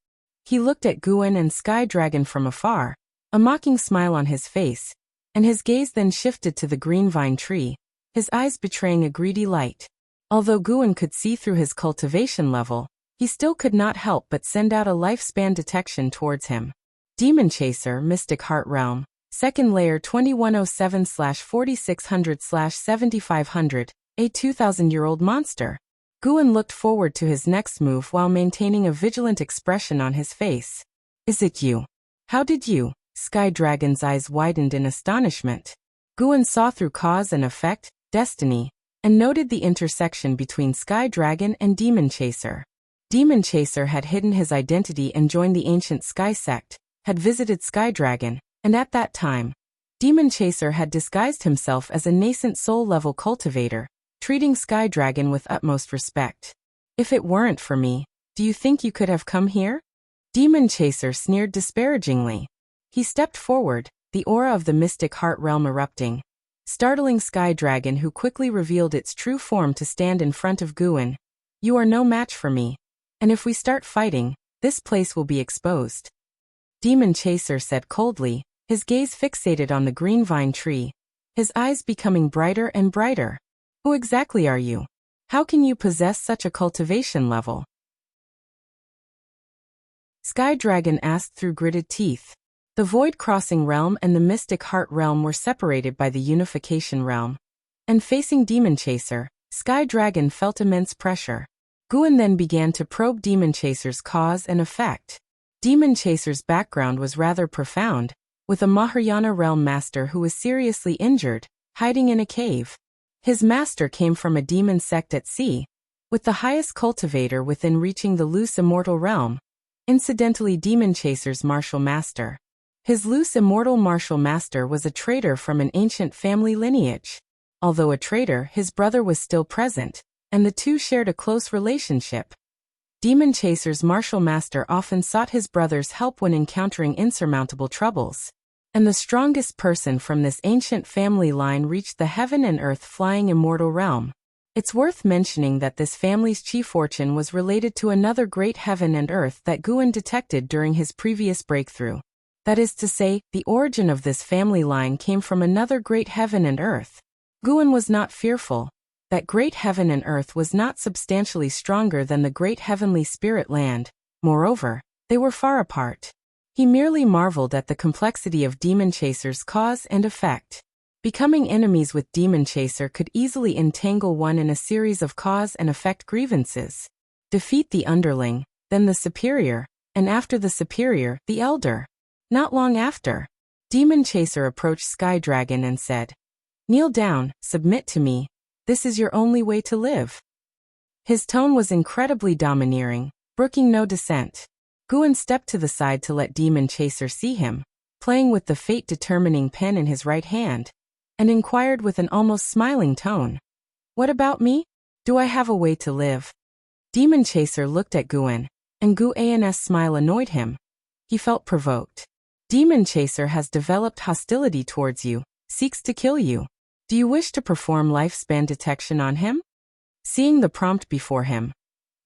Speaker 1: He looked at Guan and Sky Dragon from afar, a mocking smile on his face, and his gaze then shifted to the green vine tree, his eyes betraying a greedy light. Although Guan could see through his cultivation level, he still could not help but send out a lifespan detection towards him. Demon Chaser, Mystic Heart Realm, 2nd Layer 2107/4600/7500, a 2,000-year-old monster. Guan looked forward to his next move while maintaining a vigilant expression on his face. Is it you? How did you? Sky Dragon's eyes widened in astonishment. Guan saw through cause and effect, destiny, and noted the intersection between Sky Dragon and Demon Chaser. Demon Chaser had hidden his identity and joined the ancient Sky Sect, had visited Sky Dragon, and at that time, Demon Chaser had disguised himself as a nascent soul-level cultivator, treating Sky Dragon with utmost respect. If it weren't for me, do you think you could have come here? Demon Chaser sneered disparagingly. He stepped forward, the aura of the Mystic Heart Realm erupting, startling Sky Dragon, who quickly revealed its true form to stand in front of Guan. You are no match for me, and if we start fighting, this place will be exposed. Demon Chaser said coldly, his gaze fixated on the green vine tree, his eyes becoming brighter and brighter. Who exactly are you? How can you possess such a cultivation level? Sky Dragon asked through gritted teeth. The Void Crossing Realm and the Mystic Heart Realm were separated by the Unification Realm. And facing Demon Chaser, Sky Dragon felt immense pressure. Guan then began to probe Demon Chaser's cause and effect. Demon Chaser's background was rather profound, with a Mahayana Realm master who was seriously injured, hiding in a cave. His master came from a demon sect at sea, with the highest cultivator within reaching the loose immortal realm, incidentally Demon Chaser's martial master. His loose immortal martial master was a traitor from an ancient family lineage. Although a traitor, his brother was still present, and the two shared a close relationship. Demon Chaser's martial master often sought his brother's help when encountering insurmountable troubles. And the strongest person from this ancient family line reached the heaven and earth flying immortal realm. It's worth mentioning that this family's chief fortune was related to another great heaven and earth that Guan detected during his previous breakthrough. That is to say, the origin of this family line came from another great heaven and earth. Guan was not fearful. That great heaven and earth was not substantially stronger than the great heavenly spirit land. Moreover, they were far apart. He merely marveled at the complexity of Demon Chaser's cause and effect. Becoming enemies with Demon Chaser could easily entangle one in a series of cause and effect grievances. Defeat the underling, then the superior, and after the superior, the elder. Not long after, Demon Chaser approached Sky Dragon and said, "Kneel down, submit to me. This is your only way to live." His tone was incredibly domineering, brooking no dissent. Guan stepped to the side to let Demon Chaser see him, playing with the fate-determining pen in his right hand, and inquired with an almost smiling tone, "What about me? Do I have a way to live?" Demon Chaser looked at Guan, and Guan's smile annoyed him. He felt provoked. Demon Chaser has developed hostility towards you, seeks to kill you. Do you wish to perform lifespan detection on him? Seeing the prompt before him,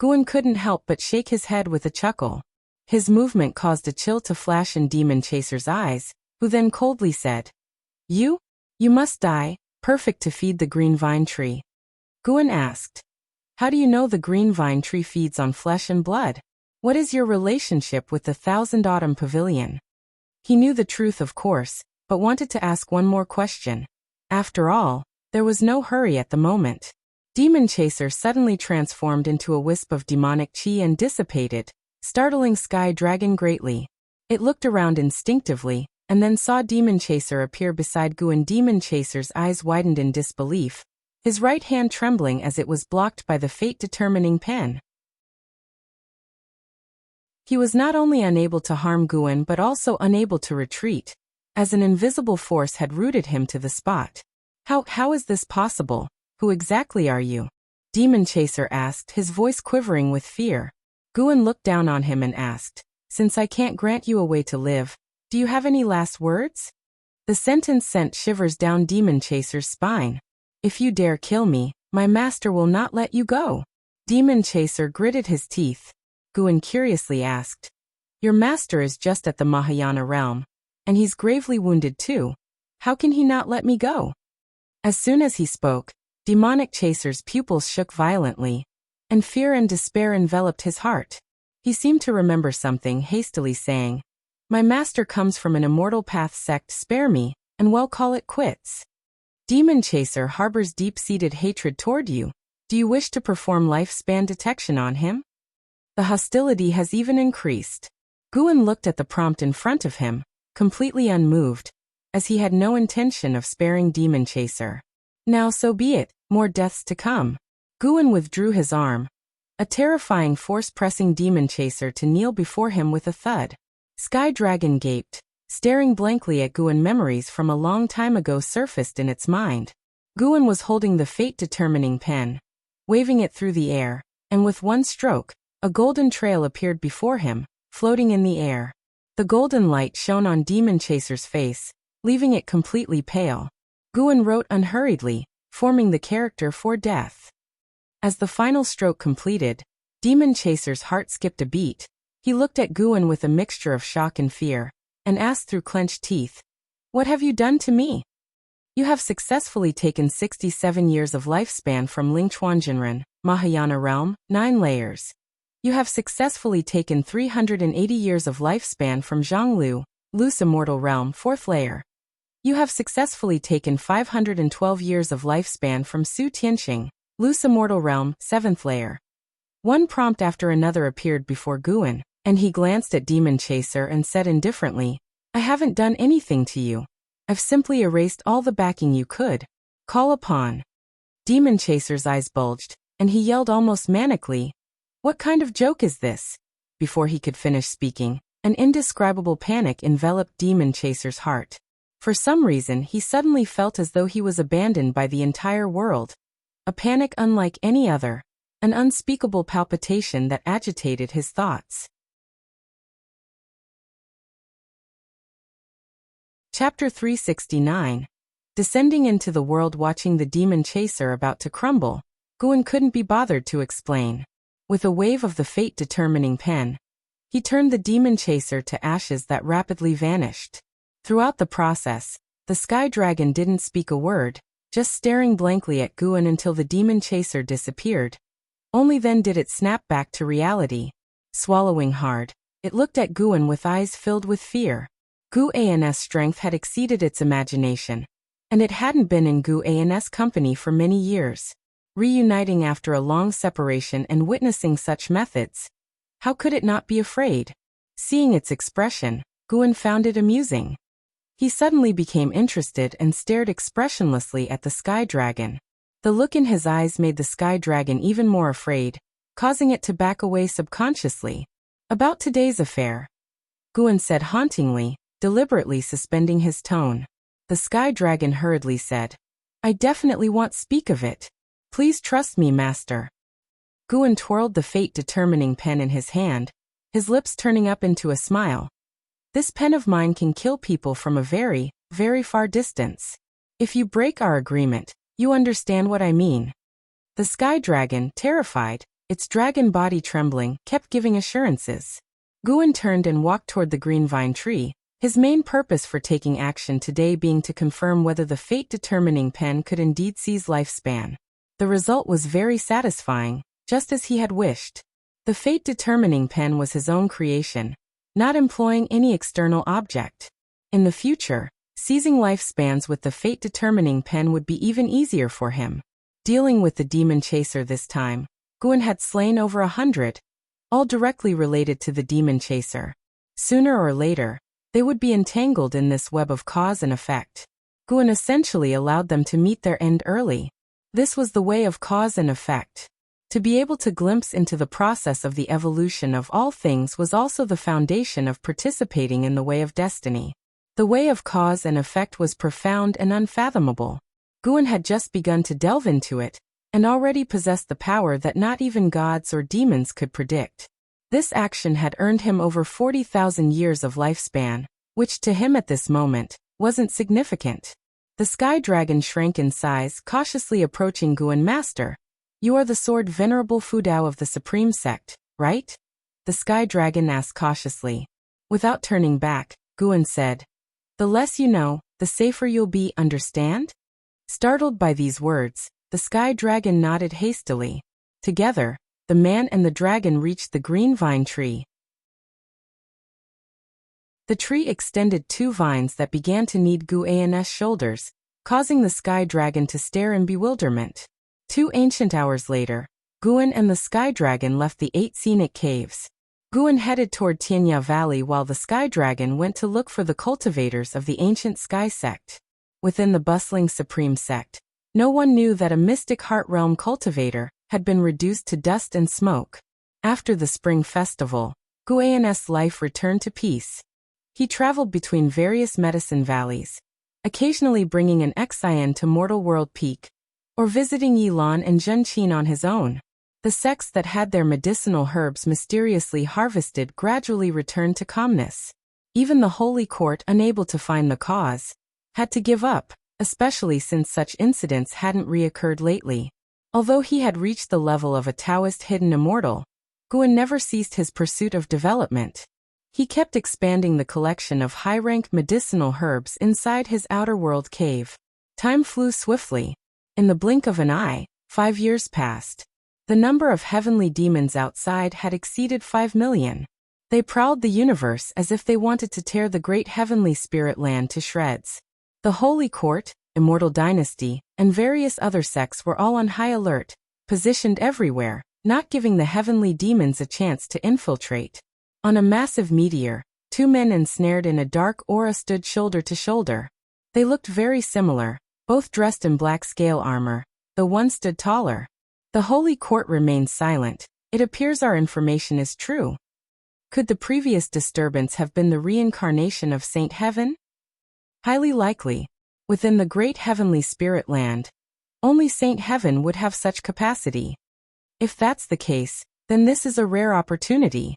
Speaker 1: Guan couldn't help but shake his head with a chuckle. His movement caused a chill to flash in Demon Chaser's eyes, who then coldly said, You must die, perfect to feed the green vine tree." Guan asked, "How do you know the green vine tree feeds on flesh and blood? What is your relationship with the Thousand Autumn Pavilion?" He knew the truth, of course, but wanted to ask one more question. After all, there was no hurry at the moment. Demon Chaser suddenly transformed into a wisp of demonic chi and dissipated, startling Sky Dragon greatly. It looked around instinctively, and then saw Demon Chaser appear beside Guan. Demon Chaser's eyes widened in disbelief, his right hand trembling as it was blocked by the fate-determining pen. He was not only unable to harm Guan but also unable to retreat, as an invisible force had rooted him to the spot. How is this possible? Who exactly are you? Demon Chaser asked, his voice quivering with fear. Guan looked down on him and asked, since I can't grant you a way to live, do you have any last words? The sentence sent shivers down Demon Chaser's spine. If you dare kill me, my master will not let you go. Demon Chaser gritted his teeth. Guan curiously asked, your master is just at the Mahayana realm, and he's gravely wounded too. How can he not let me go? As soon as he spoke, Demonic Chaser's pupils shook violently, and fear and despair enveloped his heart. He seemed to remember something, hastily saying, my master comes from an immortal path sect, spare me, and well call it quits. Demon Chaser harbors deep-seated hatred toward you. Do you wish to perform lifespan detection on him? The hostility has even increased. Guan looked at the prompt in front of him, completely unmoved, as he had no intention of sparing Demon Chaser. Now so be it, more deaths to come. Guan withdrew his arm, a terrifying force pressing Demon Chaser to kneel before him with a thud. Sky Dragon gaped, staring blankly at Guan. Memories from a long time ago surfaced in its mind. Guan was holding the fate-determining pen, waving it through the air, and with one stroke, a golden trail appeared before him, floating in the air. The golden light shone on Demon Chaser's face, leaving it completely pale. Guan wrote unhurriedly, forming the character for death. As the final stroke completed, Demon Chaser's heart skipped a beat. He looked at Guan with a mixture of shock and fear, and asked through clenched teeth, what have you done to me? You have successfully taken 67 years of lifespan from Lingchuanjinren, Mahayana realm, 9 layers. You have successfully taken 380 years of lifespan from Zhonglu, Lu's immortal realm, 4th layer. You have successfully taken 512 years of lifespan from Su Tianqing, Lu's immortal realm, 7th layer. One prompt after another appeared before Guan, and he glanced at Demon Chaser and said indifferently, I haven't done anything to you. I've simply erased all the backing you could call upon. Demon Chaser's eyes bulged, and he yelled almost manically, what kind of joke is this? Before he could finish speaking, an indescribable panic enveloped Demon Chaser's heart. For some reason he suddenly felt as though he was abandoned by the entire world. A panic unlike any other, an unspeakable palpitation that agitated his thoughts. Chapter 369. Descending into the world. Watching the Demon Chaser about to crumble, Guan couldn't be bothered to explain. With a wave of the fate-determining pen, he turned the Demon Chaser to ashes that rapidly vanished. Throughout the process, the Sky Dragon didn't speak a word, just staring blankly at Guan until the Demon Chaser disappeared. Only then did it snap back to reality. Swallowing hard, it looked at Guan with eyes filled with fear. Guan's strength had exceeded its imagination, and it hadn't been in Guan's company for many years. Reuniting after a long separation and witnessing such methods, how could it not be afraid? Seeing its expression, Guan found it amusing. He suddenly became interested and stared expressionlessly at the Sky Dragon. The look in his eyes made the Sky Dragon even more afraid, causing it to back away subconsciously. About today's affair, Guan said hauntingly, deliberately suspending his tone. The Sky Dragon hurriedly said, I definitely won't speak of it. Please trust me, master. Guan twirled the fate-determining pen in his hand, his lips turning up into a smile. This pen of mine can kill people from a very, very far distance. If you break our agreement, you understand what I mean. The Sky Dragon, terrified, its dragon body trembling, kept giving assurances. Guan turned and walked toward the green vine tree, his main purpose for taking action today being to confirm whether the fate-determining pen could indeed seize lifespan. The result was very satisfying, just as he had wished. The fate-determining pen was his own creation, not employing any external object. In the future, seizing lifespans with the fate-determining pen would be even easier for him. Dealing with the Demon Chaser this time, Guan had slain over 100, all directly related to the Demon Chaser. Sooner or later, they would be entangled in this web of cause and effect. Guan essentially allowed them to meet their end early. This was the way of cause and effect. To be able to glimpse into the process of the evolution of all things was also the foundation of participating in the way of destiny. The way of cause and effect was profound and unfathomable. Guan had just begun to delve into it, and already possessed the power that not even gods or demons could predict. This action had earned him over 40,000 years of lifespan, which to him at this moment wasn't significant. The sky dragon shrank in size, cautiously approaching Guan. Master, you are the sword venerable Fudao of the Supreme Sect, right? The sky dragon asked cautiously. Without turning back, Guan said, the less you know, the safer you'll be, understand? Startled by these words, the sky dragon nodded hastily. Together, the man and the dragon reached the green vine tree. The tree extended 2 vines that began to knead Guan's shoulders, causing the sky dragon to stare in bewilderment. 2 ancient hours later, Guan and the sky dragon left the 8 scenic caves. Guan headed toward Tianya Valley while the sky dragon went to look for the cultivators of the ancient sky sect. Within the bustling Supreme Sect, no one knew that a mystic heart realm cultivator had been reduced to dust and smoke. After the spring festival, Guan's life returned to peace. He traveled between various medicine valleys, occasionally bringing an Xian to Mortal World Peak, or visiting Yilan and Zhenqin on his own. The sects that had their medicinal herbs mysteriously harvested gradually returned to calmness. Even the Holy Court, unable to find the cause, had to give up, especially since such incidents hadn't reoccurred lately. Although he had reached the level of a Taoist hidden immortal, Guan never ceased his pursuit of development. He kept expanding the collection of high-rank medicinal herbs inside his outer world cave. Time flew swiftly. In the blink of an eye, 5 years passed. The number of heavenly demons outside had exceeded 5 million. They prowled the universe as if they wanted to tear the great heavenly spirit land to shreds. The Holy Court, Immortal Dynasty, and various other sects were all on high alert, positioned everywhere, not giving the heavenly demons a chance to infiltrate. On a massive meteor, 2 men ensnared in a dark aura stood shoulder to shoulder. They looked very similar, both dressed in black scale armor, though one stood taller. The Holy Court remained silent. It appears our information is true. Could the previous disturbance have been the reincarnation of Saint Heaven? Highly likely. Within the great heavenly spirit land, only Saint Heaven would have such capacity. If that's the case, then this is a rare opportunity.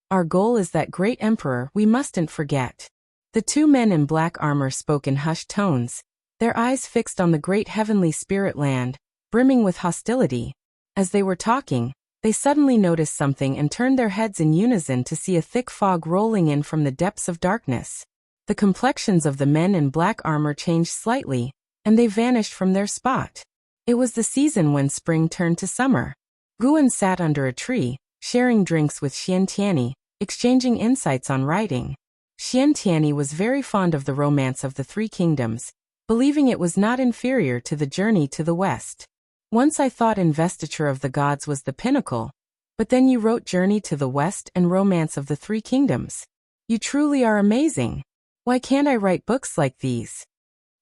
Speaker 1: Our goal is that great emperor we mustn't forget. The 2 men in black armor spoke in hushed tones, their eyes fixed on the great heavenly spirit land, brimming with hostility. As they were talking, they suddenly noticed something and turned their heads in unison to see a thick fog rolling in from the depths of darkness. The complexions of the men in black armor changed slightly, and they vanished from their spot. It was the season when spring turned to summer. Guan sat under a tree, sharing drinks with Xian Tianyi, exchanging insights on writing. Xian Tianyi was very fond of the romance of the 3 kingdoms, believing it was not inferior to the journey to the west. Once I thought Investiture of the Gods was the pinnacle, but then you wrote Journey to the West and Romance of the 3 Kingdoms. You truly are amazing. Why can't I write books like these?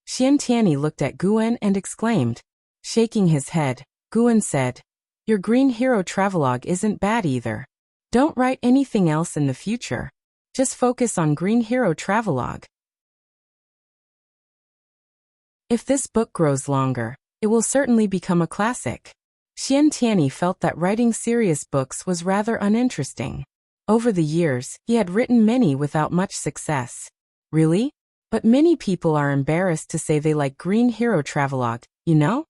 Speaker 1: Xian Tianyi looked at Guan and exclaimed. Shaking his head, Guan said, your Green Hero travelogue isn't bad either. Don't write anything else in the future. Just focus on Green Hero travelogue. If this book grows longer, it will certainly become a classic. Xian Tianyi felt that writing serious books was rather uninteresting. Over the years, he had written many without much success. Really? But many people are embarrassed to say they like Green Hero travelogue, you know?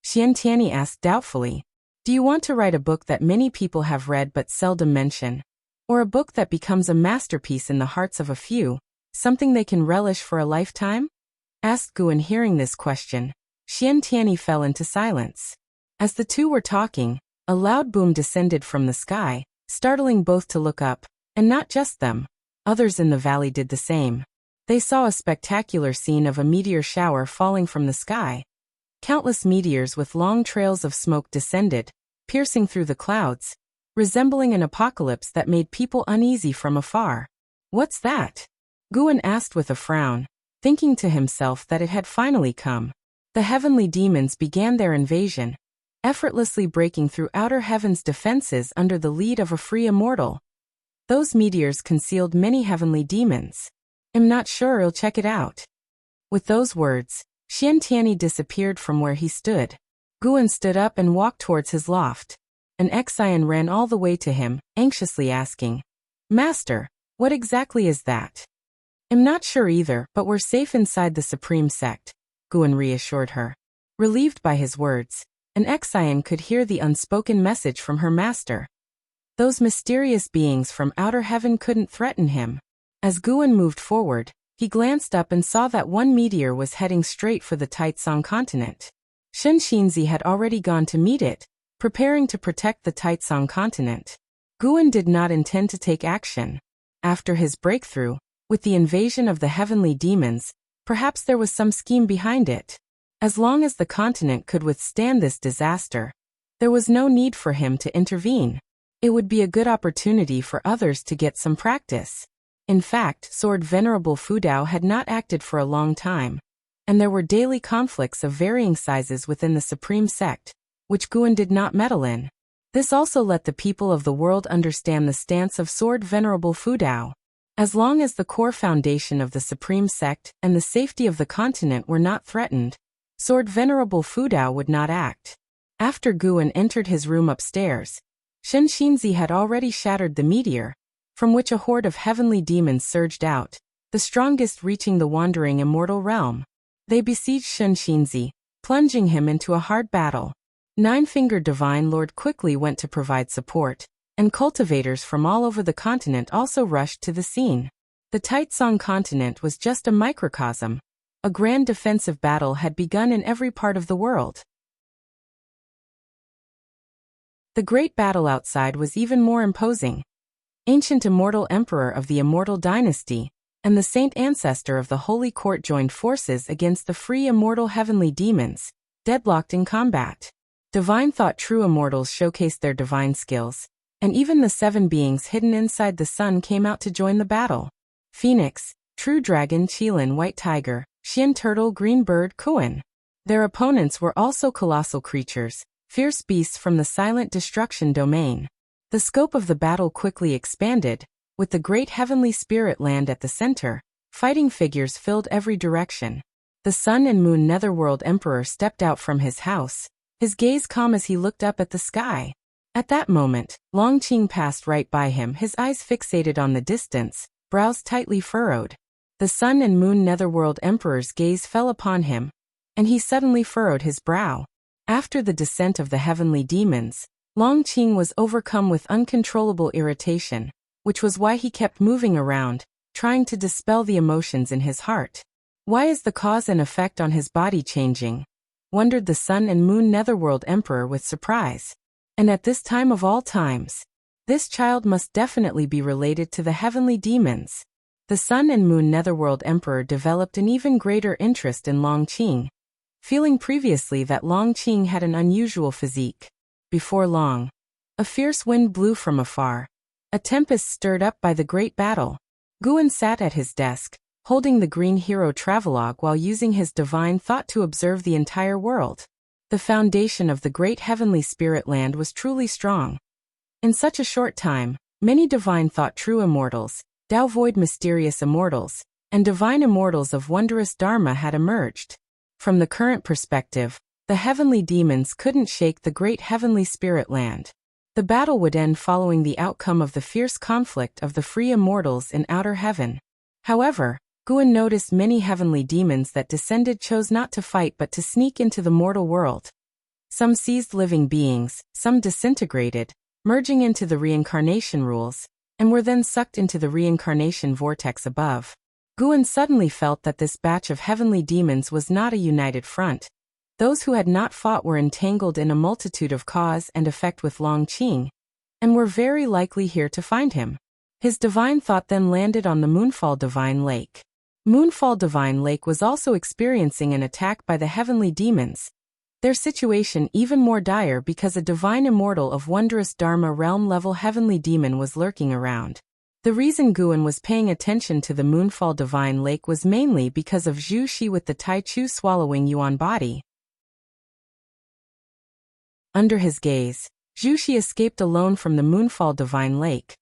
Speaker 1: Xian Tianyi asked doubtfully. Do you want to write a book that many people have read but seldom mention? Or a book that becomes a masterpiece in the hearts of a few, something they can relish for a lifetime? Asked Guan. Hearing this question, Xian Tianyi fell into silence. As the 2 were talking, a loud boom descended from the sky, startling both to look up, and not just them. Others in the valley did the same. They saw a spectacular scene of a meteor shower falling from the sky. Countless meteors with long trails of smoke descended, piercing through the clouds, resembling an apocalypse that made people uneasy from afar. What's that? Guan asked with a frown, thinking to himself that it had finally come. The heavenly demons began their invasion. effortlessly breaking through outer heaven's defenses under the lead of a free immortal. Those meteors concealed many heavenly demons. I'm not sure, I'll check it out. With those words, Xian Tianyi disappeared from where he stood. Guan stood up and walked towards his loft. An Xian ran all the way to him, anxiously asking, "Master, what exactly is that?" "I'm not sure either, but we're safe inside the Supreme Sect," Guan reassured her. Relieved by his words, an Xian could hear the unspoken message from her master. Those mysterious beings from outer heaven couldn't threaten him. As Guan moved forward, he glanced up and saw that one meteor was heading straight for the Taitsong continent. Shen Xinzi had already gone to meet it, preparing to protect the Taitsong continent. Guan did not intend to take action. After his breakthrough, with the invasion of the heavenly demons, perhaps there was some scheme behind it. As long as the continent could withstand this disaster, there was no need for him to intervene. It would be a good opportunity for others to get some practice. In fact, Sword Venerable Fudao had not acted for a long time, and there were daily conflicts of varying sizes within the Supreme Sect, which Guan did not meddle in. This also let the people of the world understand the stance of Sword Venerable Fudao. As long as the core foundation of the Supreme Sect and the safety of the continent were not threatened, Sword Venerable Fudao would not act. After Guan entered his room upstairs, Shen Xinzi had already shattered the meteor, from which a horde of heavenly demons surged out, the strongest reaching the wandering immortal realm. They besieged Shen Xinzi, plunging him into a hard battle. Nine-Fingered Divine Lord quickly went to provide support, and cultivators from all over the continent also rushed to the scene. The Taitsong continent was just a microcosm. A grand defensive battle had begun in every part of the world. The great battle outside was even more imposing. Ancient Immortal Emperor of the Immortal Dynasty and the Saint Ancestor of the Holy Court joined forces against the free immortal heavenly demons, deadlocked in combat. Divine Thought True Immortals showcased their divine skills, and even the 7 beings hidden inside the sun came out to join the battle. Phoenix, True Dragon, Qilin, White Tiger, Xian Turtle, Green Bird, Kuan. Their opponents were also colossal creatures, fierce beasts from the silent destruction domain. The scope of the battle quickly expanded, with the great heavenly spirit land at the center. Fighting figures filled every direction. The Sun and Moon Netherworld Emperor stepped out from his house, his gaze calm as he looked up at the sky. At that moment, Long Qing passed right by him, his eyes fixated on the distance, brows tightly furrowed. The Sun and Moon Netherworld Emperor's gaze fell upon him, and he suddenly furrowed his brow. After the descent of the heavenly demons, Long Qing was overcome with uncontrollable irritation, which was why he kept moving around, trying to dispel the emotions in his heart. Why is the cause and effect on his body changing? Wondered the Sun and Moon Netherworld Emperor with surprise. And at this time of all times, this child must definitely be related to the heavenly demons. The Sun and Moon Netherworld Emperor developed an even greater interest in Long Qing, feeling previously that Long Qing had an unusual physique. Before long, a fierce wind blew from afar, a tempest stirred up by the great battle. Guan sat at his desk, holding the Green Hero Travelogue while using his divine thought to observe the entire world. The foundation of the great heavenly spirit land was truly strong. In such a short time, many divine thought true immortals, Tao Void mysterious immortals, and divine immortals of wondrous Dharma had emerged. From the current perspective, the heavenly demons couldn't shake the great heavenly spirit land. The battle would end following the outcome of the fierce conflict of the free immortals in outer heaven. However, Guan noticed many heavenly demons that descended chose not to fight but to sneak into the mortal world. Some seized living beings, some disintegrated, merging into the reincarnation rules, and were then sucked into the reincarnation vortex above. Guan suddenly felt that this batch of heavenly demons was not a united front. Those who had not fought were entangled in a multitude of cause and effect with Long Qing, and were very likely here to find him. His divine thought then landed on the Moonfall Divine Lake. Moonfall Divine Lake was also experiencing an attack by the heavenly demons, their situation even more dire because a divine immortal of wondrous Dharma realm level heavenly demon was lurking around. The reason Guan was paying attention to the Moonfall Divine Lake was mainly because of Zhu Shi with the Tai Chu swallowing yuan body. Under his gaze, Zhu Xi escaped alone from the Moonfall Divine Lake.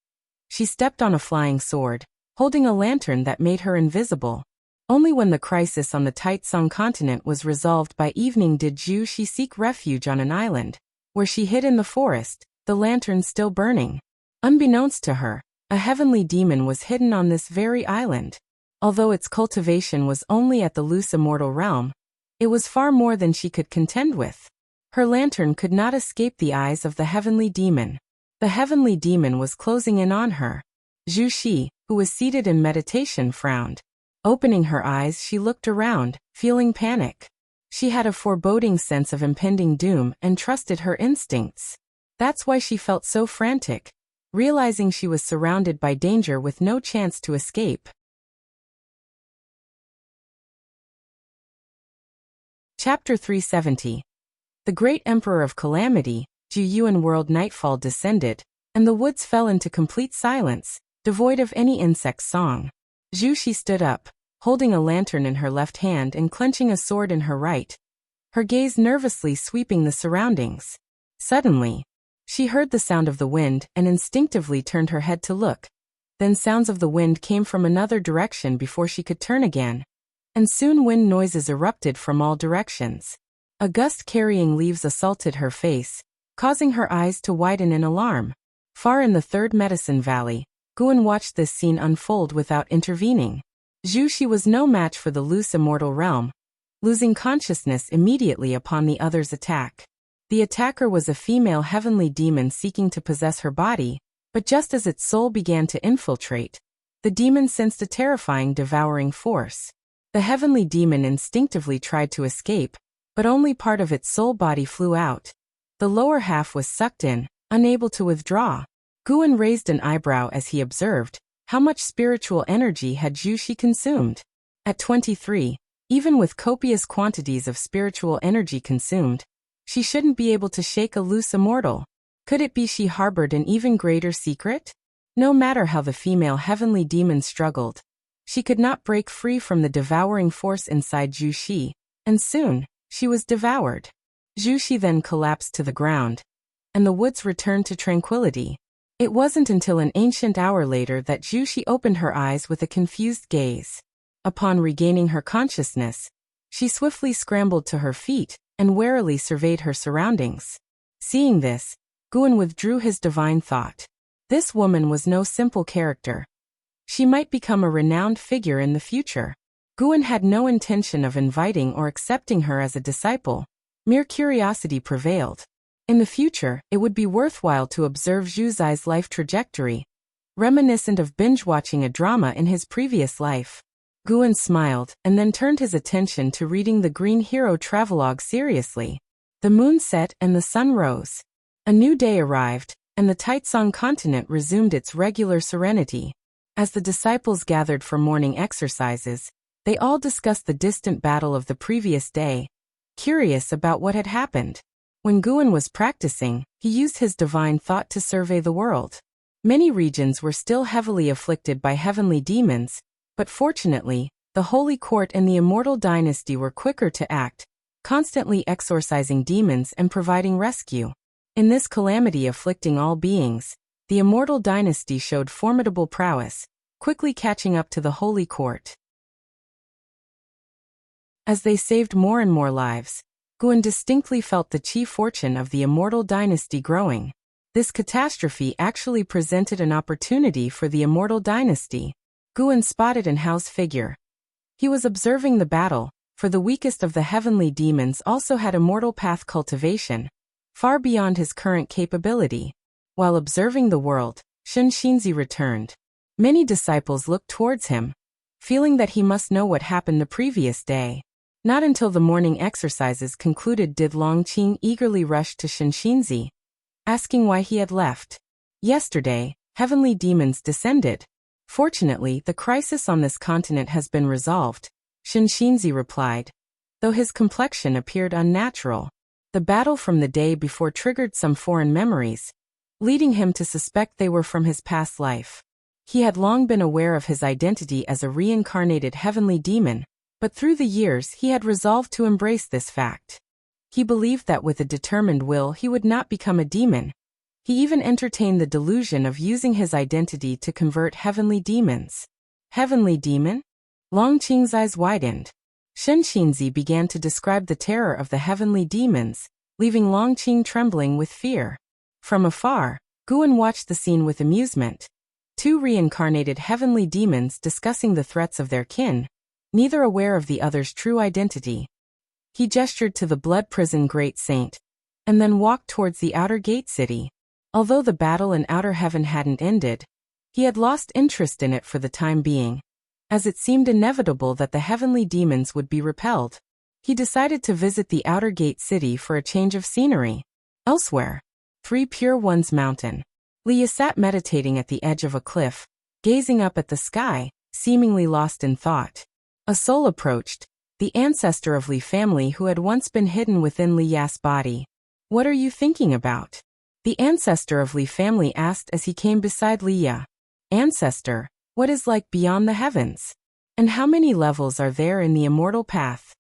Speaker 1: She stepped on a flying sword, holding a lantern that made her invisible. Only when the crisis on the Taitsong continent was resolved by evening did Zhu Xi seek refuge on an island, where she hid in the forest, the lantern still burning. Unbeknownst to her, a heavenly demon was hidden on this very island. Although its cultivation was only at the loose immortal realm, it was far more than she could contend with. Her lantern could not escape the eyes of the heavenly demon. The heavenly demon was closing in on her. Zhu Xi, who was seated in meditation, frowned. Opening her eyes, she looked around, feeling panic. She had a foreboding sense of impending doom and trusted her instincts. That's why she felt so frantic, realizing she was surrounded by danger with no chance to escape. Chapter 370. The great Emperor of Calamity, Ju Yuan world nightfall descended, and the woods fell into complete silence, devoid of any insect's song. Zhu Xi stood up, holding a lantern in her left hand and clenching a sword in her right, her gaze nervously sweeping the surroundings. Suddenly, she heard the sound of the wind and instinctively turned her head to look. Then sounds of the wind came from another direction before she could turn again, and soon wind noises erupted from all directions. A gust carrying leaves assaulted her face, causing her eyes to widen in alarm. Far in the Third Medicine Valley, Guan watched this scene unfold without intervening. Zhu Xi was no match for the loose immortal realm, losing consciousness immediately upon the other's attack. The attacker was a female heavenly demon seeking to possess her body, but just as its soul began to infiltrate, the demon sensed a terrifying devouring force. The heavenly demon instinctively tried to escape, but only part of its soul body flew out. The lower half was sucked in, unable to withdraw. Guan raised an eyebrow as he observed how much spiritual energy had Zhu Xi consumed. At 23, even with copious quantities of spiritual energy consumed, she shouldn't be able to shake a loose immortal. Could it be she harbored an even greater secret? No matter how the female heavenly demon struggled, she could not break free from the devouring force inside Zhu Xi, and soon, she was devoured. Zhu Xi then collapsed to the ground, and the woods returned to tranquility. It wasn't until an ancient hour later that Zhu Xi opened her eyes with a confused gaze. Upon regaining her consciousness, she swiftly scrambled to her feet and warily surveyed her surroundings. Seeing this, Guan withdrew his divine thought. This woman was no simple character. She might become a renowned figure in the future. Guan had no intention of inviting or accepting her as a disciple. Mere curiosity prevailed. In the future, it would be worthwhile to observe Zhu Zai's life trajectory, reminiscent of binge-watching a drama in his previous life. Guan smiled and then turned his attention to reading the Green Hero travelogue seriously. The moon set and the sun rose. A new day arrived, and the Taitsong continent resumed its regular serenity. As the disciples gathered for morning exercises, they all discussed the distant battle of the previous day, curious about what had happened. When Guan was practicing, he used his divine thought to survey the world. Many regions were still heavily afflicted by heavenly demons, but fortunately, the Holy Court and the Immortal Dynasty were quicker to act, constantly exorcising demons and providing rescue. In this calamity afflicting all beings, the Immortal Dynasty showed formidable prowess, quickly catching up to the Holy Court. As they saved more and more lives, Guan distinctly felt the chi fortune of the Immortal Dynasty growing. This catastrophe actually presented an opportunity for the Immortal Dynasty. Guan spotted An Hao's figure. He was observing the battle, for the weakest of the heavenly demons also had immortal path cultivation, far beyond his current capability. While observing the world, Shen Xinzi returned. Many disciples looked towards him, feeling that he must know what happened the previous day. Not until the morning exercises concluded did Long Qing eagerly rush to Shen Xinzi, asking why he had left. Yesterday, heavenly demons descended. Fortunately, the crisis on this continent has been resolved, Shen Xinzi replied, though his complexion appeared unnatural. The battle from the day before triggered some foreign memories, leading him to suspect they were from his past life. He had long been aware of his identity as a reincarnated heavenly demon, but through the years he had resolved to embrace this fact. He believed that with a determined will he would not become a demon. He even entertained the delusion of using his identity to convert heavenly demons. Heavenly demon? Long Qing's eyes widened. Shen Qinzi began to describe the terror of the heavenly demons, leaving Long Qing trembling with fear. From afar, Guan watched the scene with amusement. Two reincarnated heavenly demons discussing the threats of their kin, neither aware of the other's true identity. He gestured to the blood prison great saint, and then walked towards the outer gate city. Although the battle in outer heaven hadn't ended, he had lost interest in it for the time being, as it seemed inevitable that the heavenly demons would be repelled. He decided to visit the outer gate city for a change of scenery. Elsewhere, Three Pure Ones Mountain. Leah sat meditating at the edge of a cliff, gazing up at the sky, seemingly lost in thought. A soul approached, the ancestor of Li family who had once been hidden within Li Ya's body. "What are you thinking about?" The ancestor of Li family asked as he came beside Li Ya. "Ancestor, what is like beyond the heavens? And how many levels are there in the immortal path?"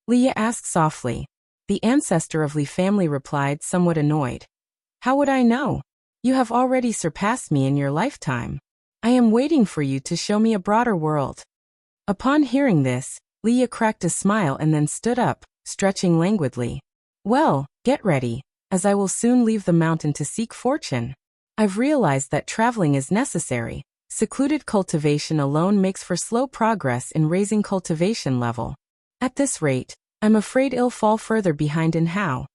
Speaker 1: Li Ya asked softly. The ancestor of Li family replied, somewhat annoyed. "How would I know? You have already surpassed me in your lifetime. I am waiting for you to show me a broader world." Upon hearing this, Li Ya cracked a smile and then stood up, stretching languidly. "Well, get ready, as I will soon leave the mountain to seek fortune. I've realized that traveling is necessary. Secluded cultivation alone makes for slow progress in raising cultivation level. At this rate, I'm afraid I'll fall further behind in how."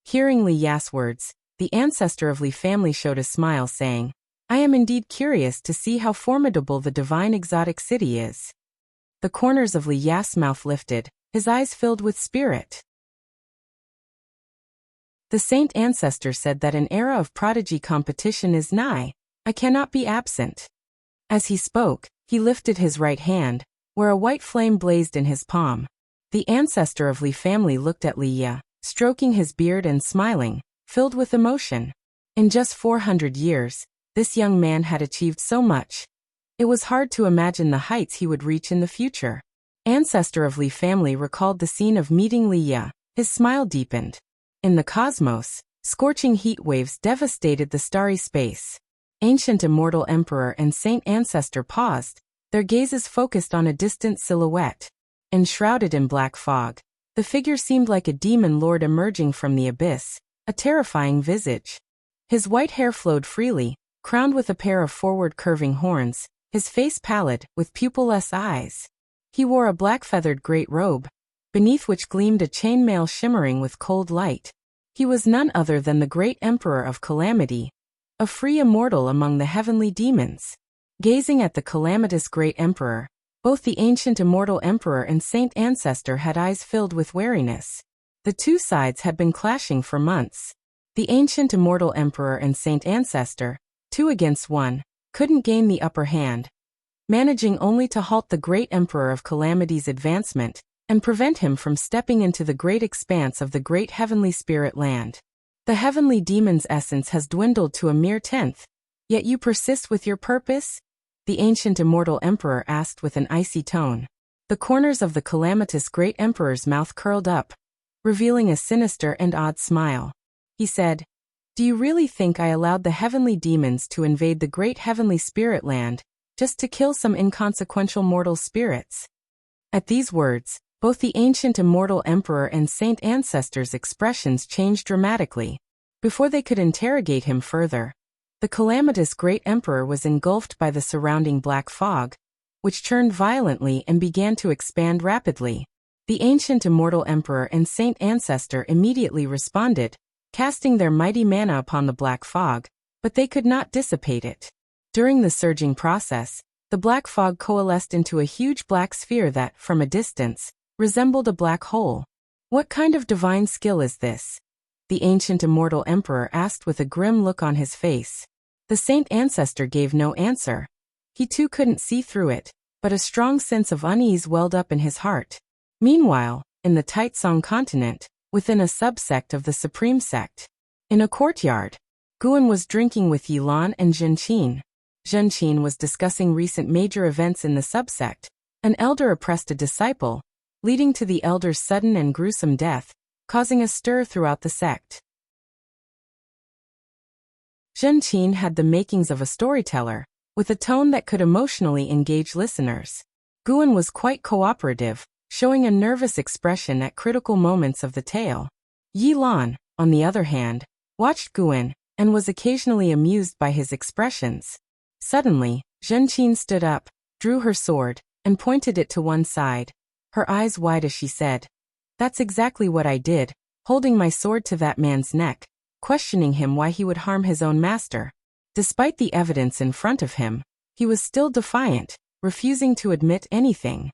Speaker 1: Hearing Li Ya's words, the ancestor of Li family showed a smile, saying, "I am indeed curious to see how formidable the divine exotic city is." The corners of Li Ya's mouth lifted, his eyes filled with spirit. The saint ancestor said that an era of prodigy competition is nigh. I cannot be absent. As he spoke, he lifted his right hand, where a white flame blazed in his palm. The ancestor of Li family looked at Li Ya, stroking his beard and smiling, filled with emotion. In just 400 years, this young man had achieved so much. It was hard to imagine the heights he would reach in the future. Ancestor of Li family recalled the scene of meeting Li Ya. His smile deepened. In the cosmos, scorching heat waves devastated the starry space. Ancient immortal emperor and saint ancestor paused, their gazes focused on a distant silhouette. Enshrouded in black fog, the figure seemed like a demon lord emerging from the abyss, a terrifying visage. His white hair flowed freely, crowned with a pair of forward curving horns, his face pallid, with pupilless eyes. He wore a black feathered great robe, beneath which gleamed a chainmail shimmering with cold light. He was none other than the great emperor of calamity, a free immortal among the heavenly demons. Gazing at the calamitous great emperor, both the ancient immortal emperor and saint ancestor had eyes filled with wariness. The two sides had been clashing for months. The ancient immortal emperor and saint ancestor, 2 against 1, couldn't gain the upper hand, managing only to halt the great emperor of calamity's advancement and prevent him from stepping into the great expanse of the great heavenly spirit land. The heavenly demon's essence has dwindled to a mere 10th, yet you persist with your purpose? The ancient immortal emperor asked with an icy tone. The corners of the calamitous great emperor's mouth curled up, revealing a sinister and odd smile. He said, "Do you really think I allowed the heavenly demons to invade the great heavenly spirit land, just to kill some inconsequential mortal spirits?" At these words, both the ancient immortal emperor and saint ancestor's expressions changed dramatically. Before they could interrogate him further, the calamitous great emperor was engulfed by the surrounding black fog, which churned violently and began to expand rapidly. The ancient immortal emperor and saint ancestor immediately responded, casting their mighty mana upon the black fog, but they could not dissipate it. During the surging process, the black fog coalesced into a huge black sphere that, from a distance, resembled a black hole. "What kind of divine skill is this?" the ancient immortal emperor asked with a grim look on his face. The saint ancestor gave no answer. He too couldn't see through it, but a strong sense of unease welled up in his heart. Meanwhile, in the Taitsong continent, within a subsect of the Supreme Sect, in a courtyard, Guan was drinking with Yilan and Zhenqin. Zhenqin was discussing recent major events in the subsect. An elder oppressed a disciple, leading to the elder's sudden and gruesome death, causing a stir throughout the sect. Zhen Qin had the makings of a storyteller, with a tone that could emotionally engage listeners. Guan was quite cooperative, showing a nervous expression at critical moments of the tale. Yi Lan, on the other hand, watched Guan, and was occasionally amused by his expressions. Suddenly, Zhen Qin stood up, drew her sword, and pointed it to one side, her eyes wide as she said, "That's exactly what I did, holding my sword to that man's neck, questioning him why he would harm his own master. Despite the evidence in front of him, he was still defiant, refusing to admit anything."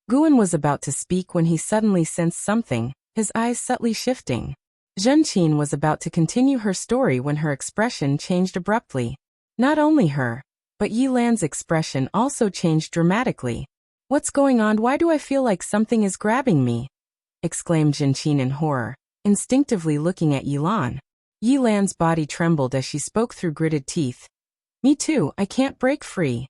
Speaker 1: Guan was about to speak when he suddenly sensed something, his eyes subtly shifting. Zhen Qin was about to continue her story when her expression changed abruptly. Not only her, but Yi Lan's expression also changed dramatically. "What's going on? Why do I feel like something is grabbing me?" exclaimed Zhen Qin in horror, instinctively looking at Yi Lan. Yi Lan's body trembled as she spoke through gritted teeth. "Me too, I can't break free."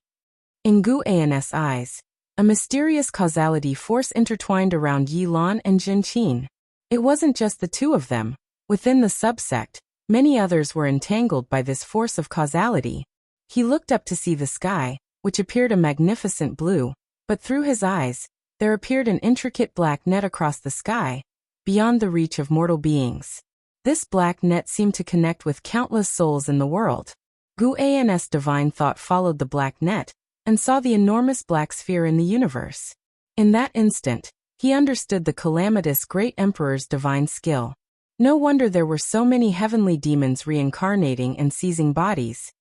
Speaker 1: In Guan's eyes, a mysterious causality force intertwined around Yi Lan and Zhen Qin. It wasn't just the two of them. Within the subsect, many others were entangled by this force of causality. He looked up to see the sky, which appeared a magnificent blue, but through his eyes, there appeared an intricate black net across the sky, beyond the reach of mortal beings. This black net seemed to connect with countless souls in the world. Guan's divine thought followed the black net, and saw the enormous black sphere in the universe. In that instant, he understood the calamitous great emperor's divine skill. No wonder there were so many heavenly demons reincarnating and seizing bodies.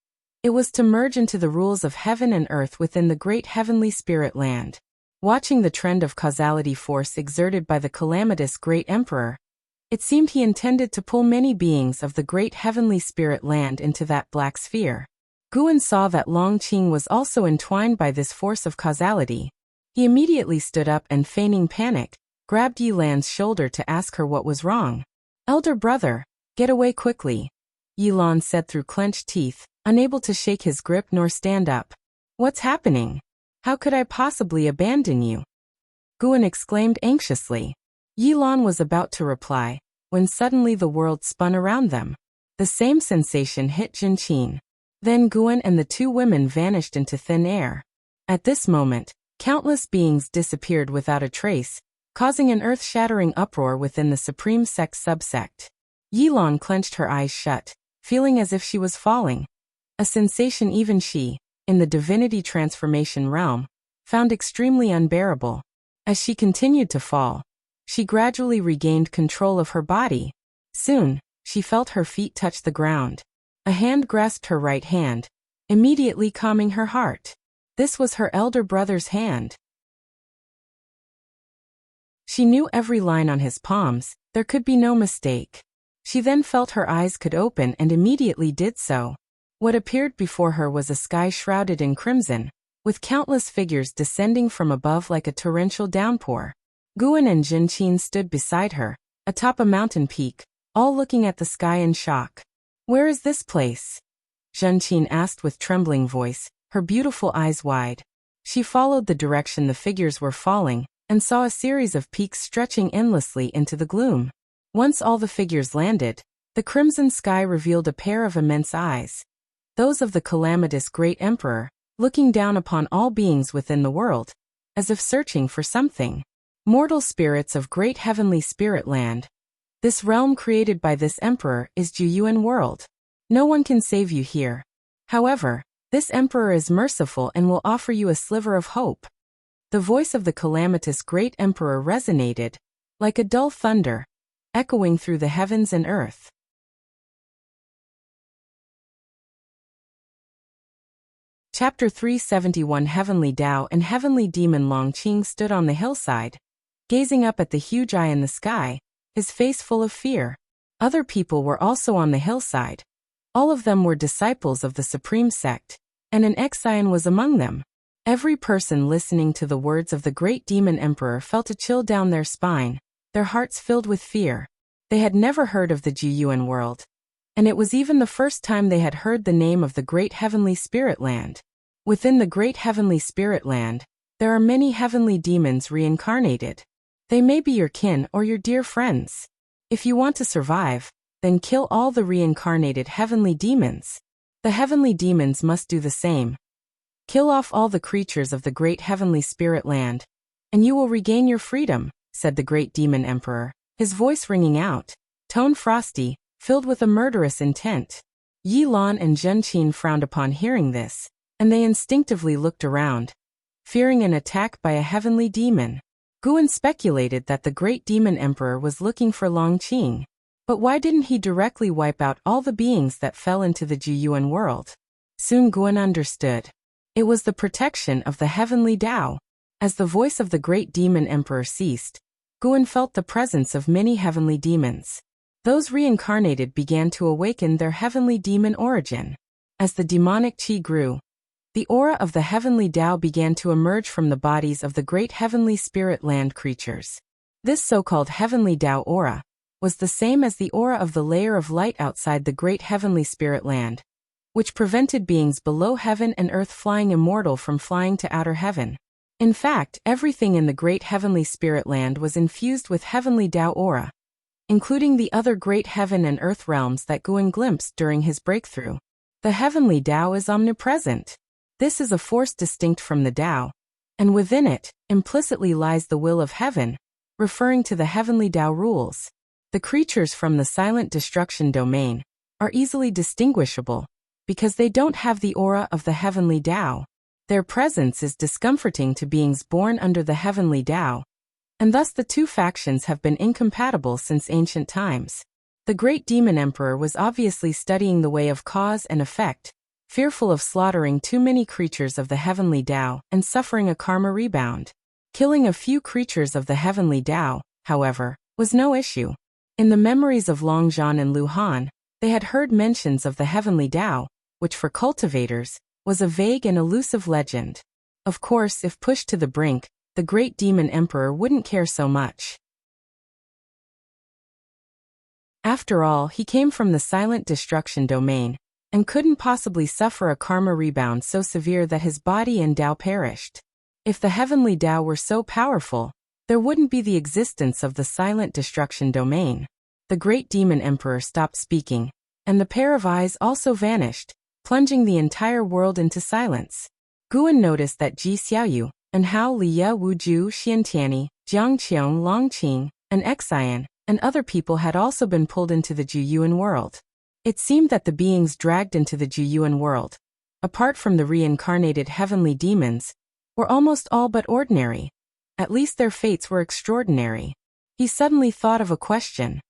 Speaker 1: It was to merge into the rules of heaven and earth within the great heavenly spirit land. Watching the trend of causality force exerted by the calamitous great emperor, it seemed he intended to pull many beings of the great heavenly spirit land into that black sphere. Guan saw that Long Qing was also entwined by this force of causality. He immediately stood up and, feigning panic, grabbed Yi Lan's shoulder to ask her what was wrong. "Elder brother, get away quickly," Yi Lan said through clenched teeth, unable to shake his grip nor stand up. "What's happening? How could I possibly abandon you?" Guan exclaimed anxiously. Yi Lan was about to reply, when suddenly the world spun around them. The same sensation hit Zhen Qin. Then Guan and the two women vanished into thin air. At this moment, countless beings disappeared without a trace, causing an earth-shattering uproar within the Supreme Sect subsect. Yi Lan clenched her eyes shut, feeling as if she was falling. A sensation even she, in the divinity transformation realm, found extremely unbearable. As she continued to fall, she gradually regained control of her body. Soon, she felt her feet touch the ground. A hand grasped her right hand, immediately calming her heart. This was her elder brother's hand. She knew every line on his palms, there could be no mistake. She then felt her eyes could open and immediately did so. What appeared before her was a sky shrouded in crimson, with countless figures descending from above like a torrential downpour. Guan and Zhen Qin stood beside her, atop a mountain peak, all looking at the sky in shock. "Where is this place?" Zhen Qin asked with trembling voice, her beautiful eyes wide. She followed the direction the figures were falling, and saw a series of peaks stretching endlessly into the gloom. Once all the figures landed, the crimson sky revealed a pair of immense eyes. Those of the calamitous great emperor, looking down upon all beings within the world, as if searching for something. Mortal spirits of great heavenly spirit land. This realm created by this emperor is Juyuan world. No one can save you here. However, this emperor is merciful and will offer you a sliver of hope. The voice of the calamitous great emperor resonated, like a dull thunder, echoing through the heavens and earth. Chapter 371 Heavenly Tao and Heavenly Demon. Long Qing stood on the hillside, gazing up at the huge eye in the sky, his face full of fear. Other people were also on the hillside. All of them were disciples of the Supreme Sect, and an ex-Scion was among them. Every person listening to the words of the great demon emperor felt a chill down their spine, their hearts filled with fear. They had never heard of the Juyuan world, and it was even the first time they had heard the name of the great heavenly spirit land. Within the great heavenly spirit land, there are many heavenly demons reincarnated. They may be your kin or your dear friends. If you want to survive, then kill all the reincarnated heavenly demons. The heavenly demons must do the same. Kill off all the creatures of the great heavenly spirit land, and you will regain your freedom, said the great demon emperor, his voice ringing out, tone frosty, filled with a murderous intent. Yi Lan and Zhen Qin frowned upon hearing this, and they instinctively looked around, fearing an attack by a heavenly demon. Guan speculated that the great demon emperor was looking for Longqing. But why didn't he directly wipe out all the beings that fell into the Juyuan world? Soon Guan understood. It was the protection of the heavenly Tao. As the voice of the great demon emperor ceased, Guan felt the presence of many heavenly demons. Those reincarnated began to awaken their heavenly demon origin. As the demonic qi grew, the aura of the heavenly Tao began to emerge from the bodies of the great heavenly spirit land creatures. This so-called heavenly Tao aura was the same as the aura of the layer of light outside the great heavenly spirit land, which prevented beings below heaven and earth flying immortal from flying to outer heaven. In fact, everything in the great heavenly spirit land was infused with heavenly Tao aura, including the other great heaven and earth realms that Guan glimpsed during his breakthrough. The heavenly Tao is omnipresent. This is a force distinct from the Tao, and within it, implicitly lies the will of heaven, referring to the heavenly Tao rules. The creatures from the silent destruction domain are easily distinguishable because they don't have the aura of the heavenly Tao. Their presence is discomforting to beings born under the heavenly Tao, and thus the two factions have been incompatible since ancient times. The great demon emperor was obviously studying the way of cause and effect, fearful of slaughtering too many creatures of the heavenly Tao and suffering a karma rebound. Killing a few creatures of the heavenly Tao, however, was no issue. In the memories of Longzhan and Lu Han, they had heard mentions of the heavenly Tao, which for cultivators was a vague and elusive legend. Of course, if pushed to the brink, the great demon emperor wouldn't care so much. After all, he came from the silent destruction domain, and couldn't possibly suffer a karma rebound so severe that his body and Tao perished. If the heavenly Tao were so powerful, there wouldn't be the existence of the silent destruction domain. The great demon emperor stopped speaking, and the pair of eyes also vanished, plunging the entire world into silence. Guan noticed that Ji Xiaoyu, and Hao Liya Wuju Xiantiani, Jiang Qiong Longqing, and Xian, and other people had also been pulled into the Juyuan world. It seemed that the beings dragged into the Juyuan world, apart from the reincarnated heavenly demons, were almost all but ordinary. At least their fates were extraordinary. He suddenly thought of a question.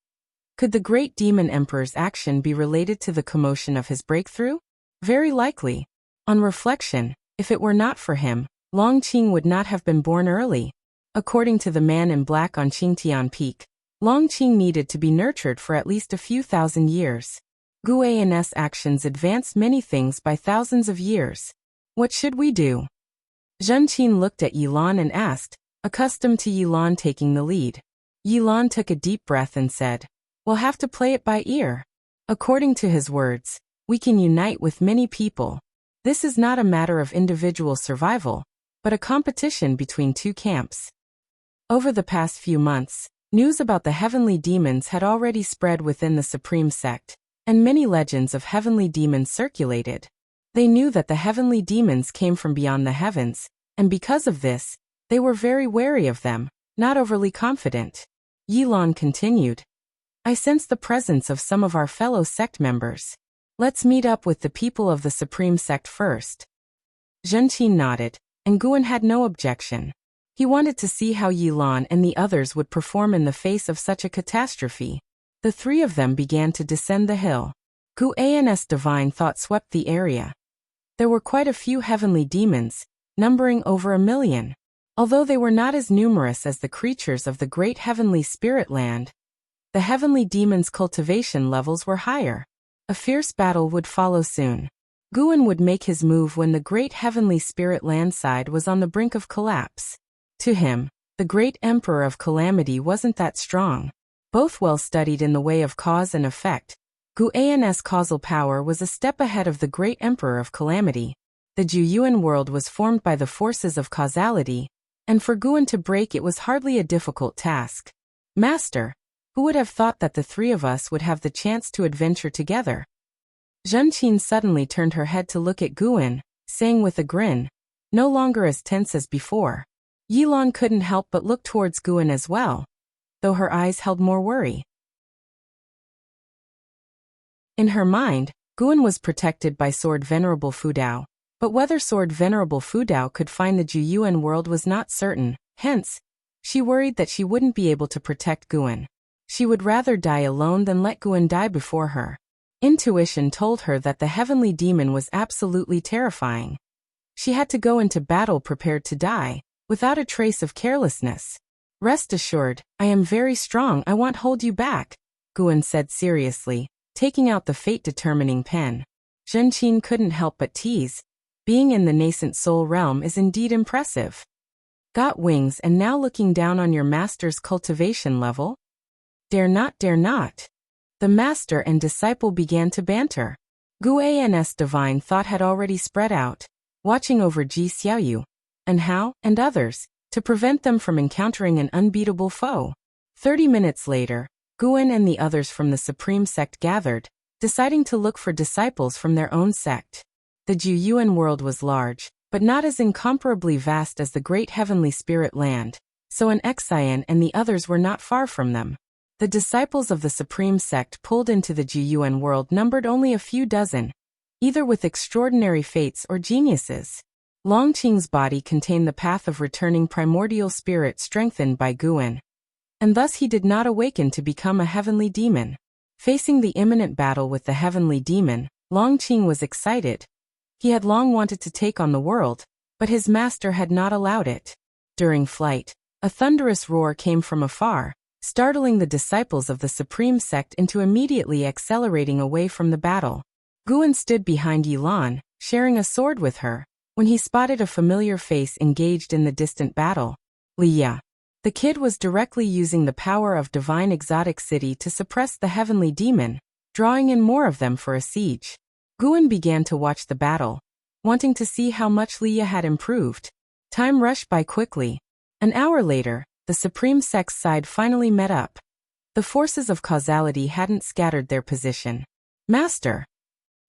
Speaker 1: Could the great demon emperor's action be related to the commotion of his breakthrough? Very likely. On reflection, if it were not for him, Longqing would not have been born early. According to the man in black on Qingtian Peak, Longqing needed to be nurtured for at least a few thousand years. Guan's actions advanced many things by thousands of years. What should we do? Zhen Qin looked at Yilan and asked, accustomed to Yilan taking the lead. Yilan took a deep breath and said, "We'll have to play it by ear." According to his words, we can unite with many people. This is not a matter of individual survival, but a competition between two camps. Over the past few months, news about the heavenly demons had already spread within the Supreme Sect, and many legends of heavenly demons circulated. They knew that the heavenly demons came from beyond the heavens, and because of this, they were very wary of them, not overly confident. Yilan continued, "I sense the presence of some of our fellow sect members. Let's meet up with the people of the Supreme Sect first." Zhen Qin nodded, and Guan had no objection. He wanted to see how Yilan and the others would perform in the face of such a catastrophe. The three of them began to descend the hill. Guan's divine thought swept the area. There were quite a few heavenly demons, numbering over 1,000,000. Although they were not as numerous as the creatures of the great heavenly spirit land, the heavenly demons' cultivation levels were higher. A fierce battle would follow soon. Guan would make his move when the great heavenly spirit landside was on the brink of collapse. To him, the great emperor of calamity wasn't that strong. Both well studied in the way of cause and effect, Guan's causal power was a step ahead of the great emperor of calamity. The Juyuan world was formed by the forces of causality, and for Guan to break it was hardly a difficult task. "Master, Who would have thought that the three of us would have the chance to adventure together? Zhenqin suddenly turned her head to look at Guan, saying with a grin, no longer as tense as before. Yilan couldn't help but look towards Guan as well, though her eyes held more worry. In her mind, Guan was protected by Sword Venerable Fudao, but whether Sword Venerable Fudao could find the Juyuan world was not certain, hence, she worried that she wouldn't be able to protect Guan. She would rather die alone than let Guan die before her. Intuition told her that the heavenly demon was absolutely terrifying. She had to go into battle prepared to die, without a trace of carelessness. Rest assured, I am very strong, I won't hold you back, Guan said seriously, taking out the fate-determining pen. Zhenqin couldn't help but tease. Being in the nascent soul realm is indeed impressive. Got wings and now looking down on your master's cultivation level? Dare not, dare not. The master and disciple began to banter. Guan's divine thought had already spread out, watching over Ji Xiaoyu, and Hao, and others, to prevent them from encountering an unbeatable foe. 30 minutes later, Guan and the others from the Supreme Sect gathered, deciding to look for disciples from their own sect. The Juyuan world was large, but not as incomparably vast as the great heavenly spirit land, so an Xian and the others were not far from them. The disciples of the Supreme Sect pulled into the Juyuan world numbered only a few dozen, either with extraordinary fates or geniuses. Longqing's body contained the path of returning primordial spirit strengthened by Guan, and thus he did not awaken to become a heavenly demon. Facing the imminent battle with the heavenly demon, Longqing was excited. He had long wanted to take on the world, but his master had not allowed it. During flight, a thunderous roar came from afar, startling the disciples of the Supreme Sect into immediately accelerating away from the battle. Guan stood behind Yilan, sharing a sword with her, when he spotted a familiar face engaged in the distant battle. Liya. The kid was directly using the power of divine exotic city to suppress the heavenly demon, drawing in more of them for a siege. Guan began to watch the battle, wanting to see how much Liya had improved. Time rushed by quickly. An hour later, the Supreme Sect's side finally met up. The forces of causality hadn't scattered their position. Master!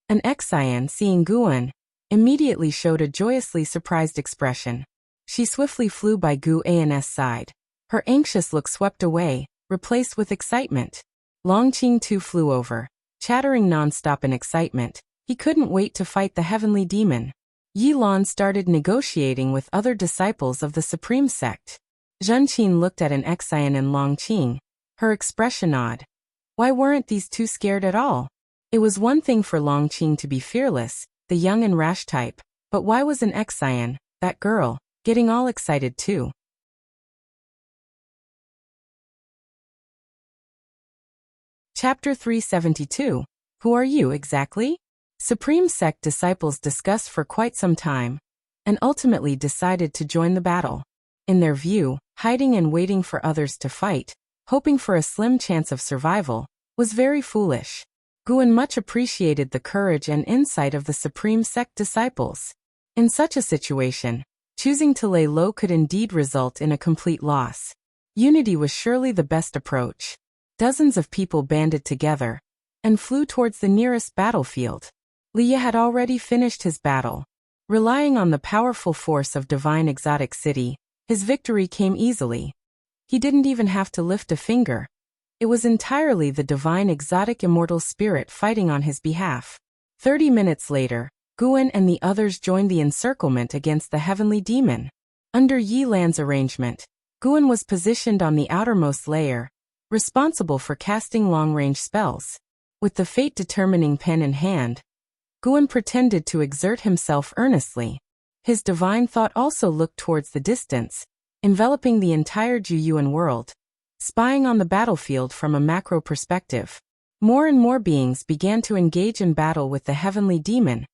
Speaker 1: An Xian, seeing Guan, immediately showed a joyously surprised expression. She swiftly flew by Guan's side. Her anxious look swept away, replaced with excitement. Longqing too flew over, chattering non-stop in excitement. He couldn't wait to fight the heavenly demon. Yilan started negotiating with other disciples of the Supreme Sect. Zhenqin looked at an Xian and Longqing, her expression odd. Why weren't these two scared at all? It was one thing for Longqing to be fearless, the young and rash type, but why was an Xian, that girl, getting all excited too? Chapter 372. Who are you exactly? Supreme Sect disciples discussed for quite some time, and ultimately decided to join the battle. In their view, hiding and waiting for others to fight, hoping for a slim chance of survival, was very foolish. Guan much appreciated the courage and insight of the Supreme Sect disciples. In such a situation, choosing to lay low could indeed result in a complete loss. Unity was surely the best approach. Dozens of people banded together and flew towards the nearest battlefield. Liya had already finished his battle. Relying on the powerful force of divine exotic city, his victory came easily. He didn't even have to lift a finger. It was entirely the divine exotic immortal spirit fighting on his behalf. 30 minutes later, Guan and the others joined the encirclement against the heavenly demon. Under Yilan's arrangement, Guan was positioned on the outermost layer, responsible for casting long-range spells. With the fate-determining pen in hand, Guan pretended to exert himself earnestly. His divine thought also looked towards the distance, enveloping the entire Juyuan world, spying on the battlefield from a macro perspective. More and more beings began to engage in battle with the heavenly demon,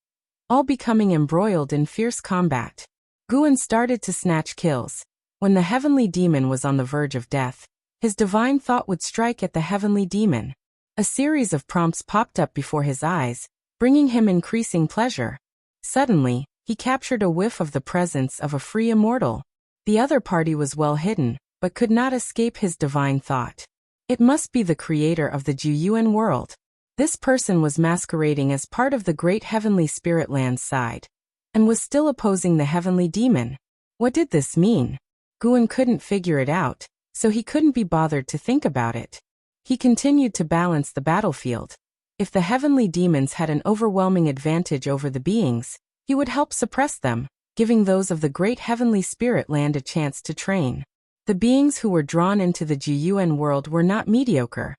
Speaker 1: all becoming embroiled in fierce combat. Guan started to snatch kills. When the heavenly demon was on the verge of death, his divine thought would strike at the heavenly demon. A series of prompts popped up before his eyes, bringing him increasing pleasure. Suddenly, he captured a whiff of the presence of a free immortal. The other party was well hidden, but could not escape his divine thought. It must be the creator of the Juyuan world. This person was masquerading as part of the great heavenly spirit land's side, and was still opposing the heavenly demon. What did this mean? Guan couldn't figure it out, so he couldn't be bothered to think about it. He continued to balance the battlefield. If the heavenly demons had an overwhelming advantage over the beings, he would help suppress them, giving those of the great heavenly spirit land a chance to train. The beings who were drawn into the Juyuan world were not mediocre.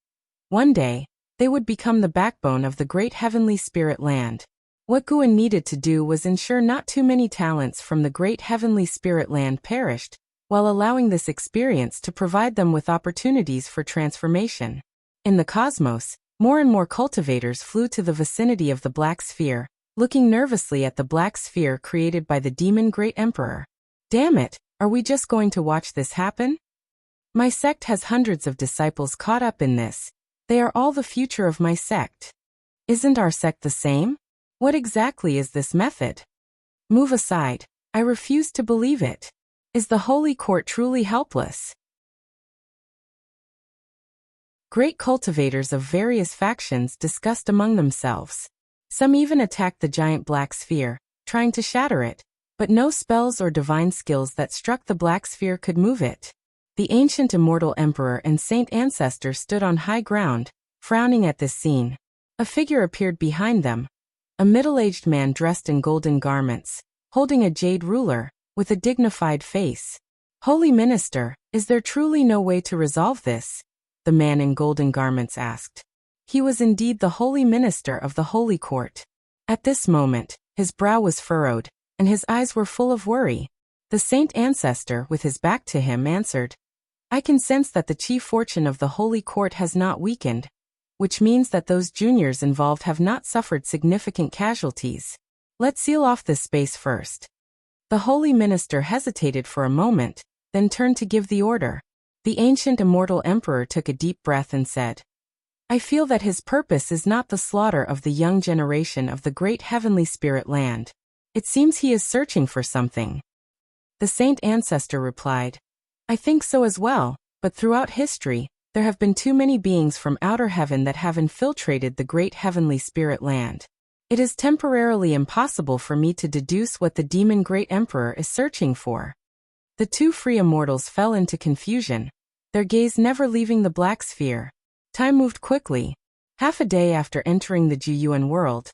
Speaker 1: One day, they would become the backbone of the great heavenly spirit land. What Guan needed to do was ensure not too many talents from the great heavenly spirit land perished, while allowing this experience to provide them with opportunities for transformation. In the cosmos, more and more cultivators flew to the vicinity of the Black Sphere, looking nervously at the Black Sphere created by the demon Great Emperor. Damn it, are we just going to watch this happen? My sect has hundreds of disciples caught up in this. They are all the future of my sect. Isn't our sect the same? What exactly is this method? Move aside. I refuse to believe it. Is the Holy Court truly helpless? Great cultivators of various factions discussed among themselves. Some even attacked the giant Black Sphere, trying to shatter it, but no spells or divine skills that struck the Black Sphere could move it. The ancient immortal emperor and saint ancestor stood on high ground, frowning at this scene. A figure appeared behind them. A middle-aged man dressed in golden garments, holding a jade ruler, with a dignified face. Holy Minister, is there truly no way to resolve this? The man in golden garments asked. He was indeed the Holy Minister of the Holy Court. At this moment, his brow was furrowed, and his eyes were full of worry. The saint ancestor, with his back to him, answered, I can sense that the chief fortune of the Holy Court has not weakened, which means that those juniors involved have not suffered significant casualties. Let's seal off this space first. The Holy Minister hesitated for a moment, then turned to give the order. The ancient immortal emperor took a deep breath and said, I feel that his purpose is not the slaughter of the young generation of the great heavenly spirit land. It seems he is searching for something. The saint ancestor replied, I think so as well, but throughout history, there have been too many beings from outer heaven that have infiltrated the great heavenly spirit land. It is temporarily impossible for me to deduce what the demon Great Emperor is searching for. The two free immortals fell into confusion, their gaze never leaving the Black Sphere. Time moved quickly. Half a day after entering the Juyuan world,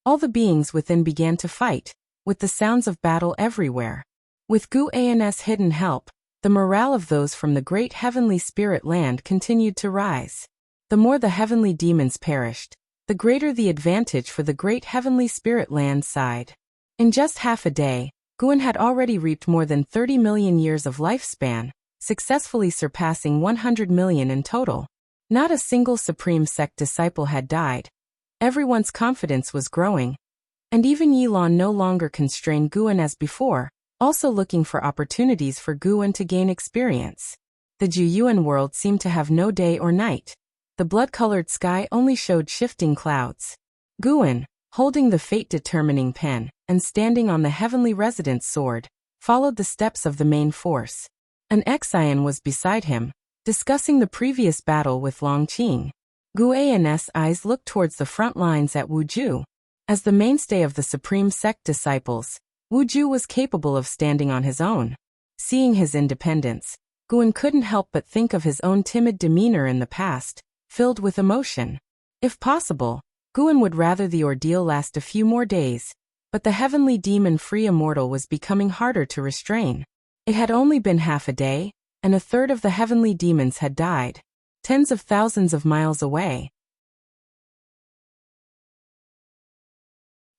Speaker 1: all the beings within began to fight, with the sounds of battle everywhere. With Gu An's hidden help, the morale of those from the great heavenly spirit land continued to rise. The more the heavenly demons perished, the greater the advantage for the great heavenly spirit land side. In just half a day, Guan had already reaped more than 30 million years of lifespan, successfully surpassing 100 million in total. Not a single Supreme Sect disciple had died. Everyone's confidence was growing. And even Yilan no longer constrained Guan as before, also looking for opportunities for Guan to gain experience. The Juyuan world seemed to have no day or night. The blood-colored sky only showed shifting clouds. Guan, holding the fate-determining pen, and standing on the heavenly resident's sword, followed the steps of the main force. An Xian was beside him, discussing the previous battle with Long Qing. Gu An's eyes looked towards the front lines at Wuju. As the mainstay of the Supreme Sect disciples, Wuju was capable of standing on his own. Seeing his independence, Guan couldn't help but think of his own timid demeanor in the past, filled with emotion. If possible, Guan would rather the ordeal last a few more days, but the heavenly demon-free immortal was becoming harder to restrain. It had only been half a day, and a third of the heavenly demons had died, tens of thousands of miles away.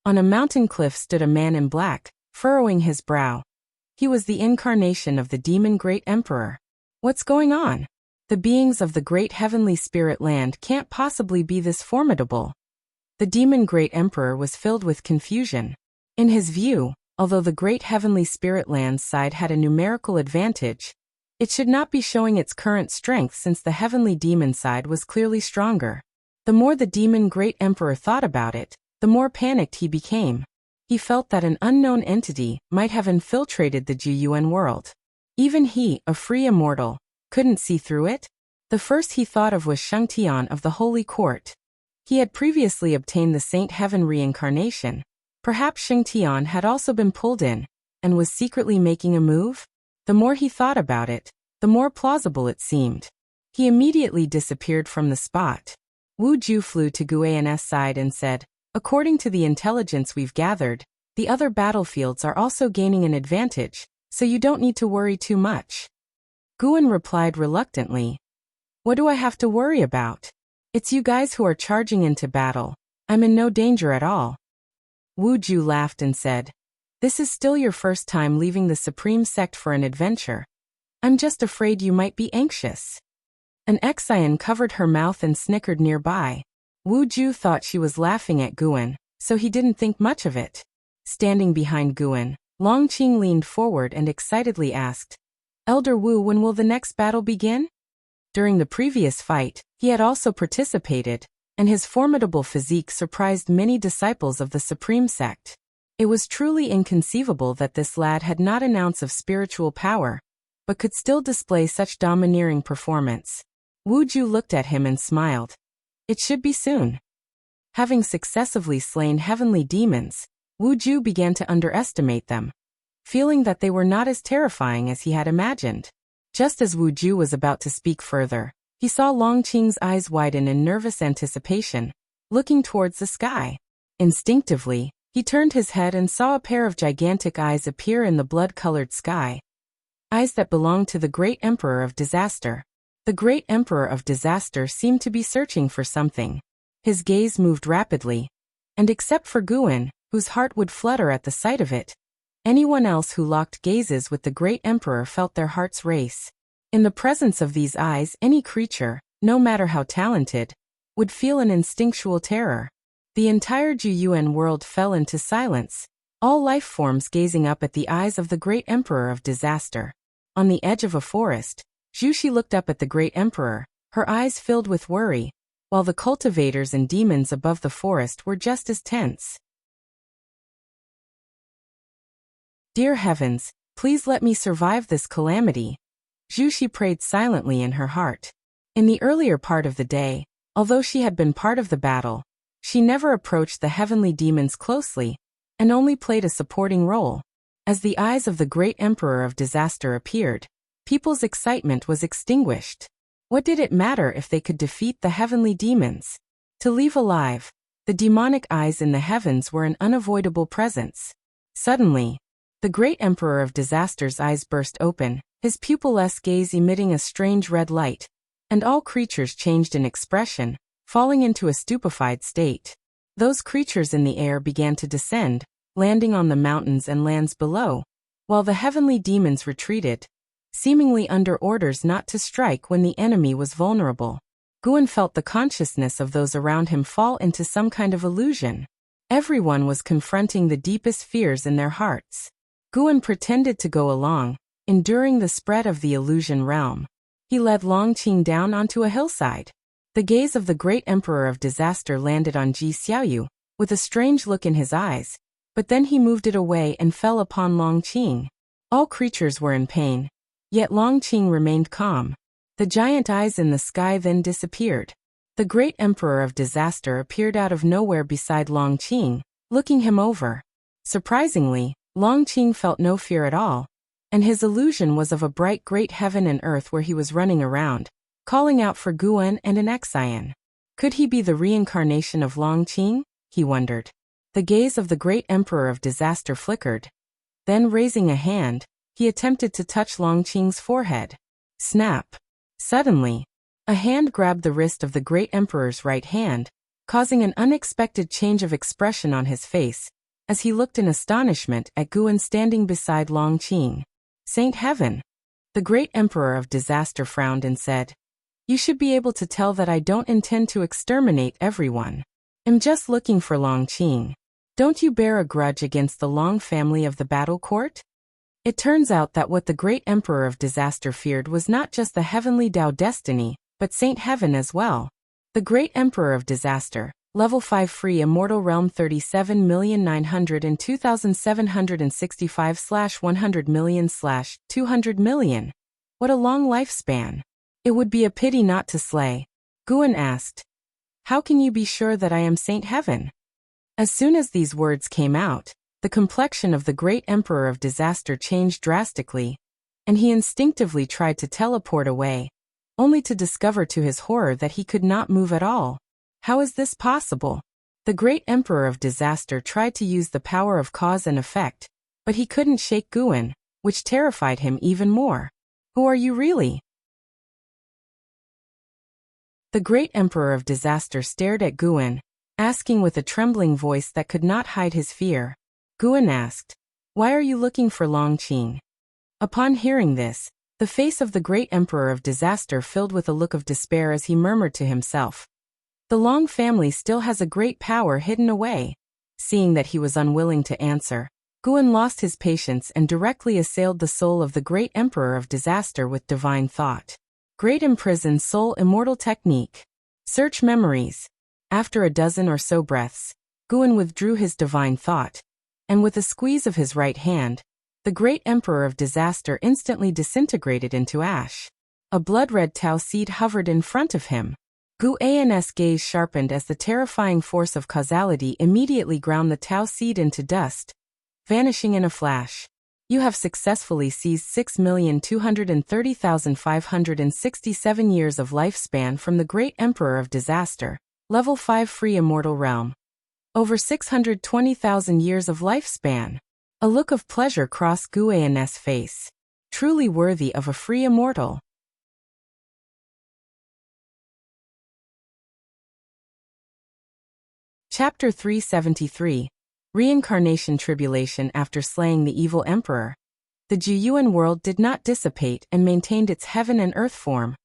Speaker 1: On a mountain cliff stood a man in black, furrowing his brow. He was the incarnation of the demon Great Emperor. What's going on? The beings of the great heavenly spirit land can't possibly be this formidable. The demon Great Emperor was filled with confusion. In his view, although the great heavenly spirit land's side had a numerical advantage, it should not be showing its current strength since the heavenly demon side was clearly stronger. The more the demon Great Emperor thought about it, the more panicked he became. He felt that an unknown entity might have infiltrated the Juyuan world. Even he, a free immortal, couldn't see through it? The first he thought of was Shengtian of the Holy Court. He had previously obtained the Saint Heaven reincarnation. Perhaps Shengtian had also been pulled in, and was secretly making a move? The more he thought about it, the more plausible it seemed. He immediately disappeared from the spot. Wu Ju flew to Guan's side and said, "According to the intelligence we've gathered, the other battlefields are also gaining an advantage, so you don't need to worry too much." Guan replied reluctantly, "What do I have to worry about? It's you guys who are charging into battle. I'm in no danger at all." Wu Ju laughed and said, "This is still your first time leaving the Supreme Sect for an adventure. I'm just afraid you might be anxious." An Exian covered her mouth and snickered nearby. Wu Ju thought she was laughing at Guan, so he didn't think much of it. Standing behind Guan, Longqing leaned forward and excitedly asked, "Elder Wu, when will the next battle begin?" During the previous fight, he had also participated, and his formidable physique surprised many disciples of the Supreme Sect. It was truly inconceivable that this lad had not an ounce of spiritual power, but could still display such domineering performance. Wu Ju looked at him and smiled. It should be soon. Having successively slain heavenly demons, Wu Ju began to underestimate them, feeling that they were not as terrifying as he had imagined. Just as Wu Ju was about to speak further, he saw Longqing's eyes widen in nervous anticipation, looking towards the sky. Instinctively, he turned his head and saw a pair of gigantic eyes appear in the blood-colored sky. Eyes that belonged to the Great Emperor of Disaster. The Great Emperor of Disaster seemed to be searching for something. His gaze moved rapidly, and except for Guan, whose heart would flutter at the sight of it, anyone else who locked gazes with the Great Emperor felt their hearts race. In the presence of these eyes, any creature, no matter how talented, would feel an instinctual terror. The entire Juyuan world fell into silence, all life forms gazing up at the eyes of the Great Emperor of Disaster. On the edge of a forest, Zhuxi looked up at the Great Emperor, her eyes filled with worry, while the cultivators and demons above the forest were just as tense. "Dear heavens, please let me survive this calamity," Zhuxi prayed silently in her heart. In the earlier part of the day, although she had been part of the battle, she never approached the heavenly demons closely, and only played a supporting role. As the eyes of the Great Emperor of Disaster appeared, people's excitement was extinguished. What did it matter if they could defeat the heavenly demons? To leave alive, the demonic eyes in the heavens were an unavoidable presence. Suddenly, the Great Emperor of Disaster's eyes burst open, his pupilless gaze emitting a strange red light, and all creatures changed in expression, falling into a stupefied state. Those creatures in the air began to descend, landing on the mountains and lands below, while the heavenly demons retreated, seemingly under orders not to strike when the enemy was vulnerable. Guan felt the consciousness of those around him fall into some kind of illusion. Everyone was confronting the deepest fears in their hearts. Guan pretended to go along, enduring the spread of the illusion realm. He led Longqing down onto a hillside. The gaze of the Great Emperor of Disaster landed on Ji Xiaoyu, with a strange look in his eyes, but then he moved it away and fell upon Longqing. All creatures were in pain, yet Longqing remained calm. The giant eyes in the sky then disappeared. The Great Emperor of Disaster appeared out of nowhere beside Longqing, looking him over. Surprisingly, Longqing felt no fear at all, and his illusion was of a bright great heaven and earth where he was running around, calling out for Guan and an Exian. Could he be the reincarnation of Longqing? He wondered. The gaze of the Great Emperor of Disaster flickered. Then raising a hand, he attempted to touch Longqing's forehead. Snap! Suddenly, a hand grabbed the wrist of the Great Emperor's right hand, causing an unexpected change of expression on his face, as he looked in astonishment at Guan standing beside Longqing. Saint Heaven! The Great Emperor of Disaster frowned and said, "You should be able to tell that I don't intend to exterminate everyone. I'm just looking for Longqing. Don't you bear a grudge against the Long family of the Battle Court?" It turns out that what the Great Emperor of Disaster feared was not just the heavenly Tao destiny, but Saint Heaven as well. The Great Emperor of Disaster, Level 5 Free Immortal Realm 37,902,765/100 million/200 million. What a long lifespan. It would be a pity not to slay. Guan asked. How can you be sure that I am Saint Heaven? As soon as these words came out, the complexion of the great Emperor of Disaster changed drastically, and he instinctively tried to teleport away, only to discover to his horror that he could not move at all. How is this possible? The great Emperor of Disaster tried to use the power of cause and effect, but he couldn't shake Guan, which terrified him even more. Who are you really? The great Emperor of Disaster stared at Guan, asking with a trembling voice that could not hide his fear. Guan asked, Why are you looking for Longqing? Upon hearing this, the face of the great Emperor of Disaster filled with a look of despair as he murmured to himself. The Long family still has a great power hidden away. Seeing that he was unwilling to answer, Guan lost his patience and directly assailed the soul of the great Emperor of Disaster with divine thought. Great Imprison Soul Immortal Technique. Search Memories. After a dozen or so breaths, Guan withdrew his divine thought, and with a squeeze of his right hand, the great Emperor of Disaster instantly disintegrated into ash. A blood-red Tao seed hovered in front of him. Guan's gaze sharpened as the terrifying force of causality immediately ground the Tao seed into dust, vanishing in a flash. You have successfully seized 6,230,567 years of lifespan from the great Emperor of Disaster, level 5 free immortal realm. Over 620,000 years of lifespan. A look of pleasure crossed Guan's face. Truly worthy of a free immortal. Chapter 373. Reincarnation Tribulation After slaying the evil emperor. The Juyuan world did not dissipate and maintained its heaven and earth form.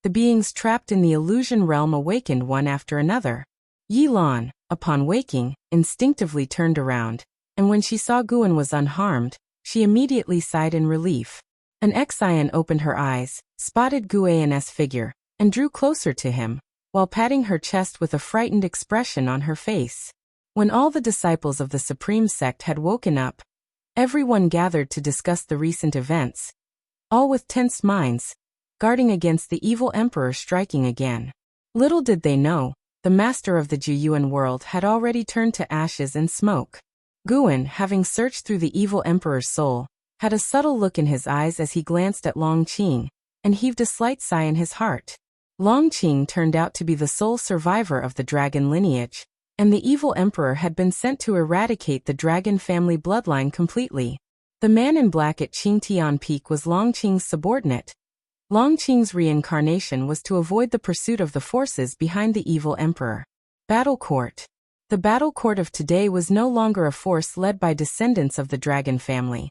Speaker 1: The beings trapped in the illusion realm awakened one after another. Yi Lan, upon waking, instinctively turned around, and when she saw Guan was unharmed, she immediately sighed in relief. An Xian opened her eyes, spotted Guan's figure, and drew closer to him, while patting her chest with a frightened expression on her face. When all the disciples of the Supreme Sect had woken up, everyone gathered to discuss the recent events, all with tense minds, guarding against the evil emperor striking again. Little did they know, the master of the Juyuan world had already turned to ashes and smoke. Guan, having searched through the evil emperor's soul, had a subtle look in his eyes as he glanced at Longqing, and heaved a slight sigh in his heart. Longqing turned out to be the sole survivor of the dragon lineage, and the evil emperor had been sent to eradicate the dragon family bloodline completely. The man in black at Qingtian Peak was Longqing's subordinate. Longqing's reincarnation was to avoid the pursuit of the forces behind the evil emperor. Battle Court. The Battle Court of today was no longer a force led by descendants of the dragon family.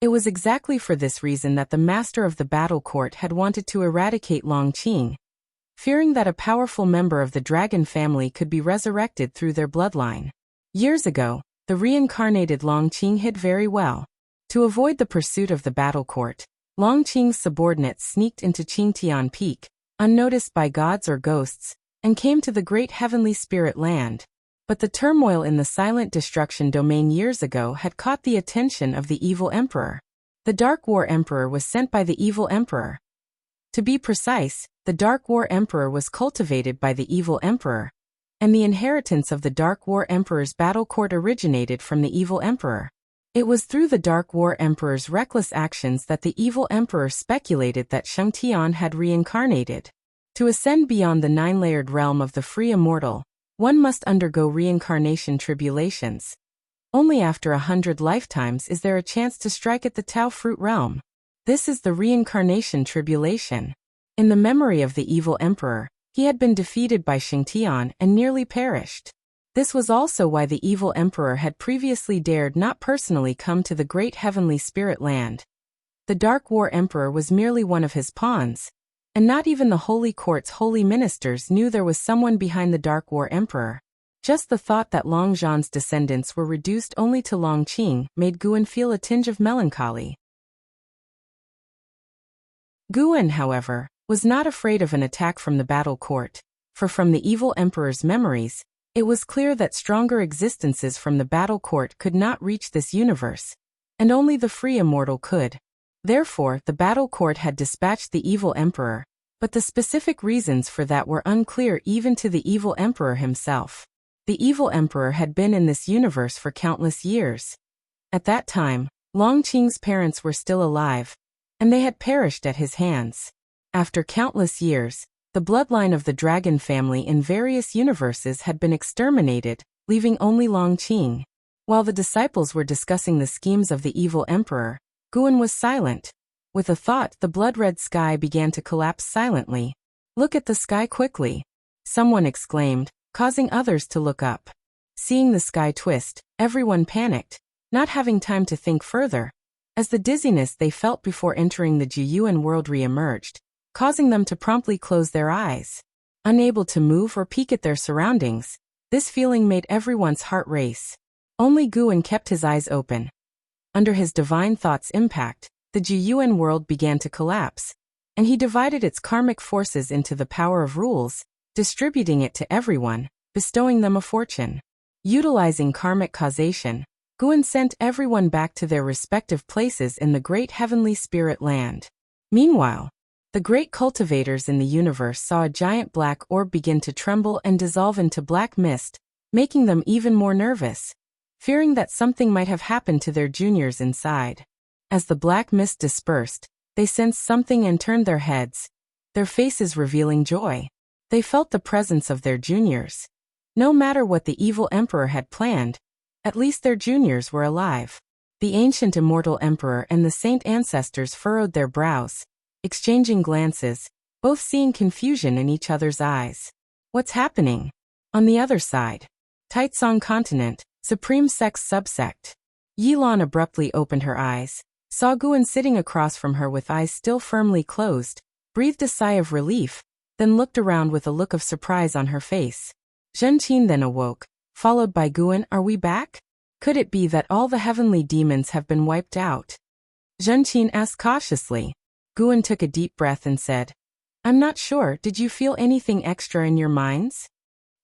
Speaker 1: It was exactly for this reason that the master of the Battle Court had wanted to eradicate Longqing, fearing that a powerful member of the dragon family could be resurrected through their bloodline. Years ago, the reincarnated Longqing hid very well. To avoid the pursuit of the battle court, Longqing's subordinates sneaked into Qingtian Peak, unnoticed by gods or ghosts, and came to the great heavenly spirit land. But the turmoil in the silent destruction domain years ago had caught the attention of the evil emperor. The Dark War Emperor was sent by the evil emperor. To be precise, the Dark War Emperor was cultivated by the evil emperor, and the inheritance of the Dark War Emperor's battle court originated from the evil emperor. It was through the Dark War Emperor's reckless actions that the evil emperor speculated that Shengtian had reincarnated. To ascend beyond the nine-layered realm of the free immortal, one must undergo reincarnation tribulations. Only after 100 lifetimes is there a chance to strike at the Tao fruit realm. This is the reincarnation tribulation. In the memory of the evil emperor, he had been defeated by Shengtian and nearly perished. This was also why the evil emperor had previously dared not personally come to the great heavenly spirit land. The Dark War Emperor was merely one of his pawns, and not even the Holy Court's holy ministers knew there was someone behind the Dark War Emperor. Just the thought that Long Zhan's descendants were reduced only to Longqing made Guan feel a tinge of melancholy. Guan, however, was not afraid of an attack from the battle court, for from the evil emperor's memories, it was clear that stronger existences from the battle court could not reach this universe, and only the free immortal could. Therefore, the battle court had dispatched the evil emperor, But the specific reasons for that were unclear even to the evil emperor himself. The evil emperor had been in this universe for countless years. At that time, Longqing's parents were still alive, and they had perished at his hands. After countless years, the bloodline of the dragon family in various universes had been exterminated, leaving only Longqing. While the disciples were discussing the schemes of the evil emperor, Guan was silent. With a thought, the blood-red sky began to collapse silently. "Look at the sky quickly," someone exclaimed, causing others to look up. Seeing the sky twist, everyone panicked, not having time to think further, as the dizziness they felt before entering the Jiyuan world re-emerged, causing them to promptly close their eyes. Unable to move or peek at their surroundings, this feeling made everyone's heart race. Only Guan kept his eyes open. Under his divine thought's impact, the Jiyuan world began to collapse, and he divided its karmic forces into the power of rules, distributing it to everyone, bestowing them a fortune. Utilizing karmic causation, Guan sent everyone back to their respective places in the great heavenly spirit land. Meanwhile, the great cultivators in the universe saw a giant black orb begin to tremble and dissolve into black mist, making them even more nervous, fearing that something might have happened to their juniors inside. As the black mist dispersed, they sensed something and turned their heads, their faces revealing joy. They felt the presence of their juniors. No matter what the evil emperor had planned, at least their juniors were alive. The ancient immortal emperor and the saint ancestors furrowed their brows, exchanging glances, both seeing confusion in each other's eyes. What's happening? On the other side, Taitsong continent, supreme sex subsect. Yilan abruptly opened her eyes, saw Guan sitting across from her with eyes still firmly closed, breathed a sigh of relief, then looked around with a look of surprise on her face. Zhenqin then awoke, followed by Guan. "Are we back? Could it be that all the heavenly demons have been wiped out?" Zhenqin asked cautiously. Guan took a deep breath and said, "I'm not sure. Did you feel anything extra in your minds?"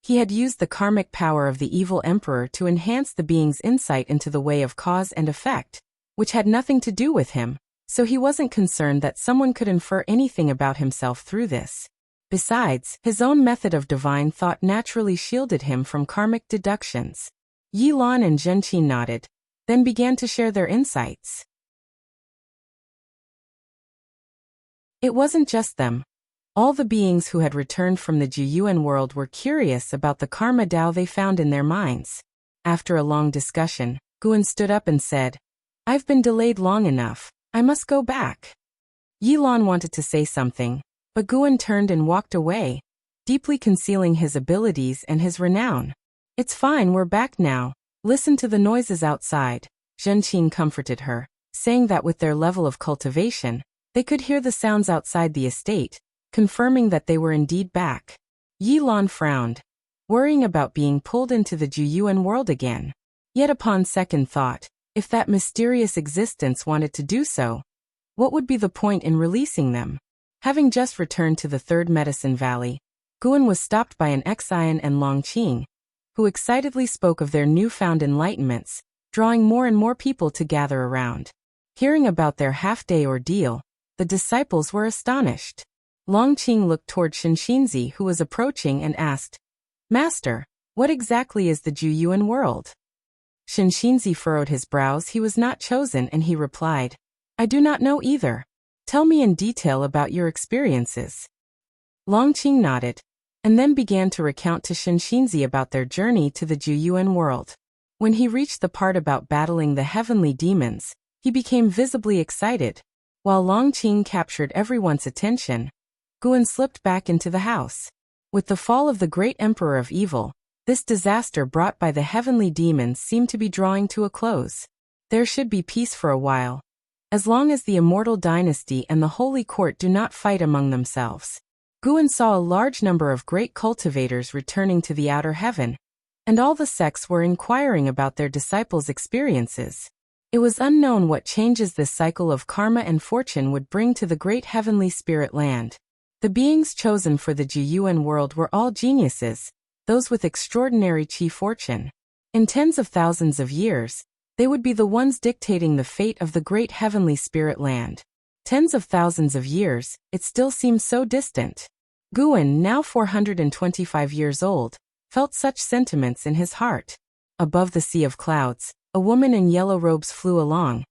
Speaker 1: He had used the karmic power of the evil emperor to enhance the being's insight into the way of cause and effect, which had nothing to do with him, so he wasn't concerned that someone could infer anything about himself through this. Besides, his own method of divine thought naturally shielded him from karmic deductions. Yilan and Zhenqin nodded, then began to share their insights. It wasn't just them. All the beings who had returned from the Jiyuan world were curious about the karma Dao they found in their minds. After a long discussion, Guan stood up and said, "I've been delayed long enough. I must go back." Yilan wanted to say something, but Guan turned and walked away, deeply concealing his abilities and his renown. "It's fine, we're back now. Listen to the noises outside," Zhenqin comforted her, saying that with their level of cultivation, they could hear the sounds outside the estate, confirming that they were indeed back. Yilan frowned, worrying about being pulled into the Jiyuan world again. Yet upon second thought, if that mysterious existence wanted to do so, what would be the point in releasing them? Having just returned to the Third Medicine Valley, Guan was stopped by an Xian and Longqing, who excitedly spoke of their newfound enlightenments, drawing more and more people to gather around. Hearing about their half-day ordeal, the disciples were astonished. Longqing looked toward Shinxinzi, who was approaching, and asked, "Master, what exactly is the Jiyuan world?" Shinxinzi furrowed his brows. He was not chosen, and he replied, "I do not know either. Tell me in detail about your experiences." Longqing nodded, and then began to recount to Shinxinzi about their journey to the Jiyuan world. When he reached the part about battling the heavenly demons, he became visibly excited. While Longqing captured everyone's attention, Guan slipped back into the house. With the fall of the great emperor of evil, this disaster brought by the heavenly demons seemed to be drawing to a close. There should be peace for a while, as long as the immortal dynasty and the holy court do not fight among themselves. Guan saw a large number of great cultivators returning to the outer heaven, and all the sects were inquiring about their disciples' experiences. It was unknown what changes this cycle of karma and fortune would bring to the great heavenly spirit land. The beings chosen for the Jiyuan world were all geniuses, those with extraordinary chi fortune. In tens of thousands of years, they would be the ones dictating the fate of the great heavenly spirit land. Tens of thousands of years, it still seemed so distant. Guan, now 425 years old, felt such sentiments in his heart. Above the sea of clouds, a woman in yellow robes flew along.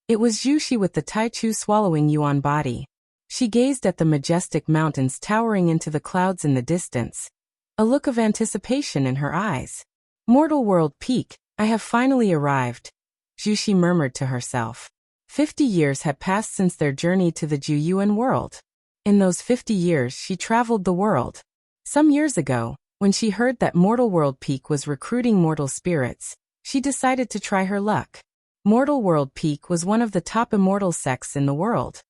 Speaker 1: It was Zhu with the Taichu swallowing yuan body. She gazed at the majestic mountains towering into the clouds in the distance, a look of anticipation in her eyes. Mortal world peak, I have finally arrived, Zhu murmured to herself. 50 years had passed since their journey to the Juyuan world. In those 50 years she traveled the world. Some years ago, when she heard that Mortal World Peak was recruiting mortal spirits, she decided to try her luck. Mortal World Peak was one of the top immortal sects in the world.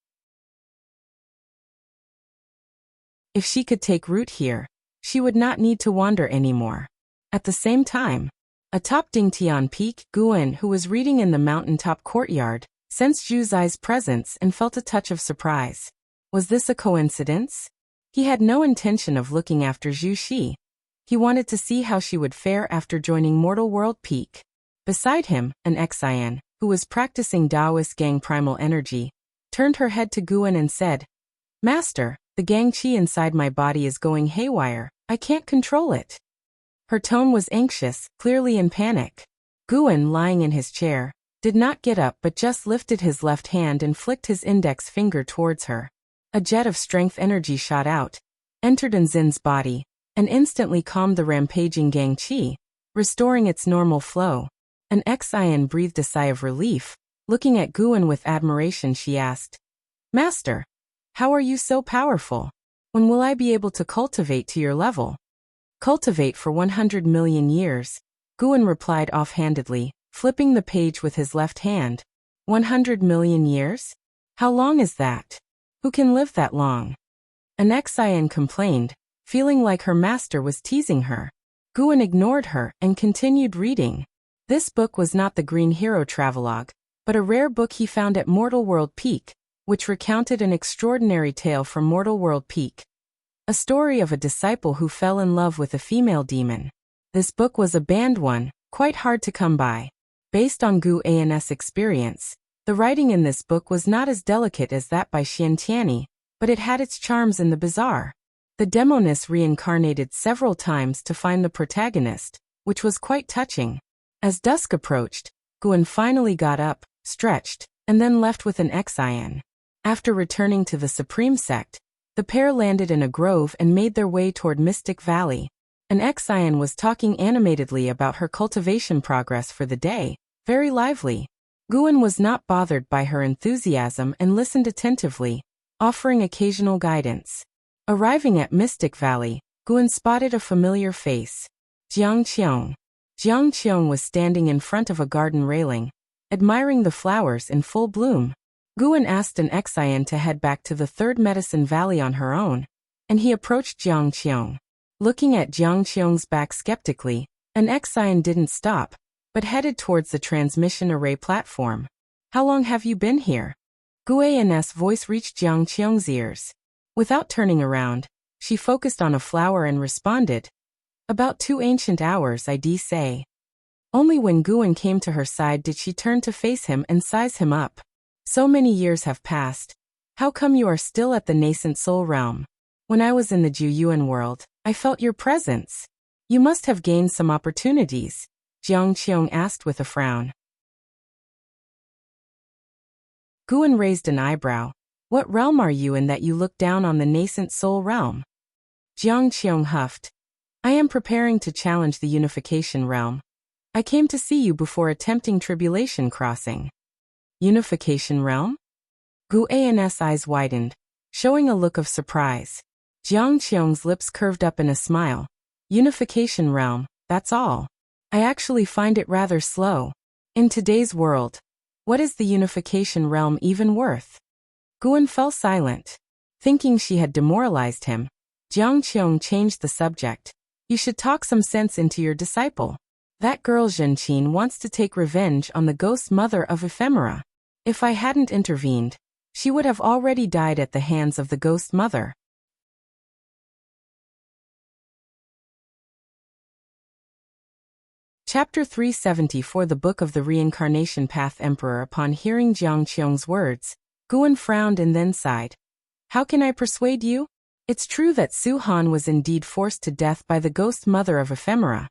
Speaker 1: If she could take root here, she would not need to wander anymore. At the same time, atop Dingtian Peak, Guan, who was reading in the mountaintop courtyard, sensed Zhu Zai's presence and felt a touch of surprise. Was this a coincidence? He had no intention of looking after Zhu Xi. He wanted to see how she would fare after joining Mortal World Peak. Beside him, an Xian, who was practicing Taoist Gang primal energy, turned her head to Guan and said, "Master, the Gang Qi inside my body is going haywire. I can't control it." Her tone was anxious, clearly in panic. Guan, lying in his chair, did not get up but just lifted his left hand and flicked his index finger towards her. A jet of strength energy shot out, entered in Zin's body, and instantly calmed the rampaging Gang Qi, restoring its normal flow. An Xian breathed a sigh of relief. Looking at Guan with admiration, she asked, "Master, how are you so powerful? When will I be able to cultivate to your level?" "Cultivate for 100 million years, Guan replied offhandedly, flipping the page with his left hand. 100 million years? How long is that? Who can live that long?" An Xian complained, feeling like her master was teasing her. Guan ignored her and continued reading. This book was not the Green Hero Travelogue, but a rare book he found at Mortal World Peak, which recounted an extraordinary tale from Mortal World Peak. A story of a disciple who fell in love with a female demon. This book was a banned one, quite hard to come by. Based on Gu An's experience, the writing in this book was not as delicate as that by Xian Tianyi, but it had its charms in the bizarre. The demoness reincarnated several times to find the protagonist, which was quite touching. As dusk approached, Guan finally got up, stretched, and then left with an Xian. After returning to the Supreme Sect, the pair landed in a grove and made their way toward Mystic Valley. An Xian was talking animatedly about her cultivation progress for the day, very lively. Guan was not bothered by her enthusiasm and listened attentively, offering occasional guidance. Arriving at Mystic Valley, Guan spotted a familiar face. Jiang Qiong. Jiang Qiong was standing in front of a garden railing, admiring the flowers in full bloom. Guan asked an Xian to head back to the Third Medicine Valley on her own, and he approached Jiang Qiong. Looking at Jiang Qiong's back skeptically, an Xian didn't stop, but headed towards the transmission array platform. "How long have you been here?" Guan's voice reached Jiang Qiong's ears. Without turning around, she focused on a flower and responded, "About 2 ancient hours, I'd say." Only when Guan came to her side did she turn to face him and size him up. "So many years have passed. How come you are still at the nascent soul realm? When I was in the Juyuan world, I felt your presence. You must have gained some opportunities," Jiang Qiong asked with a frown. Guan raised an eyebrow. "What realm are you in that you look down on the nascent soul realm?" Jiang Qiong huffed. "I am preparing to challenge the unification realm. I came to see you before attempting tribulation crossing." "Unification realm?" Guan's eyes widened, showing a look of surprise. Jiang Qiong's lips curved up in a smile. "Unification realm, that's all. I actually find it rather slow. In today's world, what is the unification realm even worth?" Guan fell silent. Thinking she had demoralized him, Jiang Qiong changed the subject. "You should talk some sense into your disciple. That girl Zhenqin wants to take revenge on the ghost mother of Ephemera. If I hadn't intervened, she would have already died at the hands of the ghost mother." Chapter 374 The Book of the Reincarnation Path. Emperor. Upon hearing Jiang Qiong's words, Guan frowned and then sighed. How can I persuade you? It's true that Su Han was indeed forced to death by the ghost mother of ephemera.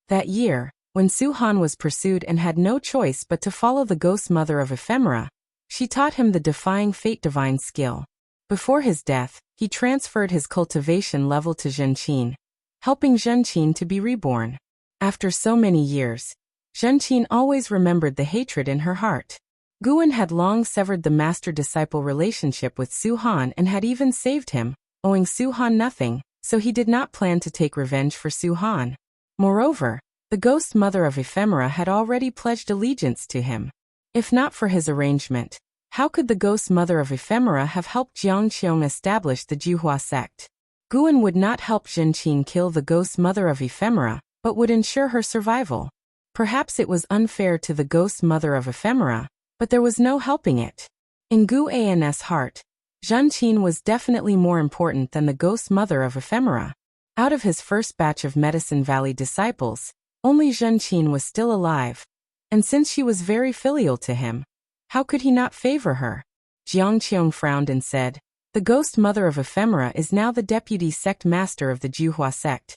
Speaker 1: That year, when Su Han was pursued and had no choice but to follow the ghost mother of ephemera, she taught him the defying fate divine skill. Before his death, he transferred his cultivation level to Zhenqin, helping Zhenqin to be reborn. After so many years, Zhenqin always remembered the hatred in her heart. Guan had long severed the master-disciple relationship with Su Han and had even saved him, owing Su Han nothing, so he did not plan to take revenge for Su Han. Moreover, the ghost mother of ephemera had already pledged allegiance to him. If not for his arrangement, how could the ghost mother of ephemera have helped Jiang Qiong establish the Juhua sect? Guan would not help Zhenqin kill the ghost mother of ephemera, but would ensure her survival. Perhaps it was unfair to the ghost mother of ephemera, but there was no helping it. In Guan's heart, Zhenqin was definitely more important than the ghost mother of ephemera. Out of his first batch of Medicine Valley disciples, only Zhenqin was still alive, and since she was very filial to him, how could he not favor her? Jiang Qiong frowned and said, the ghost mother of ephemera is now the deputy sect master of the Juhua sect.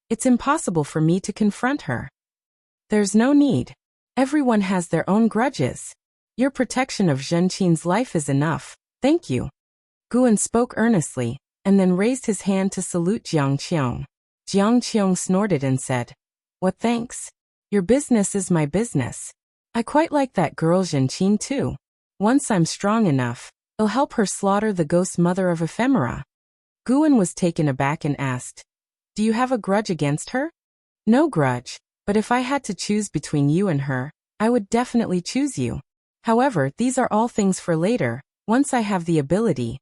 Speaker 1: It's impossible for me to confront her. There's no need. Everyone has their own grudges. Your protection of Zhenqin's life is enough, thank you. Guan spoke earnestly, and then raised his hand to salute Jiang Qiong. Jiang Qiong snorted and said, what thanks? Your business is my business. I quite like that girl Zhenqin too. Once I'm strong enough, I'll help her slaughter the ghost mother of ephemera. Guan was taken aback and asked, do you have a grudge against her? No grudge, but if I had to choose between you and her, I would definitely choose you. However, these are all things for later, once I have the ability.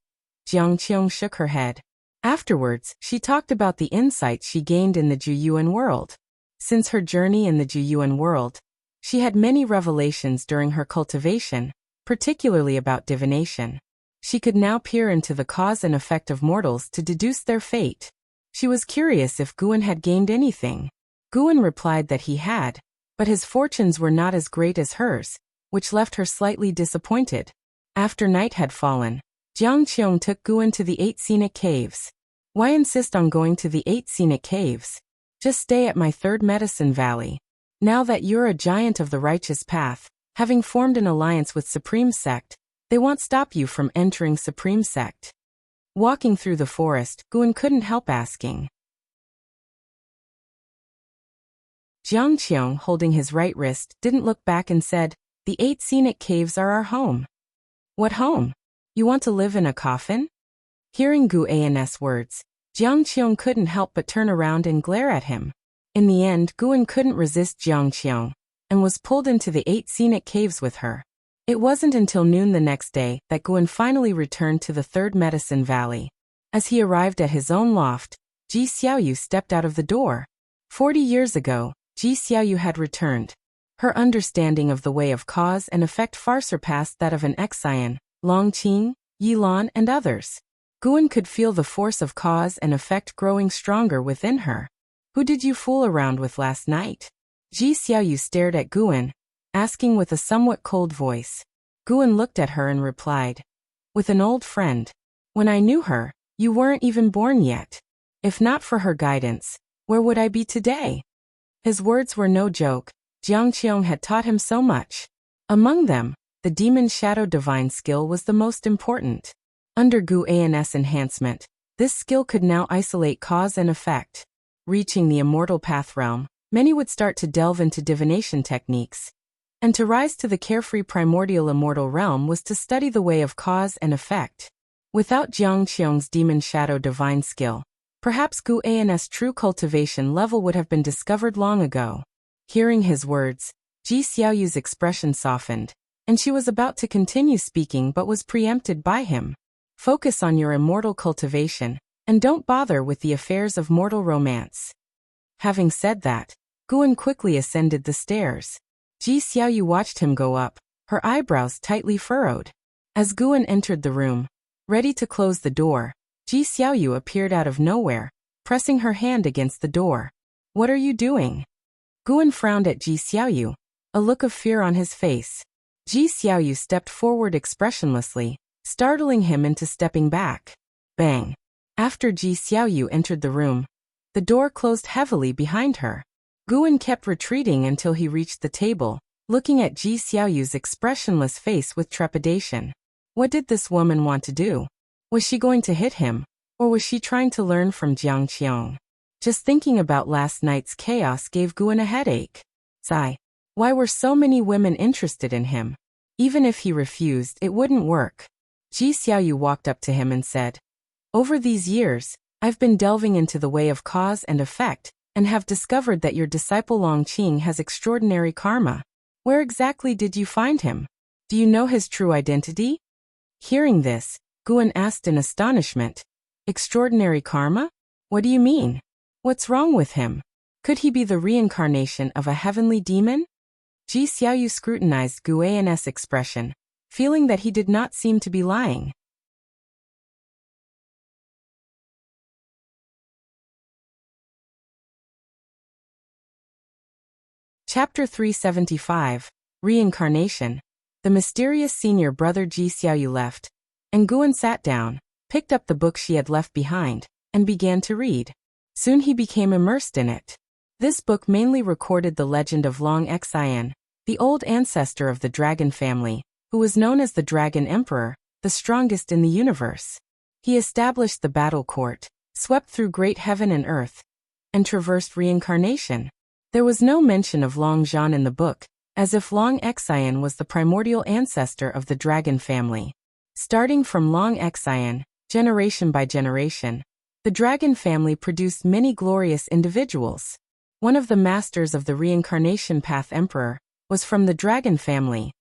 Speaker 1: Jiang Qiong shook her head. Afterwards, she talked about the insights she gained in the Juyuan world. Since her journey in the Juyuan world, she had many revelations during her cultivation, particularly about divination. She could now peer into the cause and effect of mortals to deduce their fate. She was curious if Guan had gained anything. Guan replied that he had, but his fortunes were not as great as hers, which left her slightly disappointed. After night had fallen, Jiang Qiong took Guan to the 8 scenic caves. Why insist on going to the 8 scenic caves? Just stay at my 3rd Medicine Valley. Now that you're a giant of the righteous path, having formed an alliance with Supreme Sect, they won't stop you from entering Supreme Sect. Walking through the forest, Guan couldn't help asking. Jiang Qiong, holding his right wrist, didn't look back and said, the 8 scenic caves are our home. What home? You want to live in a coffin? Hearing Guan's words, Jiang Qiong couldn't help but turn around and glare at him. In the end, Guan couldn't resist Jiang Qiong, and was pulled into the 8 scenic caves with her. It wasn't until noon the next day that Guan finally returned to the 3rd Medicine Valley. As he arrived at his own loft, Ji Xiaoyu stepped out of the door. 40 years ago, Ji Xiaoyu had returned. Her understanding of the way of cause and effect far surpassed that of an Xian, Longqing, Yilan, and others. Guan could feel the force of cause and effect growing stronger within her. Who did you fool around with last night? Ji Xiaoyu stared at Guan, asking with a somewhat cold voice. Guan looked at her and replied, with an old friend. When I knew her, you weren't even born yet. If not for her guidance, where would I be today? His words were no joke. Jiang Qiong had taught him so much. Among them, the Demon Shadow Divine skill was the most important. Under Guan's enhancement, this skill could now isolate cause and effect. Reaching the Immortal Path realm, many would start to delve into divination techniques. And to rise to the carefree primordial immortal realm was to study the way of cause and effect. Without Jiang Qiong's Demon Shadow Divine skill, perhaps Guan's true cultivation level would have been discovered long ago. Hearing his words, Ji Xiaoyu's expression softened, and she was about to continue speaking but was preempted by him. Focus on your immortal cultivation, and don't bother with the affairs of mortal romance. Having said that, Guan quickly ascended the stairs. Ji Xiaoyu watched him go up, her eyebrows tightly furrowed. As Guan entered the room, ready to close the door, Ji Xiaoyu appeared out of nowhere, pressing her hand against the door. What are you doing? Guan frowned at Ji Xiaoyu, a look of fear on his face. Ji Xiaoyu stepped forward expressionlessly, startling him into stepping back. Bang! After Ji Xiaoyu entered the room, the door closed heavily behind her. Guan kept retreating until he reached the table, looking at Ji Xiaoyu's expressionless face with trepidation. What did this woman want to do? Was she going to hit him, or was she trying to learn from Jiang Qiong? Just thinking about last night's chaos gave Guan a headache. Sigh. Why were so many women interested in him? Even if he refused, it wouldn't work. Ji Xiaoyu walked up to him and said, "Over these years, I've been delving into the way of cause and effect, and have discovered that your disciple Longqing has extraordinary karma. Where exactly did you find him? Do you know his true identity?" Hearing this, Guan asked in astonishment, "Extraordinary karma? What do you mean? What's wrong with him? Could he be the reincarnation of a heavenly demon?" Ji Xiaoyu scrutinized Guan's expression, feeling that he did not seem to be lying. Chapter 375, Reincarnation. The mysterious senior brother Ji Xiaoyu left, and Guan sat down, picked up the book she had left behind, and began to read. Soon he became immersed in it. This book mainly recorded the legend of Long Xian, the old ancestor of the dragon family, who was known as the Dragon Emperor, the strongest in the universe. He established the battle court, swept through great heaven and earth, and traversed reincarnation. There was no mention of Long Zhan in the book, as if Long Xian was the primordial ancestor of the dragon family. Starting from Long Xian, generation by generation, the dragon family produced many glorious individuals. One of the masters of the reincarnation path emperor was from the dragon family,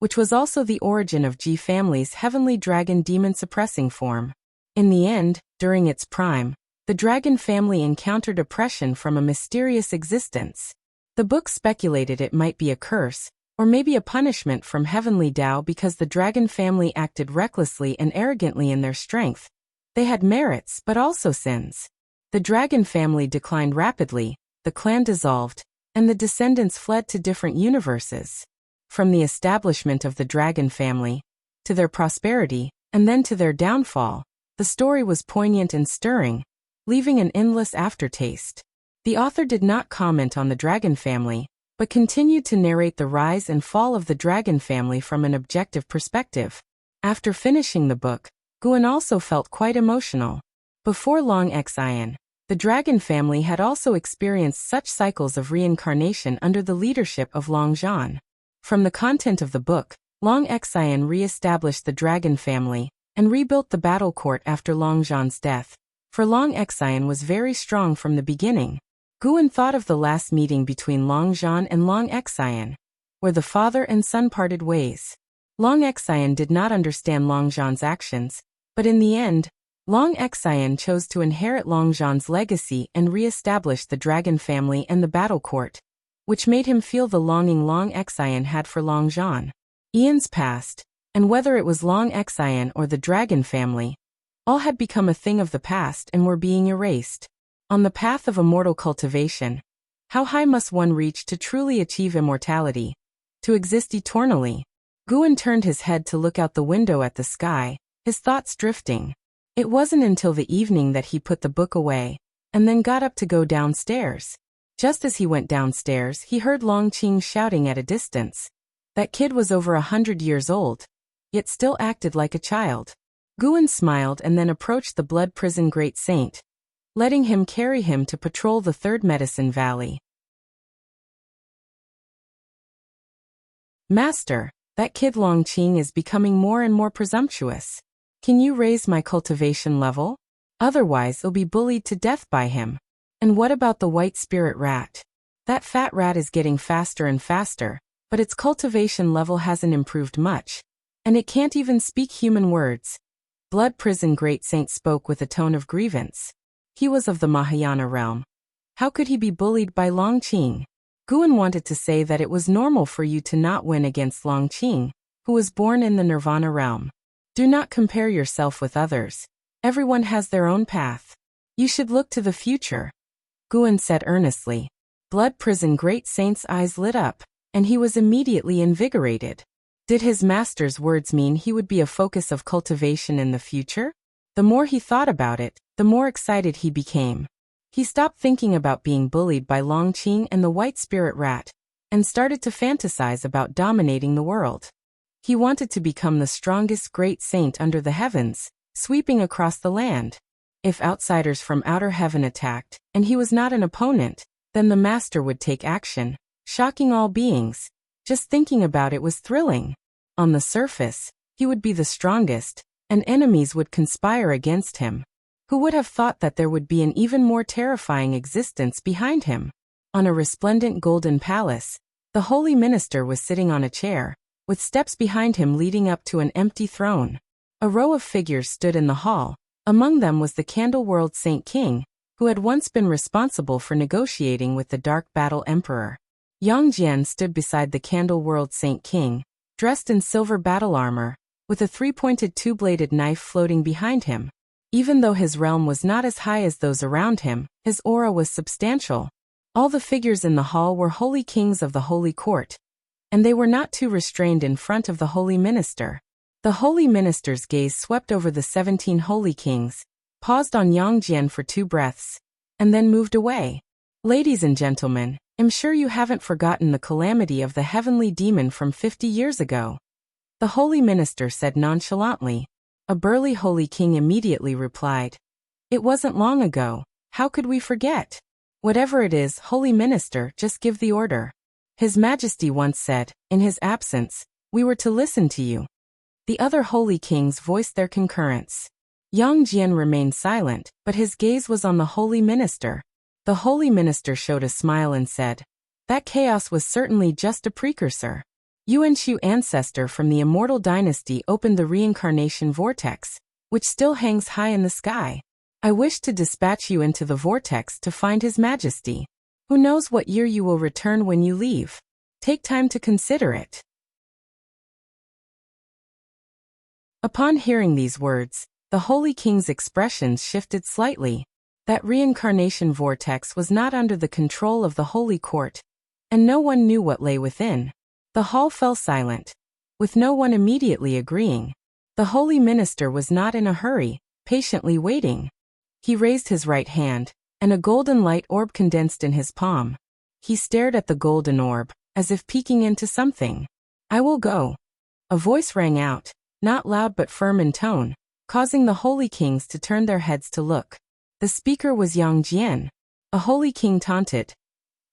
Speaker 1: which was also the origin of Ji family's heavenly dragon demon suppressing form. In the end, during its prime, the dragon family encountered oppression from a mysterious existence. The book speculated it might be a curse, or maybe a punishment from heavenly Tao because the dragon family acted recklessly and arrogantly in their strength. They had merits but also sins. The dragon family declined rapidly, the clan dissolved, and the descendants fled to different universes. From the establishment of the dragon family, to their prosperity, and then to their downfall, the story was poignant and stirring, leaving an endless aftertaste. The author did not comment on the dragon family, but continued to narrate the rise and fall of the dragon family from an objective perspective. After finishing the book, Guan also felt quite emotional. Before Long Xian, the dragon family had also experienced such cycles of reincarnation under the leadership of Long Zhan. From the content of the book, Long Xian re-established the dragon family and rebuilt the battle court after Long Zhan's death. For Long Xian was very strong from the beginning. Guan thought of the last meeting between Long Zhan and Long Xian, where the father and son parted ways. Long Xian did not understand Long Zhan's actions, but in the end, Long Xian chose to inherit Long Zhan's legacy and re-establish the dragon family and the battle court, which made him feel the longing Long Xian had for Long Zhan. Eons passed, and whether it was Long Xian or the dragon family, all had become a thing of the past and were being erased. On the path of immortal cultivation, how high must one reach to truly achieve immortality, to exist eternally? Guan turned his head to look out the window at the sky, his thoughts drifting. It wasn't until the evening that he put the book away, and then got up to go downstairs. Just as he went downstairs, he heard Longqing shouting at a distance. That kid was over 100 years old, yet still acted like a child. Guan smiled and then approached the blood prison great saint, letting him carry him to patrol the third medicine valley. "Master, that kid Longqing is becoming more and more presumptuous. Can you raise my cultivation level? Otherwise I'll be bullied to death by him. And what about the white spirit rat? That fat rat is getting faster and faster, but its cultivation level hasn't improved much, and it can't even speak human words." Blood prison great saint spoke with a tone of grievance. He was of the Mahayana realm. How could he be bullied by Longqing? Guan wanted to say that it was normal for you to not win against Longqing, who was born in the Nirvana realm. Do not compare yourself with others. Everyone has their own path. You should look to the future, Guan said earnestly. Blood prison great saint's eyes lit up, and he was immediately invigorated. Did his master's words mean he would be a focus of cultivation in the future? The more he thought about it, the more excited he became. He stopped thinking about being bullied by Longqing and the White Spirit Rat, and started to fantasize about dominating the world. He wanted to become the strongest great saint under the heavens, sweeping across the land. If outsiders from outer heaven attacked, and he was not an opponent, then the master would take action, shocking all beings. Just thinking about it was thrilling. On the surface, he would be the strongest, and enemies would conspire against him. Who would have thought that there would be an even more terrifying existence behind him? On a resplendent golden palace, the holy minister was sitting on a chair, with steps behind him leading up to an empty throne. A row of figures stood in the hall. Among them was the Candle World Saint King, who had once been responsible for negotiating with the Dark Battle Emperor. Yang Jian stood beside the Candle World Saint King, dressed in silver battle armor, with a three-pointed two-bladed knife floating behind him. Even though his realm was not as high as those around him, his aura was substantial. All the figures in the hall were holy kings of the holy court, and they were not too restrained in front of the holy minister. The holy minister's gaze swept over the 17 holy kings, paused on Yang Jian for 2 breaths, and then moved away. Ladies and gentlemen, I'm sure you haven't forgotten the calamity of the heavenly demon from 50 years ago. The holy minister said nonchalantly. A burly holy king immediately replied. It wasn't long ago, how could we forget? Whatever it is, holy minister, just give the order. His Majesty once said, in his absence, we were to listen to you. The other holy kings voiced their concurrence. Yang Jian remained silent, but his gaze was on the holy minister. The holy minister showed a smile and said, that chaos was certainly just a precursor. Yuan Shu ancestor from the immortal dynasty opened the reincarnation vortex, which still hangs high in the sky. I wish to dispatch you into the vortex to find His Majesty. Who knows what year you will return when you leave? Take time to consider it. Upon hearing these words, the holy king's expressions shifted slightly. That reincarnation vortex was not under the control of the holy court, and no one knew what lay within. The hall fell silent, with no one immediately agreeing. The holy minister was not in a hurry, patiently waiting. He raised his right hand, and a golden light orb condensed in his palm. He stared at the golden orb, as if peeking into something. I will go. A voice rang out, not loud but firm in tone, causing the holy kings to turn their heads to look. The speaker was Yang Jian. A holy king taunted.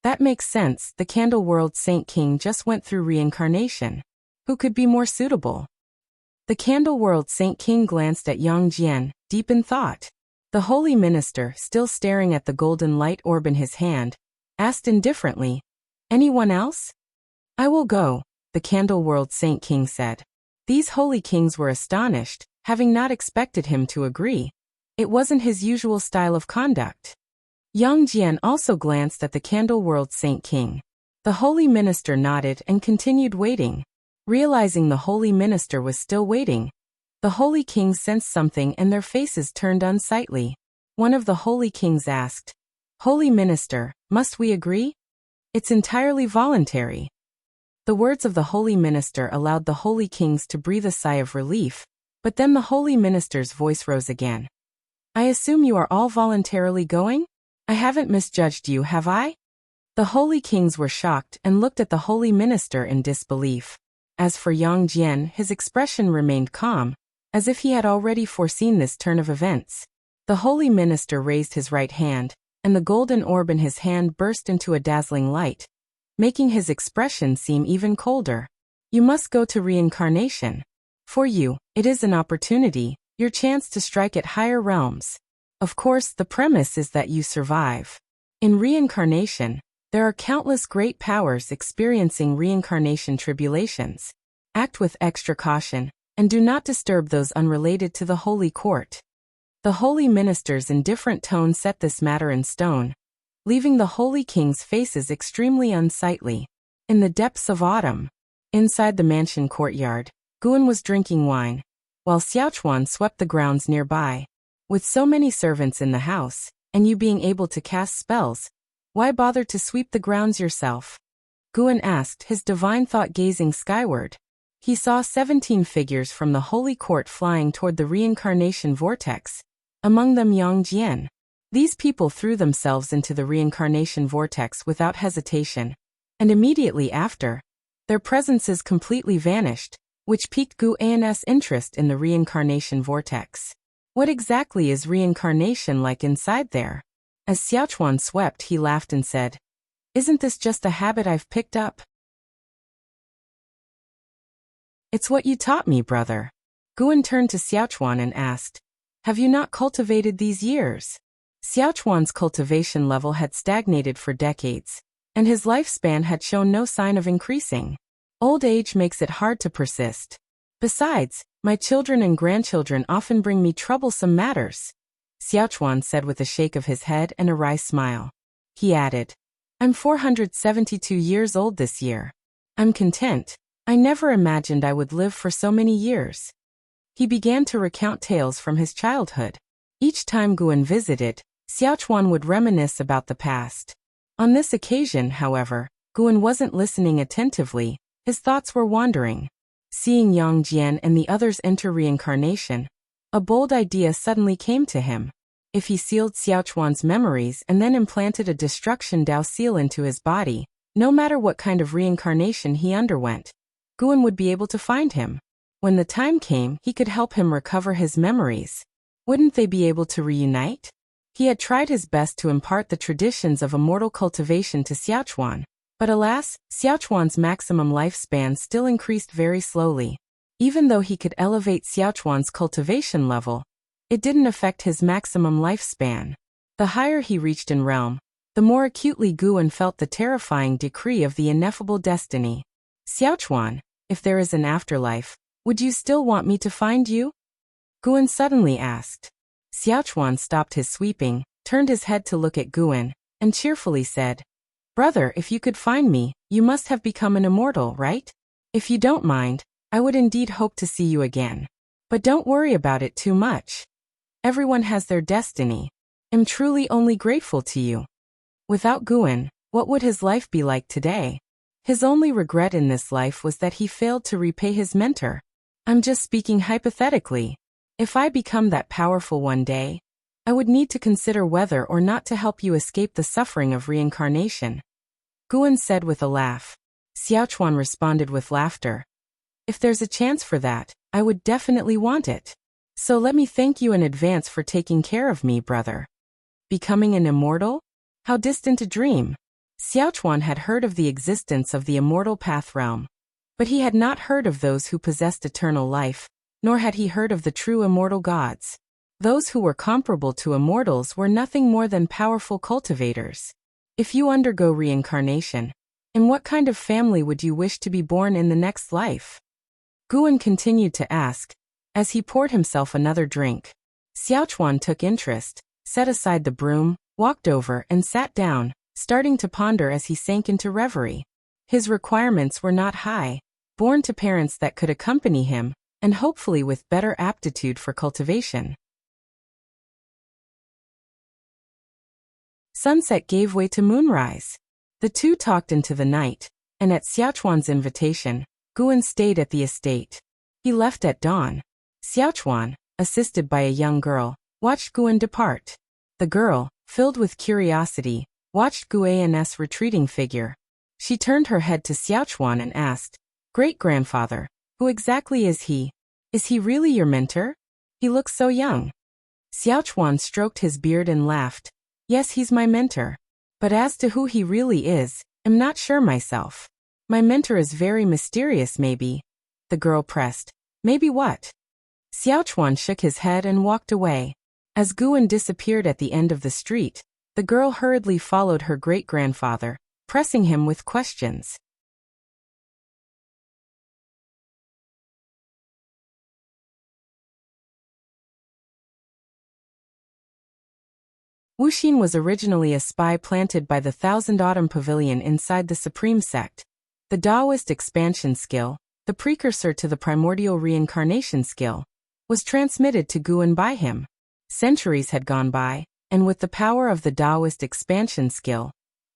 Speaker 1: That makes sense, the Candle World Saint King just went through reincarnation. Who could be more suitable? The Candle World Saint King glanced at Yang Jian, deep in thought. The holy minister, still staring at the golden light orb in his hand, asked indifferently, anyone else? I will go, the Candle World Saint King said. These holy kings were astonished, having not expected him to agree. It wasn't his usual style of conduct. Yang Jian also glanced at the Candle World Saint King. The holy minister nodded and continued waiting. Realizing the holy minister was still waiting, the holy kings sensed something and their faces turned unsightly. One of the holy kings asked, Holy minister, must we agree? It's entirely voluntary. The words of the holy minister allowed the holy kings to breathe a sigh of relief, but then the holy minister's voice rose again. I assume you are all voluntarily going? I haven't misjudged you, have I? The holy kings were shocked and looked at the holy minister in disbelief. As for Yang Jian, his expression remained calm, as if he had already foreseen this turn of events. The holy minister raised his right hand, and the golden orb in his hand burst into a dazzling light, making his expression seem even colder. You must go to reincarnation. For you, it is an opportunity, your chance to strike at higher realms. Of course, the premise is that you survive. In reincarnation, there are countless great powers experiencing reincarnation tribulations. Act with extra caution, and do not disturb those unrelated to the holy court. The holy minister's indifferent tone set this matter in stone, leaving the holy king's faces extremely unsightly. In the depths of autumn, inside the mansion courtyard, Guan was drinking wine, while Xiaochuan swept the grounds nearby. With so many servants in the house, and you being able to cast spells, why bother to sweep the grounds yourself? Guan asked, his divine thought gazing skyward. He saw 17 figures from the holy court flying toward the reincarnation vortex, among them Yang Jian. These people threw themselves into the reincarnation vortex without hesitation, and immediately after, their presences completely vanished, which piqued Gu An's interest in the reincarnation vortex. What exactly is reincarnation like inside there? As Xiaochuan swept, he laughed and said, "Isn't this just a habit I've picked up?" "It's what you taught me, brother." Guan turned to Xiaochuan and asked, "Have you not cultivated these years?" Xiaochuan's cultivation level had stagnated for decades, and his lifespan had shown no sign of increasing. Old age makes it hard to persist. Besides, my children and grandchildren often bring me troublesome matters, Xiaochuan said with a shake of his head and a wry smile. He added, "I'm 472 years old this year. I'm content. I never imagined I would live for so many years." He began to recount tales from his childhood. Each time Guan visited, Xiaochuan would reminisce about the past. On this occasion, however, Guan wasn't listening attentively, his thoughts were wandering. Seeing Yang Jian and the others enter reincarnation, a bold idea suddenly came to him. If he sealed Xiaochuan's memories and then implanted a destruction Dao seal into his body, no matter what kind of reincarnation he underwent, Guan would be able to find him. When the time came, he could help him recover his memories. Wouldn't they be able to reunite? He had tried his best to impart the traditions of immortal cultivation to Xiaochuan, but alas, Xiaochuan's maximum lifespan still increased very slowly. Even though he could elevate Xiaochuan's cultivation level, it didn't affect his maximum lifespan. The higher he reached in realm, the more acutely Guan felt the terrifying decree of the ineffable destiny. "Xiaochuan, if there is an afterlife, would you still want me to find you?" Guan suddenly asked. Xiaochuan stopped his sweeping, turned his head to look at Guan, and cheerfully said, "Brother, if you could find me, you must have become an immortal, right? If you don't mind, I would indeed hope to see you again. But don't worry about it too much. Everyone has their destiny. I'm truly only grateful to you." Without Guan, what would his life be like today? His only regret in this life was that he failed to repay his mentor. "I'm just speaking hypothetically. If I become that powerful one day, I would need to consider whether or not to help you escape the suffering of reincarnation," Guan said with a laugh. Xiaochuan responded with laughter. "If there's a chance for that, I would definitely want it. So let me thank you in advance for taking care of me, brother." Becoming an immortal? How distant a dream. Xiaochuan had heard of the existence of the immortal path realm, but he had not heard of those who possessed eternal life, nor had he heard of the true immortal gods. Those who were comparable to immortals were nothing more than powerful cultivators. If you undergo reincarnation, in what kind of family would you wish to be born in the next life? Guan continued to ask, as he poured himself another drink. Xiaochuan took interest, set aside the broom, walked over and sat down, starting to ponder as he sank into reverie. His requirements were not high, born to parents that could accompany him, and hopefully with better aptitude for cultivation. Sunset gave way to moonrise. The two talked into the night, and at Xiaochuan's invitation, Guan stayed at the estate. He left at dawn. Xiaochuan, assisted by a young girl, watched Guan depart. The girl, filled with curiosity, watched Guan's retreating figure. She turned her head to Xiaochuan and asked, "Great-grandfather, who exactly is he? Is he really your mentor? He looks so young." Xiaochuan stroked his beard and laughed. "Yes, he's my mentor. But as to who he really is, I'm not sure myself. My mentor is very mysterious, maybe." The girl pressed. "Maybe what?" Xiaochuan shook his head and walked away. As Guan disappeared at the end of the street, the girl hurriedly followed her great-grandfather, pressing him with questions. Wuxia was originally a spy planted by the Thousand Autumn Pavilion inside the Supreme Sect. The Taoist expansion skill, the precursor to the primordial reincarnation skill, was transmitted to Guan by him. Centuries had gone by, and with the power of the Taoist expansion skill,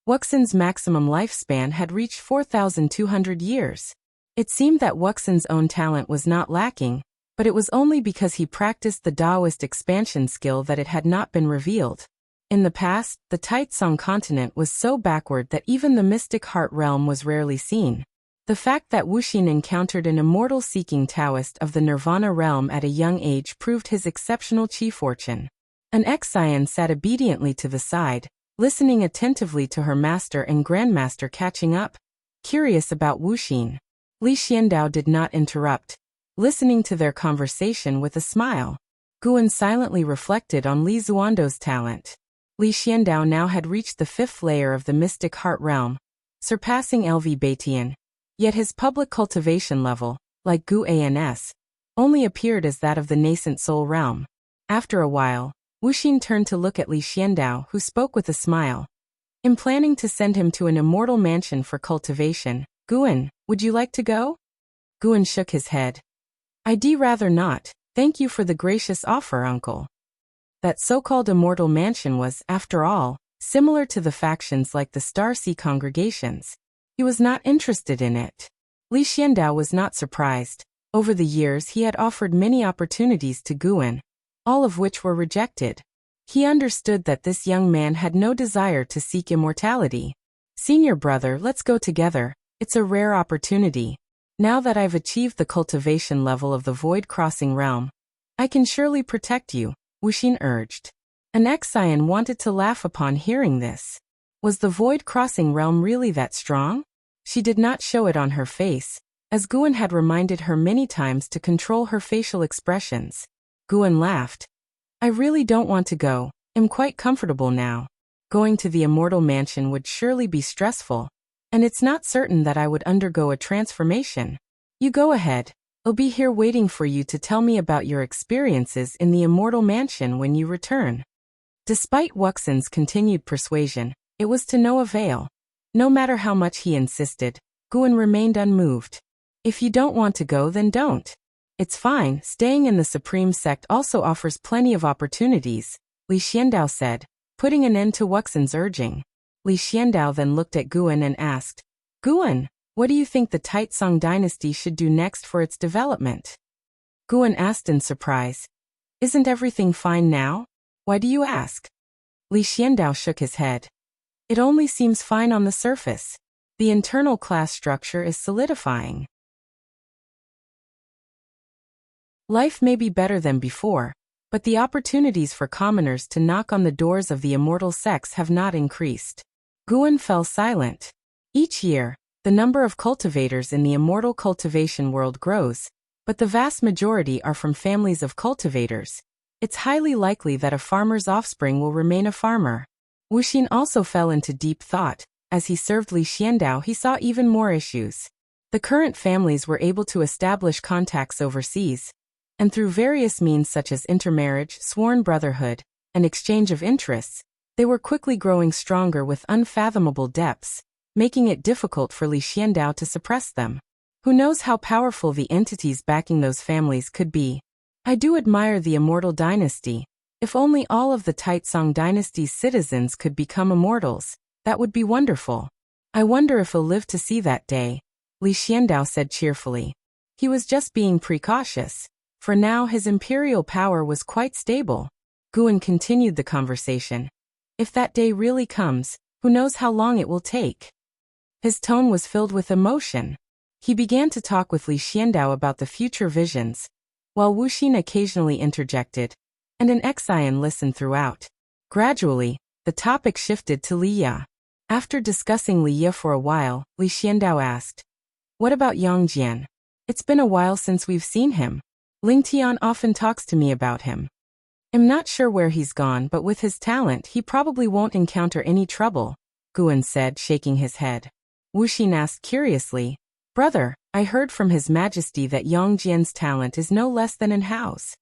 Speaker 1: Wuxia's maximum lifespan had reached 4,200 years. It seemed that Wuxian's own talent was not lacking, but it was only because he practiced the Taoist expansion skill that it had not been revealed. In the past, the Taitsong continent was so backward that even the mystic heart realm was rarely seen. The fact that Wuxin encountered an immortal-seeking Taoist of the Nirvana realm at a young age proved his exceptional chi fortune. An ex-scion sat obediently to the side, listening attentively to her master and grandmaster catching up, curious about Wuxin. Li Xiandao did not interrupt, listening to their conversation with a smile. Guan silently reflected on Li Zuando's talent. Li Xiandao now had reached the 5th layer of the mystic heart realm, surpassing LV Baitian. Yet his public cultivation level, like Gu Ans, only appeared as that of the nascent soul realm. After a while, Wuxin turned to look at Li Xiandao, who spoke with a smile. In planning to send him to an immortal mansion for cultivation, Guan, would you like to go? Guan shook his head. I'd rather not, thank you for the gracious offer, uncle. That so-called immortal mansion was, after all, similar to the factions like the Star Sea congregations. He was not interested in it. Li Xiandao was not surprised. Over the years he had offered many opportunities to Guan, all of which were rejected. He understood that this young man had no desire to seek immortality. Senior brother, let's go together, it's a rare opportunity. Now that I've achieved the cultivation level of the void crossing realm, I can surely protect you, Wuxin urged. An ex-scion wanted to laugh upon hearing this. Was the void crossing realm really that strong? She did not show it on her face, as Guan had reminded her many times to control her facial expressions. Guan laughed. I really don't want to go, I'm quite comfortable now. Going to the immortal mansion would surely be stressful, and it's not certain that I would undergo a transformation. You go ahead, I'll be here waiting for you to tell me about your experiences in the immortal mansion when you return. Despite Wuxin's continued persuasion, it was to no avail. No matter how much he insisted, Guan remained unmoved. If you don't want to go, then don't. It's fine, staying in the Supreme Sect also offers plenty of opportunities, Li Xiandao said, putting an end to Wuxin's urging. Li Xiandao then looked at Guan and asked, Guan, what do you think the Taitsong dynasty should do next for its development? Guan asked in surprise. Isn't everything fine now? Why do you ask? Li Xiandao shook his head. It only seems fine on the surface. The internal class structure is solidifying. Life may be better than before, but the opportunities for commoners to knock on the doors of the immortal sects have not increased. Guan fell silent. Each year, the number of cultivators in the immortal cultivation world grows, but the vast majority are from families of cultivators. It's highly likely that a farmer's offspring will remain a farmer. Wuxin also fell into deep thought. As he served Li Xiandao, he saw even more issues. The current families were able to establish contacts overseas, and through various means such as intermarriage, sworn brotherhood, and exchange of interests, they were quickly growing stronger with unfathomable depths, making it difficult for Li Xiandao to suppress them. Who knows how powerful the entities backing those families could be? I do admire the immortal dynasty. If only all of the Taitsong dynasty's citizens could become immortals, that would be wonderful. I wonder if he'll live to see that day, Li Xiandao said cheerfully. He was just being precautious. For now his imperial power was quite stable. Guan continued the conversation. If that day really comes, who knows how long it will take? His tone was filled with emotion. He began to talk with Li Xiandao about the future visions, while Wuxin occasionally interjected, and an ex-scion listened throughout. Gradually, the topic shifted to Li Ya. After discussing Li Ya for a while, Li Xiandao asked, What about Yang Jian? It's been a while since we've seen him. Ling Tian often talks to me about him. I'm not sure where he's gone, but with his talent he probably won't encounter any trouble, Guan said, shaking his head. Wuxin asked curiously, Brother, I heard from His Majesty that Yang Jian's talent is no less than in-house.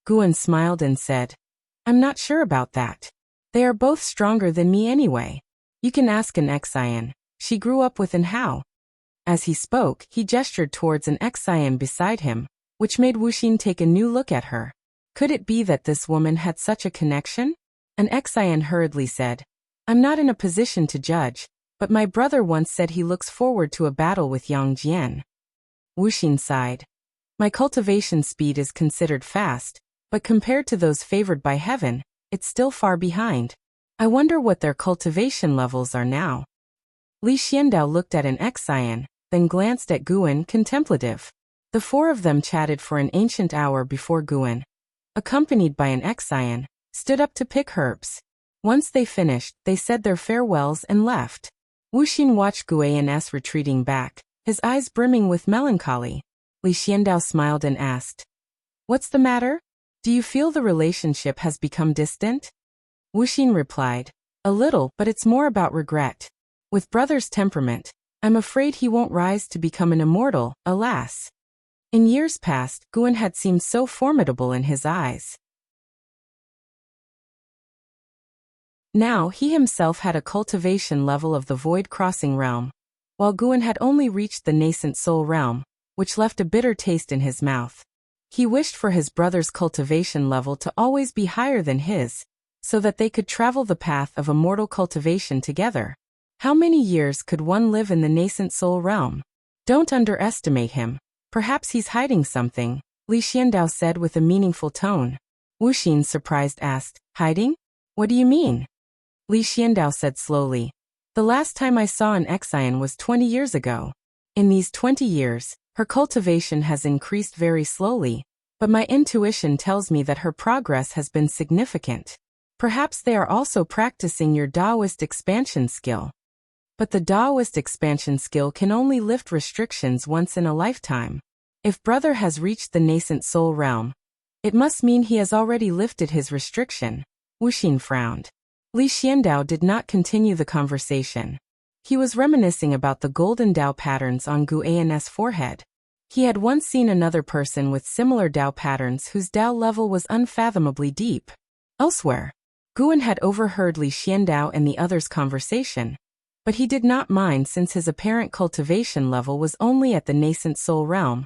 Speaker 1: Guan smiled and said, I'm not sure about that. They are both stronger than me anyway. You can ask an ex-scion. She grew up with in-how. As he spoke, he gestured towards an ex-scion beside him, which made Wuxin take a new look at her. Could it be that this woman had such a connection? An ex-scion hurriedly said, I'm not in a position to judge, but my brother once said he looks forward to a battle with Yang Jian. Wuxin sighed. My cultivation speed is considered fast, but compared to those favored by heaven, it's still far behind. I wonder what their cultivation levels are now. Li Xiandao looked at an Xian, then glanced at Guan contemplative. The four of them chatted for an ancient hour before Guan, accompanied by an Xian, stood up to pick herbs. Once they finished, they said their farewells and left. Wuxin watched Guan's retreating back, his eyes brimming with melancholy. Li Xiandao smiled and asked, "What's the matter? Do you feel the relationship has become distant?" Wuxin replied, "A little, but it's more about regret. With brother's temperament, I'm afraid he won't rise to become an immortal, alas." In years past, Guan had seemed so formidable in his eyes. Now he himself had a cultivation level of the void-crossing realm, while Guan had only reached the nascent soul realm, which left a bitter taste in his mouth. He wished for his brother's cultivation level to always be higher than his, so that they could travel the path of immortal cultivation together. How many years could one live in the nascent soul realm? Don't underestimate him. Perhaps he's hiding something, Li Xiandao said with a meaningful tone. Wuxin, surprised, asked, "Hiding? What do you mean?" Li Xiandao said slowly, "The last time I saw an Xian was 20 years ago. In these 20 years, her cultivation has increased very slowly, but my intuition tells me that her progress has been significant. Perhaps they are also practicing your Taoist expansion skill. But the Taoist expansion skill can only lift restrictions once in a lifetime. If brother has reached the nascent soul realm, it must mean he has already lifted his restriction." Wuxin frowned. Li Xiandao did not continue the conversation. He was reminiscing about the golden Dao patterns on Guan's forehead. He had once seen another person with similar Dao patterns whose Dao level was unfathomably deep. Elsewhere, Guan had overheard Li Xiandao and the others' conversation, but he did not mind since his apparent cultivation level was only at the nascent soul realm,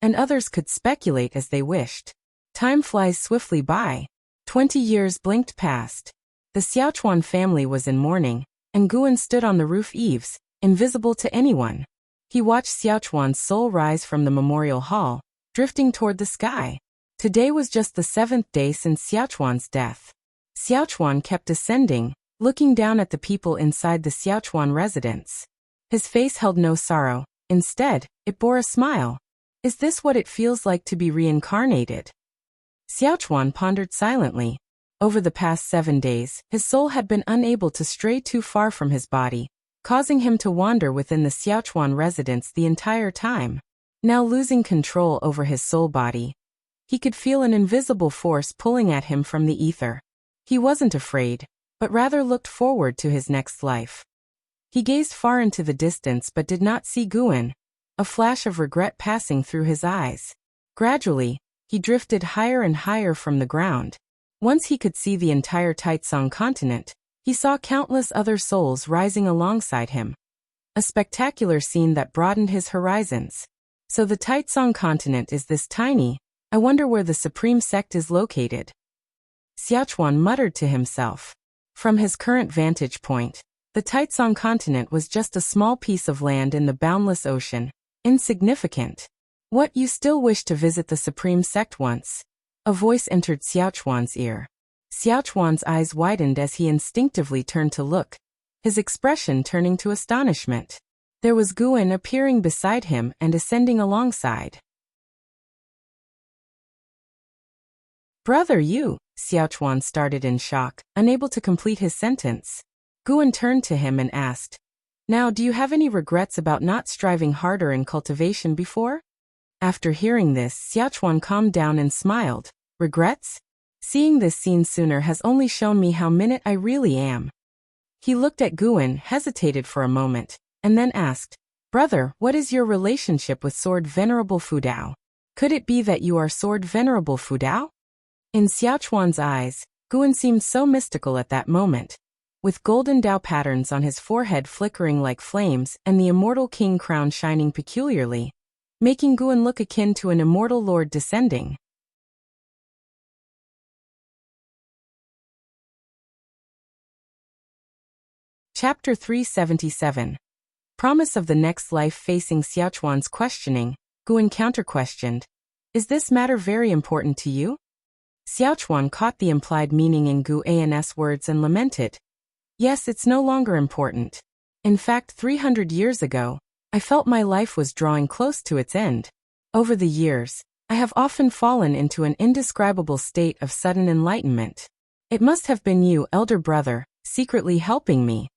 Speaker 1: and others could speculate as they wished. Time flies swiftly by. 20 years blinked past. The Xiaochuan family was in mourning, and Guan stood on the roof eaves, invisible to anyone. He watched Xiaochuan's soul rise from the memorial hall, drifting toward the sky. Today was just the 7th day since Xiaochuan's death. Xiaochuan kept ascending, looking down at the people inside the Xiaochuan residence. His face held no sorrow. Instead, it bore a smile. Is this what it feels like to be reincarnated? Xiaochuan pondered silently. Over the past 7 days, his soul had been unable to stray too far from his body, causing him to wander within the Xiaochuan residence the entire time. Now losing control over his soul body, he could feel an invisible force pulling at him from the ether. He wasn't afraid, but rather looked forward to his next life. He gazed far into the distance but did not see Guan, a flash of regret passing through his eyes. Gradually, he drifted higher and higher from the ground. Once he could see the entire Taitsong continent, he saw countless other souls rising alongside him. A spectacular scene that broadened his horizons. So the Taitsong continent is this tiny. I wonder where the supreme sect is located. Xiaochuan muttered to himself. From his current vantage point, the Taitsong continent was just a small piece of land in the boundless ocean, insignificant. What, you still wish to visit the supreme sect once? A voice entered Xiaochuan's ear. Xiaochuan's eyes widened as he instinctively turned to look, his expression turning to astonishment. There was Guan appearing beside him and ascending alongside. "Brother, you," Xiaochuan started in shock, unable to complete his sentence. Guan turned to him and asked, "Now, do you have any regrets about not striving harder in cultivation before?" After hearing this, Xiaochuan calmed down and smiled. "Regrets? Seeing this scene sooner has only shown me how minute I really am." He looked at Guan, hesitated for a moment, and then asked, "Brother, what is your relationship with Sword Venerable Fudao? Could it be that you are Sword Venerable Fudao?" In Xiaochuan's eyes, Guan seemed so mystical at that moment, with golden Dao patterns on his forehead flickering like flames and the immortal king crown shining peculiarly, making Guan look akin to an immortal lord descending. Chapter 377. Promise of the next life. Facing Xiaochuan's questioning, Guan counter-questioned. Is this matter very important to you? Xiaochuan caught the implied meaning in Guan's words and lamented. Yes, it's no longer important. In fact, 300 years ago, I felt my life was drawing close to its end. Over the years, I have often fallen into an indescribable state of sudden enlightenment. It must have been you, elder brother, secretly helping me.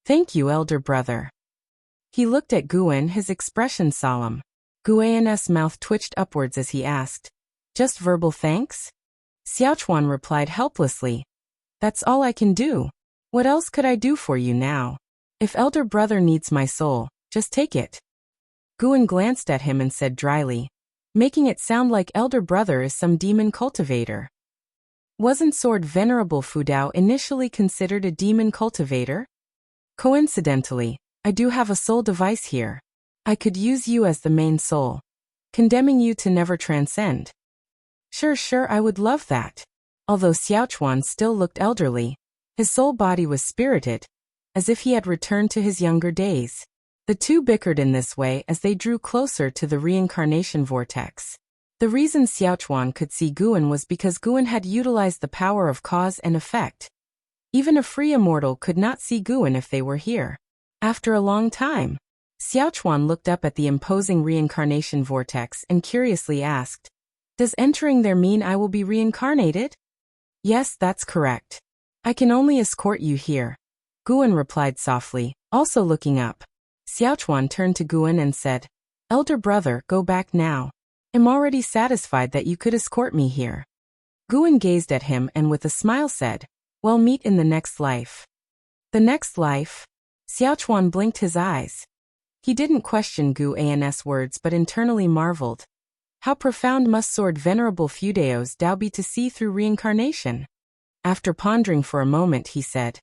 Speaker 1: Thank you, elder brother. He looked at Guan, his expression solemn. Guan's mouth twitched upwards as he asked, just verbal thanks? Xiaochuan replied helplessly. That's all I can do. What else could I do for you now? If elder brother needs my soul, just take it. Guan glanced at him and said dryly, making it sound like elder brother is some demon cultivator. Wasn't Sword Venerable Fudao initially considered a demon cultivator? Coincidentally, I do have a soul device here. I could use you as the main soul, condemning you to never transcend. Sure, I would love that. Although Xiaochuan still looked elderly, his soul body was spirited, as if he had returned to his younger days. The two bickered in this way as they drew closer to the reincarnation vortex. The reason Xiaochuan could see Guan was because Guan had utilized the power of cause and effect. Even a free immortal could not see Guan if they were here. After a long time, Xiaochuan looked up at the imposing reincarnation vortex and curiously asked, does entering there mean I will be reincarnated? Yes, that's correct. I can only escort you here. Guan replied softly, also looking up. Xiaochuan turned to Guan and said, elder brother, go back now. I'm already satisfied that you could escort me here. Guan gazed at him and with a smile said, well, meet in the next life. The next life? Xiaochuan blinked his eyes. He didn't question Guan's words but internally marveled. How profound must Sword Venerable Fudao's Tao be to see through reincarnation? After pondering for a moment he said,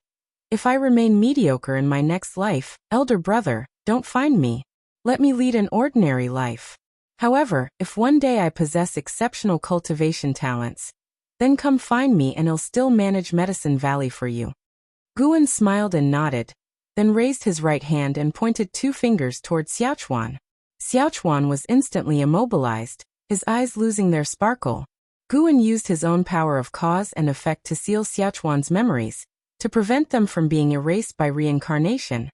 Speaker 1: if I remain mediocre in my next life, elder brother, don't find me. Let me lead an ordinary life. However, if one day I possess exceptional cultivation talents, then come find me and I'll still manage Medicine Valley for you. Guan smiled and nodded, then raised his right hand and pointed 2 fingers toward Xiaochuan. Xiaochuan was instantly immobilized, his eyes losing their sparkle. Guan used his own power of cause and effect to seal Xiaochuan's memories, to prevent them from being erased by reincarnation,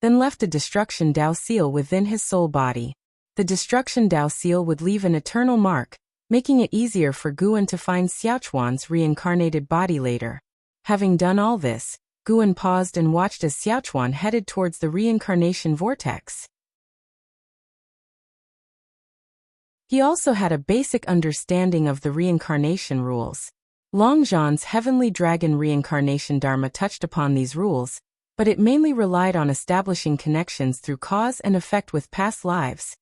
Speaker 1: then left a Destruction Tao seal within his soul body. The Destruction Tao seal would leave an eternal mark, making it easier for Guan to find Xiaochuan's reincarnated body later. Having done all this, Guan paused and watched as Xiaochuan headed towards the reincarnation vortex. He also had a basic understanding of the reincarnation rules. Long Zhan's heavenly dragon reincarnation dharma touched upon these rules, but it mainly relied on establishing connections through cause and effect with past lives.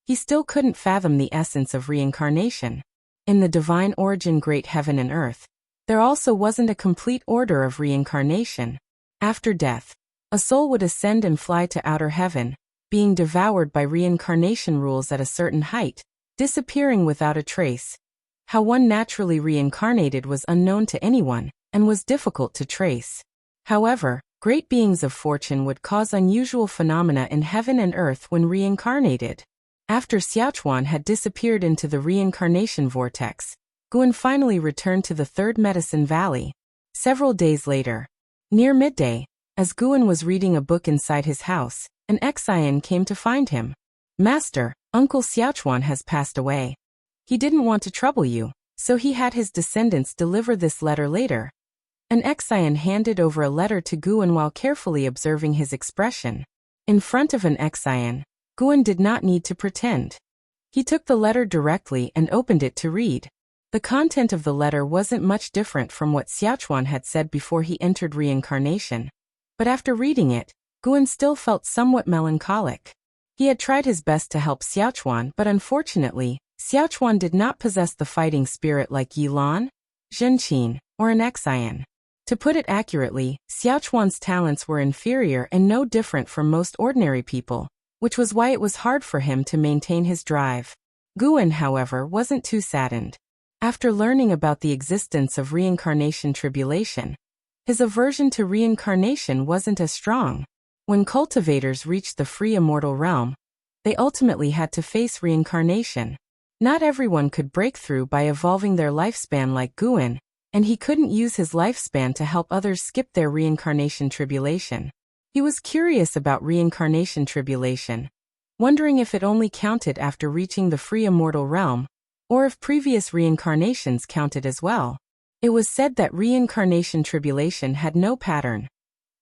Speaker 1: He still couldn't fathom the essence of reincarnation. In the divine origin Great Heaven and Earth, there also wasn't a complete order of reincarnation. After death, a soul would ascend and fly to outer heaven, being devoured by reincarnation rules at a certain height, disappearing without a trace. How one naturally reincarnated was unknown to anyone, and was difficult to trace. However, great beings of fortune would cause unusual phenomena in heaven and earth when reincarnated. After Xiaochuan had disappeared into the reincarnation vortex, Guan finally returned to the Third Medicine Valley. Several days later, near midday, as Guan was reading a book inside his house, an excian came to find him. Master, Uncle Xiaochuan has passed away. He didn't want to trouble you, so he had his descendants deliver this letter later. An excian handed over a letter to Guan while carefully observing his expression. In front of an excian, Guan did not need to pretend. He took the letter directly and opened it to read. The content of the letter wasn't much different from what Xiaochuan had said before he entered reincarnation. But after reading it, Guan still felt somewhat melancholic. He had tried his best to help Xiaochuan, but unfortunately, Xiaochuan did not possess the fighting spirit like Yilan, Zhenqin, or an excian. To put it accurately, Xiaochuan's talents were inferior and no different from most ordinary people, which was why it was hard for him to maintain his drive. Guan, however, wasn't too saddened. After learning about the existence of reincarnation tribulation, his aversion to reincarnation wasn't as strong. When cultivators reached the free immortal realm, they ultimately had to face reincarnation. Not everyone could break through by evolving their lifespan like Guan, and he couldn't use his lifespan to help others skip their reincarnation tribulation. He was curious about reincarnation tribulation, wondering if it only counted after reaching the free immortal realm, or if previous reincarnations counted as well. It was said that reincarnation tribulation had no pattern.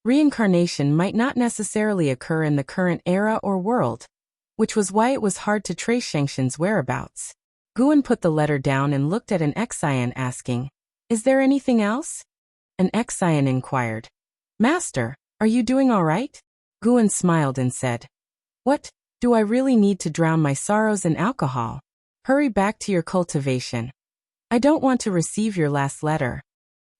Speaker 1: Reincarnation might not necessarily occur in the current era or world, which was why it was hard to trace Shengshan's whereabouts. Guan put the letter down and looked at an Exian asking, "Is there anything else?" An Exian inquired, "Master, are you doing all right?" Guan smiled and said, "What, do I really need to drown my sorrows in alcohol? Hurry back to your cultivation. I don't want to receive your last letter."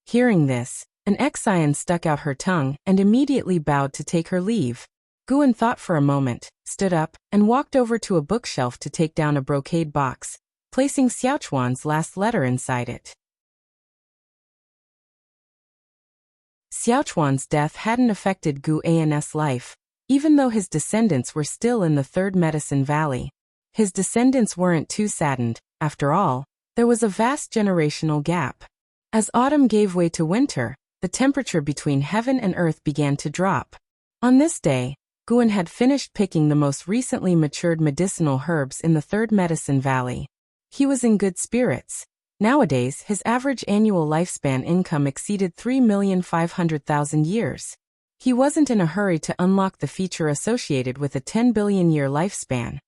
Speaker 1: Hearing this, an Exian stuck out her tongue and immediately bowed to take her leave. Guan thought for a moment, stood up, and walked over to a bookshelf to take down a brocade box, placing Xiaochuan's last letter inside it. Xiaochuan's death hadn't affected Gu An's life, even though his descendants were still in the Third Medicine Valley. His descendants weren't too saddened. After all, there was a vast generational gap. As autumn gave way to winter, the temperature between heaven and earth began to drop. On this day, Guan had finished picking the most recently matured medicinal herbs in the Third Medicine Valley. He was in good spirits. Nowadays, his average annual lifespan income exceeded 3,500,000 years. He wasn't in a hurry to unlock the feature associated with a 10 billion year lifespan.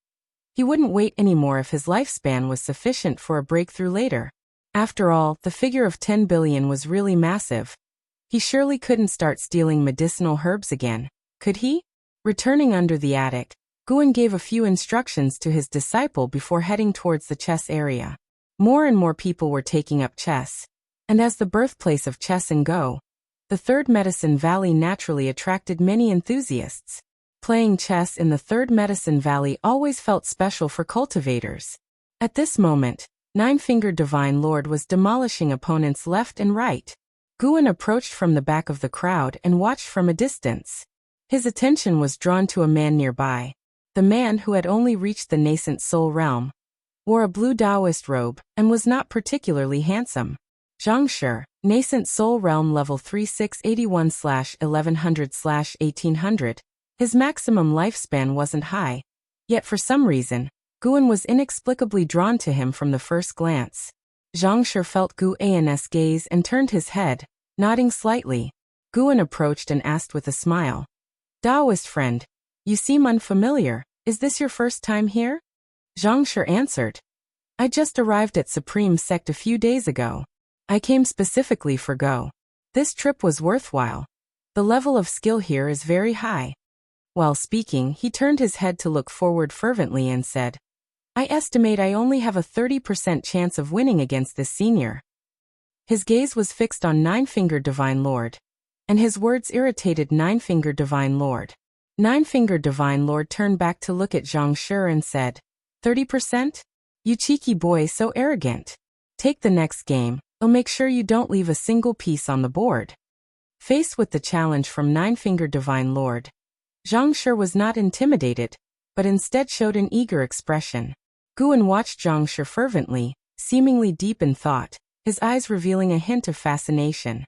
Speaker 1: He wouldn't wait anymore if his lifespan was sufficient for a breakthrough later. After all, the figure of 10 billion was really massive. He surely couldn't start stealing medicinal herbs again, could he? Returning under the attic, Guan gave a few instructions to his disciple before heading towards the chess area. More and more people were taking up chess, and as the birthplace of chess and Go, the Third Medicine Valley naturally attracted many enthusiasts. Playing chess in the Third Medicine Valley always felt special for cultivators. At this moment, Nine-Fingered Divine Lord was demolishing opponents left and right. Guan approached from the back of the crowd and watched from a distance. His attention was drawn to a man nearby. The man, who had only reached the nascent soul realm, wore a blue Taoist robe and was not particularly handsome. Zhang Shi, nascent soul realm level 3681/1100/1800. His maximum lifespan wasn't high. Yet for some reason, Guan was inexplicably drawn to him from the first glance. Zhang Shi felt Gu An's gaze and turned his head, nodding slightly. Guan approached and asked with a smile, "Taoist friend, you seem unfamiliar. Is this your first time here?" Zhang Shi answered, "I just arrived at Supreme Sect a few days ago. I came specifically for Go. This trip was worthwhile. The level of skill here is very high." While speaking, he turned his head to look forward fervently and said, "I estimate I only have a 30% chance of winning against this senior." His gaze was fixed on Nine-Fingered Divine Lord, and his words irritated Nine-Fingered Divine Lord. Nine-Fingered Divine Lord turned back to look at Zhang Shi and said, 30%? You cheeky boy, so arrogant. Take the next game. I'll make sure you don't leave a single piece on the board." Faced with the challenge from Nine-Fingered Divine Lord, Zhang Shi was not intimidated, but instead showed an eager expression. Guan watched Zhang Shi fervently, seemingly deep in thought, his eyes revealing a hint of fascination.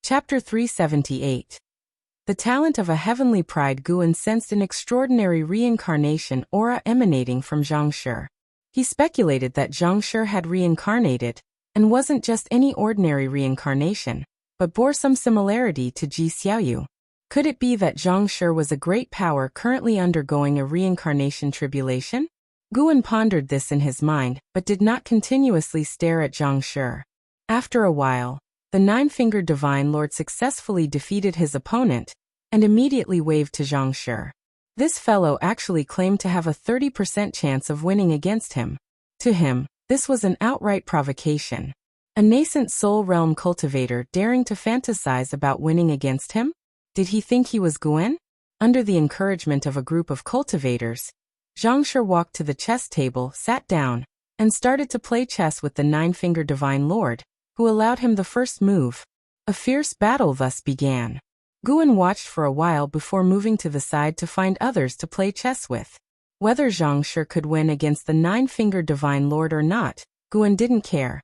Speaker 1: Chapter 378. The talent of a heavenly pride. Guan sensed an extraordinary reincarnation aura emanating from Zhang Shi. He speculated that Zhang Shi had reincarnated, and wasn't just any ordinary reincarnation, but bore some similarity to Ji Xiaoyu. Could it be that Zhang Shi was a great power currently undergoing a reincarnation tribulation? Guan pondered this in his mind, but did not continuously stare at Zhang Shi. After a while, the Nine-Fingered Divine Lord successfully defeated his opponent, and immediately waved to Zhang Shi. This fellow actually claimed to have a 30% chance of winning against him. To him, this was an outright provocation. A nascent soul realm cultivator daring to fantasize about winning against him? Did he think he was Guan? Under the encouragement of a group of cultivators, Zhang Shi walked to the chess table, sat down, and started to play chess with the Nine-Fingered Divine Lord, who allowed him the first move. A fierce battle thus began. Guan watched for a while before moving to the side to find others to play chess with. Whether Zhang Shi could win against the nine-fingered Divine Lord or not, Guan didn't care.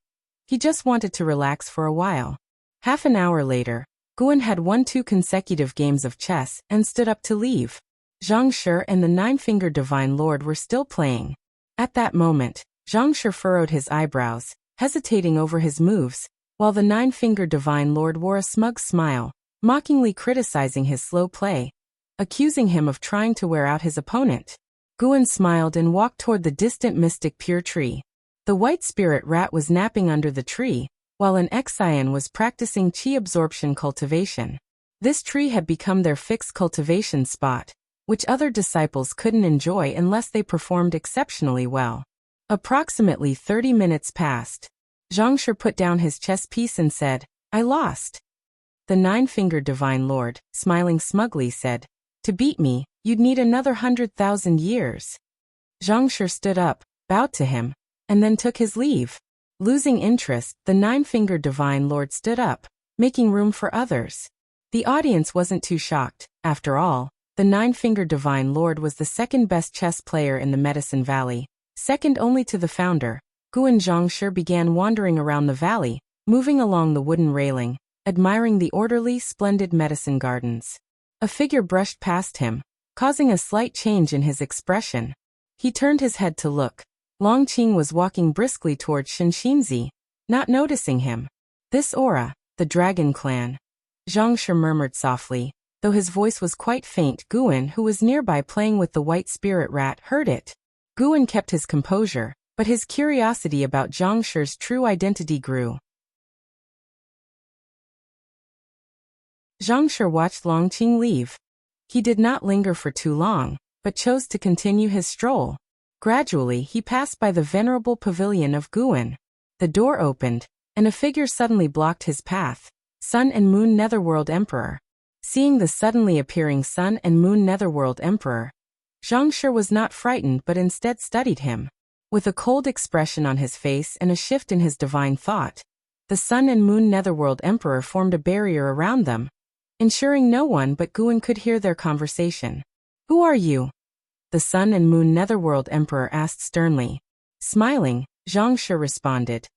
Speaker 1: He just wanted to relax for a while. Half an hour later, Guan had won 2 consecutive games of chess and stood up to leave. Zhang Shi and the nine-fingered Divine Lord were still playing. At that moment, Zhang Shi furrowed his eyebrows, hesitating over his moves, while the nine-fingered Divine Lord wore a smug smile, mockingly criticizing his slow play, accusing him of trying to wear out his opponent. Guan smiled and walked toward the distant mystic pure tree. The white spirit rat was napping under the tree, while an Xian was practicing qi absorption cultivation. This tree had become their fixed cultivation spot, which other disciples couldn't enjoy unless they performed exceptionally well. Approximately 30 minutes passed. Zhang Shi put down his chess piece and said, "I lost." The nine-fingered Divine Lord, smiling smugly, said, "To beat me, you'd need another 100,000 years." Zhang Shi stood up, bowed to him, and then took his leave. Losing interest, the nine-fingered Divine Lord stood up, making room for others. The audience wasn't too shocked. After all, the nine-fingered Divine Lord was the second-best chess player in the Medicine Valley, second only to the founder. Guan Zhang Shi began wandering around the valley, moving along the wooden railing, admiring the orderly, splendid medicine gardens. A figure brushed past him, causing a slight change in his expression. He turned his head to look. Long Qing was walking briskly toward Shenxinzi, not noticing him. "This aura, the Dragon Clan," Zhang Shi murmured softly, though his voice was quite faint. Guan, who was nearby playing with the white spirit rat, heard it. Guan kept his composure, but his curiosity about Zhang Shi's true identity grew. Zhang Shi watched Long Qing leave. He did not linger for too long, but chose to continue his stroll. Gradually, he passed by the venerable pavilion of Guan. The door opened, and a figure suddenly blocked his path. Sun and Moon Netherworld Emperor. Seeing the suddenly appearing Sun and Moon Netherworld Emperor, Zhang Shi was not frightened but instead studied him. With a cold expression on his face and a shift in his divine thought, the Sun and Moon Netherworld Emperor formed a barrier around them, ensuring no one but Guan could hear their conversation. "Who are you?" the Sun and Moon Netherworld Emperor asked sternly. Smiling, Zhang Shi responded,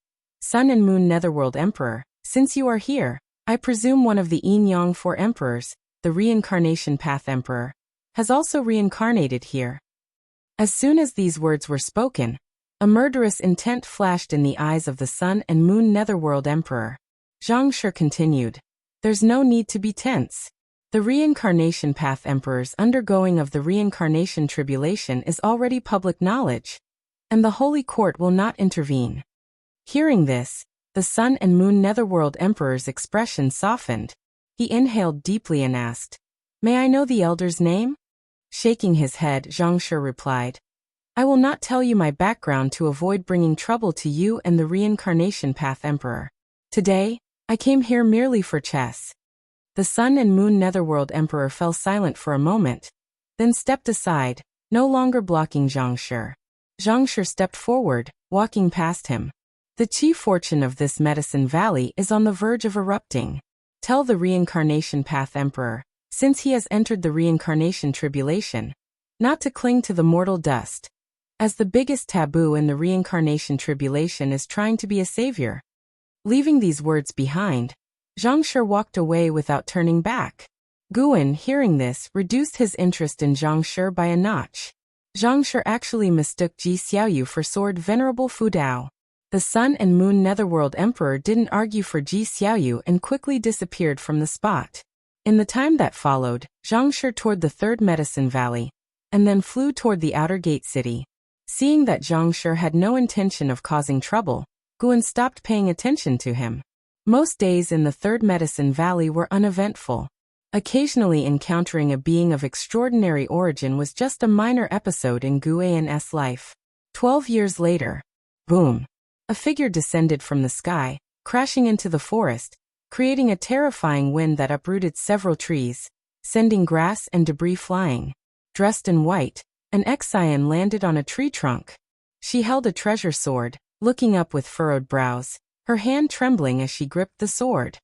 Speaker 1: "Sun and Moon Netherworld Emperor, since you are here, I presume one of the Yin-Yang 4 emperors, the Reincarnation Path Emperor, has also reincarnated here." As soon as these words were spoken, a murderous intent flashed in the eyes of the Sun and Moon Netherworld Emperor. Zhang Shi continued, "There's no need to be tense. The Reincarnation Path Emperor's undergoing of the Reincarnation Tribulation is already public knowledge, and the Holy Court will not intervene." Hearing this, the Sun and Moon Netherworld Emperor's expression softened. He inhaled deeply and asked, "May I know the elder's name?" Shaking his head, Zhang Shi replied, "I will not tell you my background to avoid bringing trouble to you and the Reincarnation Path Emperor. Today, I came here merely for chess." The Sun and Moon Netherworld Emperor fell silent for a moment, then stepped aside, no longer blocking Zhang Shi. Zhang Shi stepped forward, walking past him. "The qi fortune of this Medicine Valley is on the verge of erupting. Tell the Reincarnation Path Emperor, since he has entered the Reincarnation Tribulation, not to cling to the mortal dust, as the biggest taboo in the Reincarnation Tribulation is trying to be a savior." Leaving these words behind, Zhang Shi walked away without turning back. Guan, hearing this, reduced his interest in Zhang Shi by a notch. Zhang Shi actually mistook Ji Xiaoyu for Sword Venerable Fu Dao. The Sun and Moon Netherworld Emperor didn't argue for Ji Xiaoyu and quickly disappeared from the spot. In the time that followed, Zhang Shi toured the Third Medicine Valley, and then flew toward the outer gate city. Seeing that Zhang Shi had no intention of causing trouble, Guan stopped paying attention to him. Most days in the Third Medicine Valley were uneventful. Occasionally encountering a being of extraordinary origin was just a minor episode in Guan's life. 12 years later, boom! A figure descended from the sky, crashing into the forest, creating a terrifying wind that uprooted several trees, sending grass and debris flying. Dressed in white, an Xian landed on a tree trunk. She held a treasure sword, looking up with furrowed brows, her hand trembling as she gripped the sword.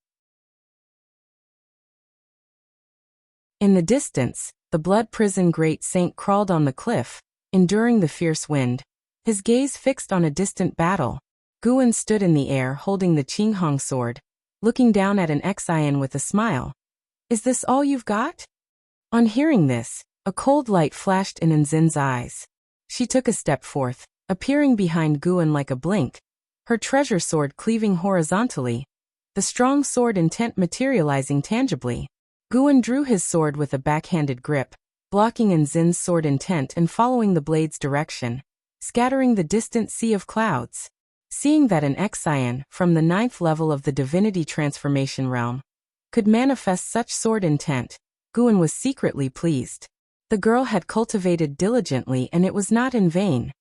Speaker 1: In the distance, the blood prison great saint crawled on the cliff, enduring the fierce wind, his gaze fixed on a distant battle. Guan stood in the air holding the Qinghong sword, looking down at an Xian with a smile. Is this all you've got? On hearing this, a cold light flashed in Nzin's eyes. She took a step forth, appearing behind Guan like a blink, her treasure sword cleaving horizontally, the strong sword intent materializing tangibly. Guan drew his sword with a backhanded grip, blocking Nzin's sword intent and following the blade's direction, scattering the distant sea of clouds. Seeing that an Xian, from the 9th level of the divinity transformation realm, could manifest such sword intent, Guan was secretly pleased. The girl had cultivated diligently and it was not in vain.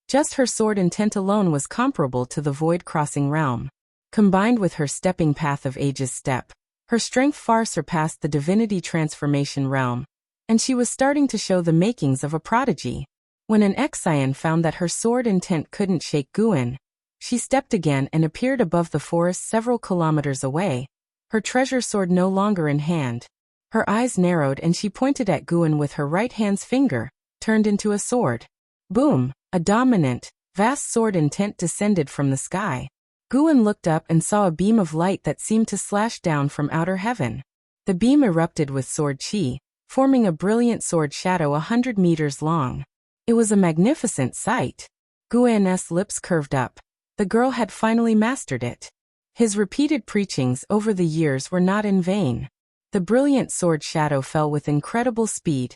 Speaker 1: Just her sword intent alone was comparable to the void-crossing realm. Combined with her stepping path of Age's step, her strength far surpassed the divinity transformation realm, and she was starting to show the makings of a prodigy. When an Xian found that her sword intent couldn't shake Guan, she stepped again and appeared above the forest several kilometers away, her treasure sword no longer in hand. Her eyes narrowed and she pointed at Guan with her right hand's finger, turned into a sword. Boom! A dominant, vast sword intent descended from the sky. Guan looked up and saw a beam of light that seemed to slash down from outer heaven. The beam erupted with sword chi, forming a brilliant sword shadow 100 meters long. It was a magnificent sight. Guan's lips curved up. The girl had finally mastered it. His repeated preachings over the years were not in vain. The brilliant sword shadow fell with incredible speed,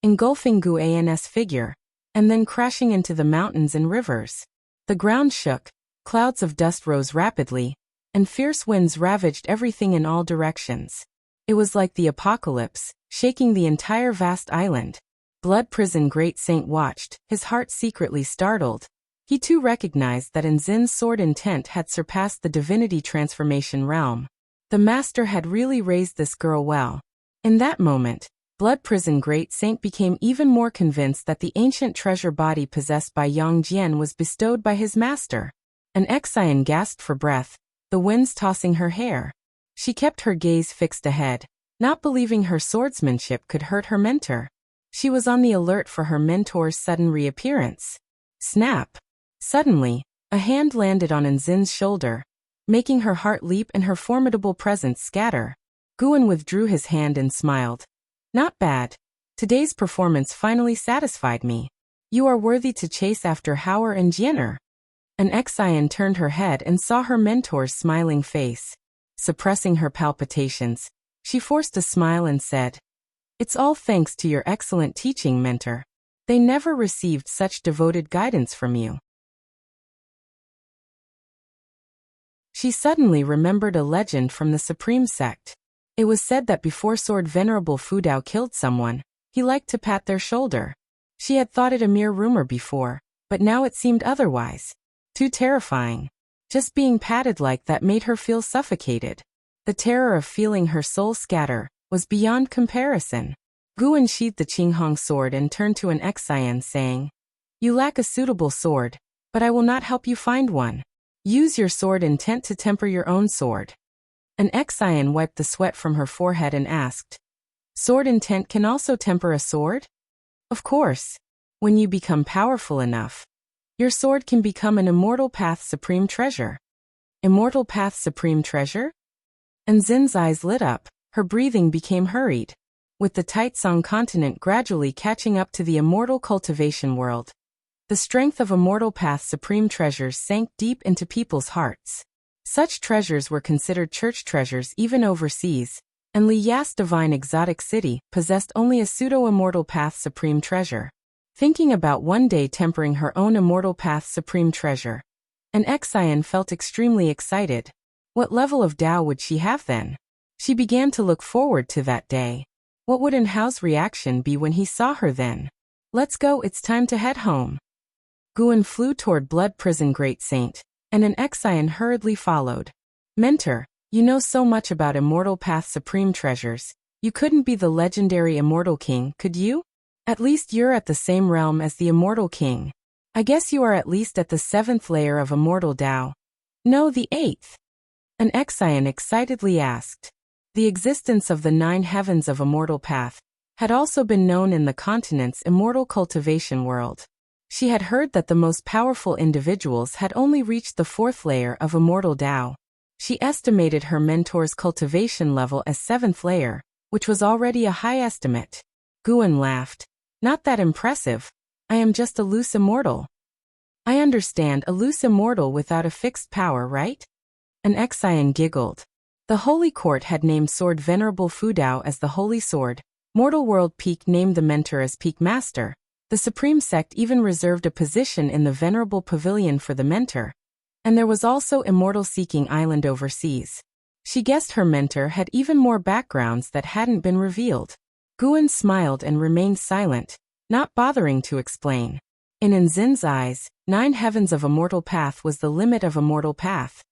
Speaker 1: engulfing Guan's figure, and then crashing into the mountains and rivers. The ground shook, clouds of dust rose rapidly, and fierce winds ravaged everything in all directions. It was like the apocalypse, shaking the entire vast island. Blood Prison Great Saint watched, his heart secretly startled. He too recognized that Nzin's sword intent had surpassed the divinity transformation realm. The master had really raised this girl well. In that moment, Blood Prison Great Saint became even more convinced that the ancient treasure body possessed by Yang Jian was bestowed by his master. An Xian gasped for breath, the winds tossing her hair. She kept her gaze fixed ahead, not believing her swordsmanship could hurt her mentor. She was on the alert for her mentor's sudden reappearance. Snap! Suddenly, a hand landed on Nzin's shoulder, making her heart leap and her formidable presence scatter. Guan withdrew his hand and smiled. Not bad. Today's performance finally satisfied me. You are worthy to chase after Hauer and Jianer. An Xian turned her head and saw her mentor's smiling face. Suppressing her palpitations, she forced a smile and said, "It's all thanks to your excellent teaching, mentor. They never received such devoted guidance from you." She suddenly remembered a legend from the Supreme Sect. It was said that before Sword Venerable Fudao killed someone, he liked to pat their shoulder. She had thought it a mere rumor before, but now it seemed otherwise. Too terrifying. Just being patted like that made her feel suffocated. The terror of feeling her soul scatter was beyond comparison. Guan sheathed the Qinghong sword and turned to an Xian saying, "You lack a suitable sword, but I will not help you find one. Use your sword intent to temper your own sword." An Xian wiped the sweat from her forehead and asked, "Sword intent can also temper a sword?" "Of course. When you become powerful enough, your sword can become an Immortal Path Supreme Treasure." Immortal Path Supreme Treasure? Nzin's eyes lit up, her breathing became hurried. With the Taitsong continent gradually catching up to the immortal cultivation world, the strength of Immortal Path Supreme Treasures sank deep into people's hearts. Such treasures were considered church treasures even overseas, and Li Ya's divine exotic city possessed only a pseudo-Immortal Path Supreme Treasure. Thinking about one day tempering her own Immortal Path Supreme Treasure, an Xian felt extremely excited. What level of Dao would she have then? She began to look forward to that day. What would Hao's reaction be when he saw her then? "Let's go, it's time to head home." Guan flew toward Blood Prison Great Saint, and an Xian hurriedly followed. "Mentor, you know so much about Immortal Path Supreme Treasures. You couldn't be the legendary Immortal King, could you? At least you're at the same realm as the Immortal King. I guess you are at least at the 7th layer of Immortal Dao." "No, the 8th. An Xian excitedly asked. The existence of the 9 heavens of Immortal Path had also been known in the continent's immortal cultivation world. She had heard that the most powerful individuals had only reached the 4th layer of immortal Tao. She estimated her mentor's cultivation level as 7th layer, which was already a high estimate. Guan laughed. Not that impressive. I am just a loose immortal. I understand, a loose immortal without a fixed power, right? An Xian giggled. The Holy Court had named Sword Venerable Fudao as the Holy Sword. Mortal World Peak named the mentor as Peak Master. The Supreme Sect even reserved a position in the Venerable Pavilion for the mentor. And there was also Immortal Seeking Island overseas. She guessed her mentor had even more backgrounds that hadn't been revealed. Guan smiled and remained silent, not bothering to explain. In Nzin's eyes, 9 heavens of Immortal Path was the limit of Immortal Path.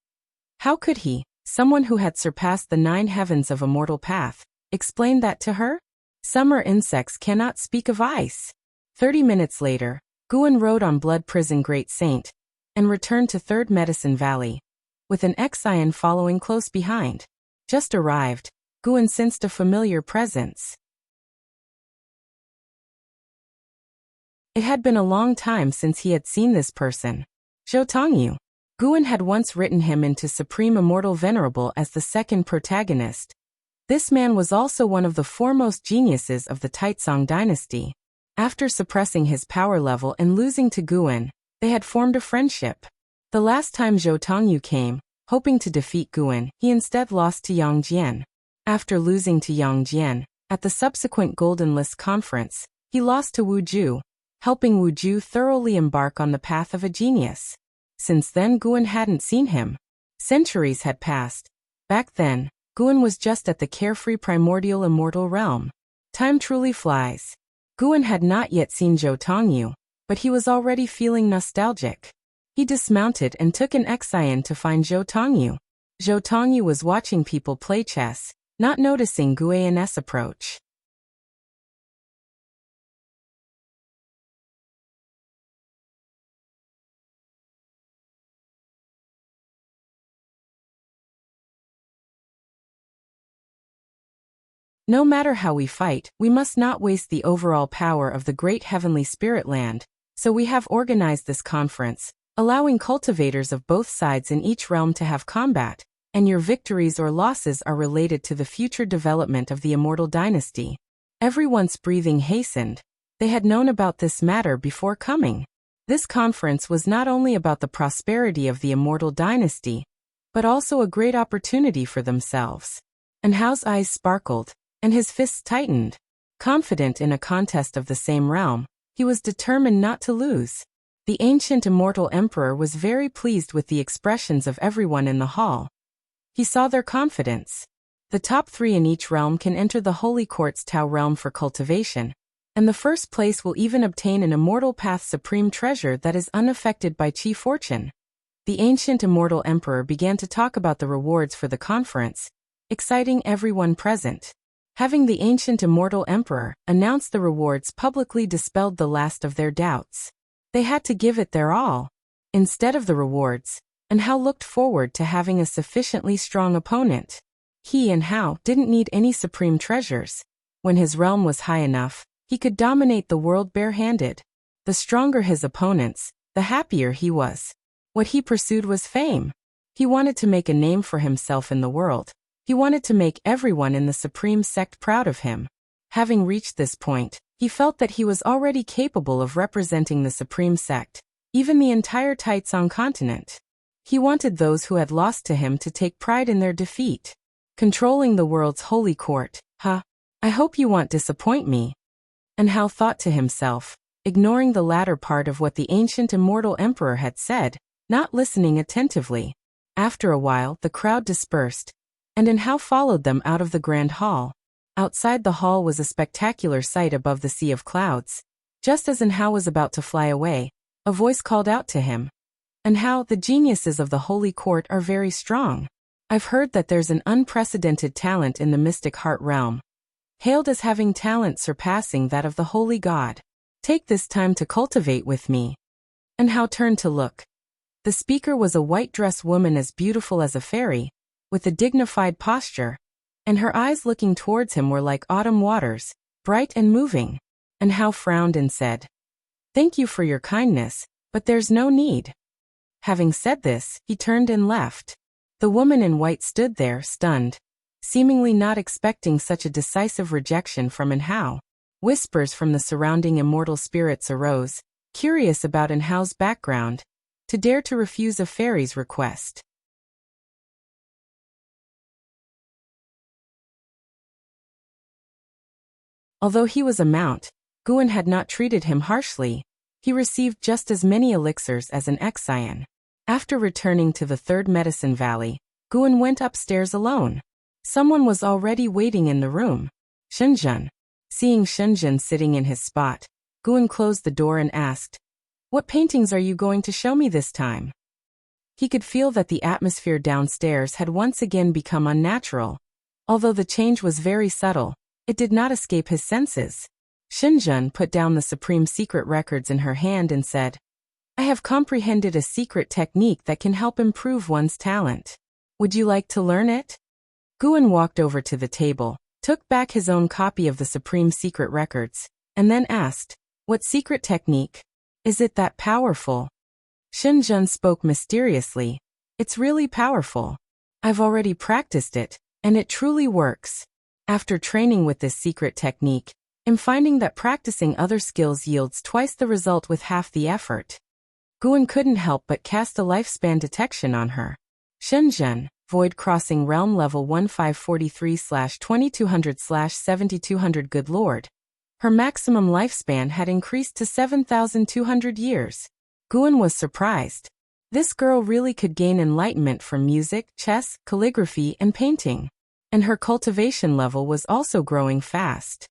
Speaker 1: How could he, someone who had surpassed the 9 heavens of Immortal Path, explain that to her? Summer insects cannot speak of ice. 30 minutes later, Guan rode on Blood Prison Great Saint, and returned to 3rd Medicine Valley, with an Xian following close behind. Just arrived, Guan sensed a familiar presence. It had been a long time since he had seen this person. Zhou Tongyu. Guan had once written him into Supreme Immortal Venerable as the second protagonist. This man was also one of the foremost geniuses of the Taizong dynasty. After suppressing his power level and losing to Guan, they had formed a friendship. The last time Zhou Tongyu came, hoping to defeat Guan, he instead lost to Yang Jian. After losing to Yang Jian, at the subsequent Golden List conference, he lost to Wu Ju, helping Wu Ju thoroughly embark on the path of a genius. Since then Guan hadn't seen him. Centuries had passed. Back then, Guan was just at the carefree primordial immortal realm. Time truly flies. Guan had not yet seen Zhou Tongyu, but he was already feeling nostalgic. He dismounted and took an Xian to find Zhou Tongyu. Zhou Tongyu was watching people play chess, not noticing Guan's approach. No matter how we fight, we must not waste the overall power of the great heavenly spirit land, so we have organized this conference, allowing cultivators of both sides in each realm to have combat, and your victories or losses are related to the future development of the immortal dynasty. Everyone's breathing hastened. They had known about this matter before coming. This conference was not only about the prosperity of the immortal dynasty, but also a great opportunity for themselves. And Hao's eyes sparkled, and his fists tightened. Confident in a contest of the same realm, he was determined not to lose. The ancient immortal emperor was very pleased with the expressions of everyone in the hall. He saw their confidence. The top 3 in each realm can enter the Holy Court's Tao realm for cultivation, and the first place will even obtain an Immortal Path supreme treasure that is unaffected by chi fortune. The ancient immortal emperor began to talk about the rewards for the conference, exciting everyone present. Having the ancient immortal emperor announce the rewards publicly dispelled the last of their doubts. They had to give it their all. Instead of the rewards, and Hao looked forward to having a sufficiently strong opponent. He and Hao didn't need any supreme treasures. When his realm was high enough, he could dominate the world barehanded. The stronger his opponents, the happier he was. What he pursued was fame. He wanted to make a name for himself in the world. He wanted to make everyone in the Supreme Sect proud of him. Having reached this point, he felt that he was already capable of representing the Supreme Sect, even the entire Taizong continent. He wanted those who had lost to him to take pride in their defeat. Controlling the world's holy court, I hope you won't disappoint me. And Hao thought to himself, ignoring the latter part of what the ancient immortal emperor had said, not listening attentively. After a while the crowd dispersed, and Hao followed them out of the grand hall. Outside the hall was a spectacular sight above the sea of clouds. Just as Hao was about to fly away, a voice called out to him. And Hao, the geniuses of the Holy Court are very strong. I've heard that there's an unprecedented talent in the mystic heart realm, hailed as having talent surpassing that of the Holy God. Take this time to cultivate with me. And Hao turned to look. The speaker was a white-dressed woman as beautiful as a fairy, with a dignified posture, and her eyes looking towards him were like autumn waters, bright and moving. And Hao frowned and said, "Thank you for your kindness, but there's no need." Having said this, he turned and left. The woman in white stood there, stunned, seemingly not expecting such a decisive rejection from Hao. Whispers from the surrounding immortal spirits arose, curious about Hao's background, to dare to refuse a fairy's request. Although he was a mount, Guan had not treated him harshly. He received just as many elixirs as an ex-scion. After returning to the third medicine valley, Guan went upstairs alone. Someone was already waiting in the room. Shenzhen. Seeing Shenzhen sitting in his spot, Guan closed the door and asked, "What paintings are you going to show me this time?" He could feel that the atmosphere downstairs had once again become unnatural. Although the change was very subtle, it did not escape his senses. Shenzhen put down the supreme secret records in her hand and said, "I have comprehended a secret technique that can help improve one's talent. Would you like to learn it?" Guan walked over to the table, took back his own copy of the supreme secret records, and then asked, "What secret technique? Is it that powerful?" Shenzhen spoke mysteriously, "It's really powerful. I've already practiced it, and it truly works. After training with this secret technique, I'm finding that practicing other skills yields twice the result with half the effort." Guan couldn't help but cast a lifespan detection on her. Shenzhen, Void Crossing Realm Level 1543/2200/7200. Good Lord. Her maximum lifespan had increased to 7,200 years. Guan was surprised. This girl really could gain enlightenment from music, chess, calligraphy, and painting. And her cultivation level was also growing fast.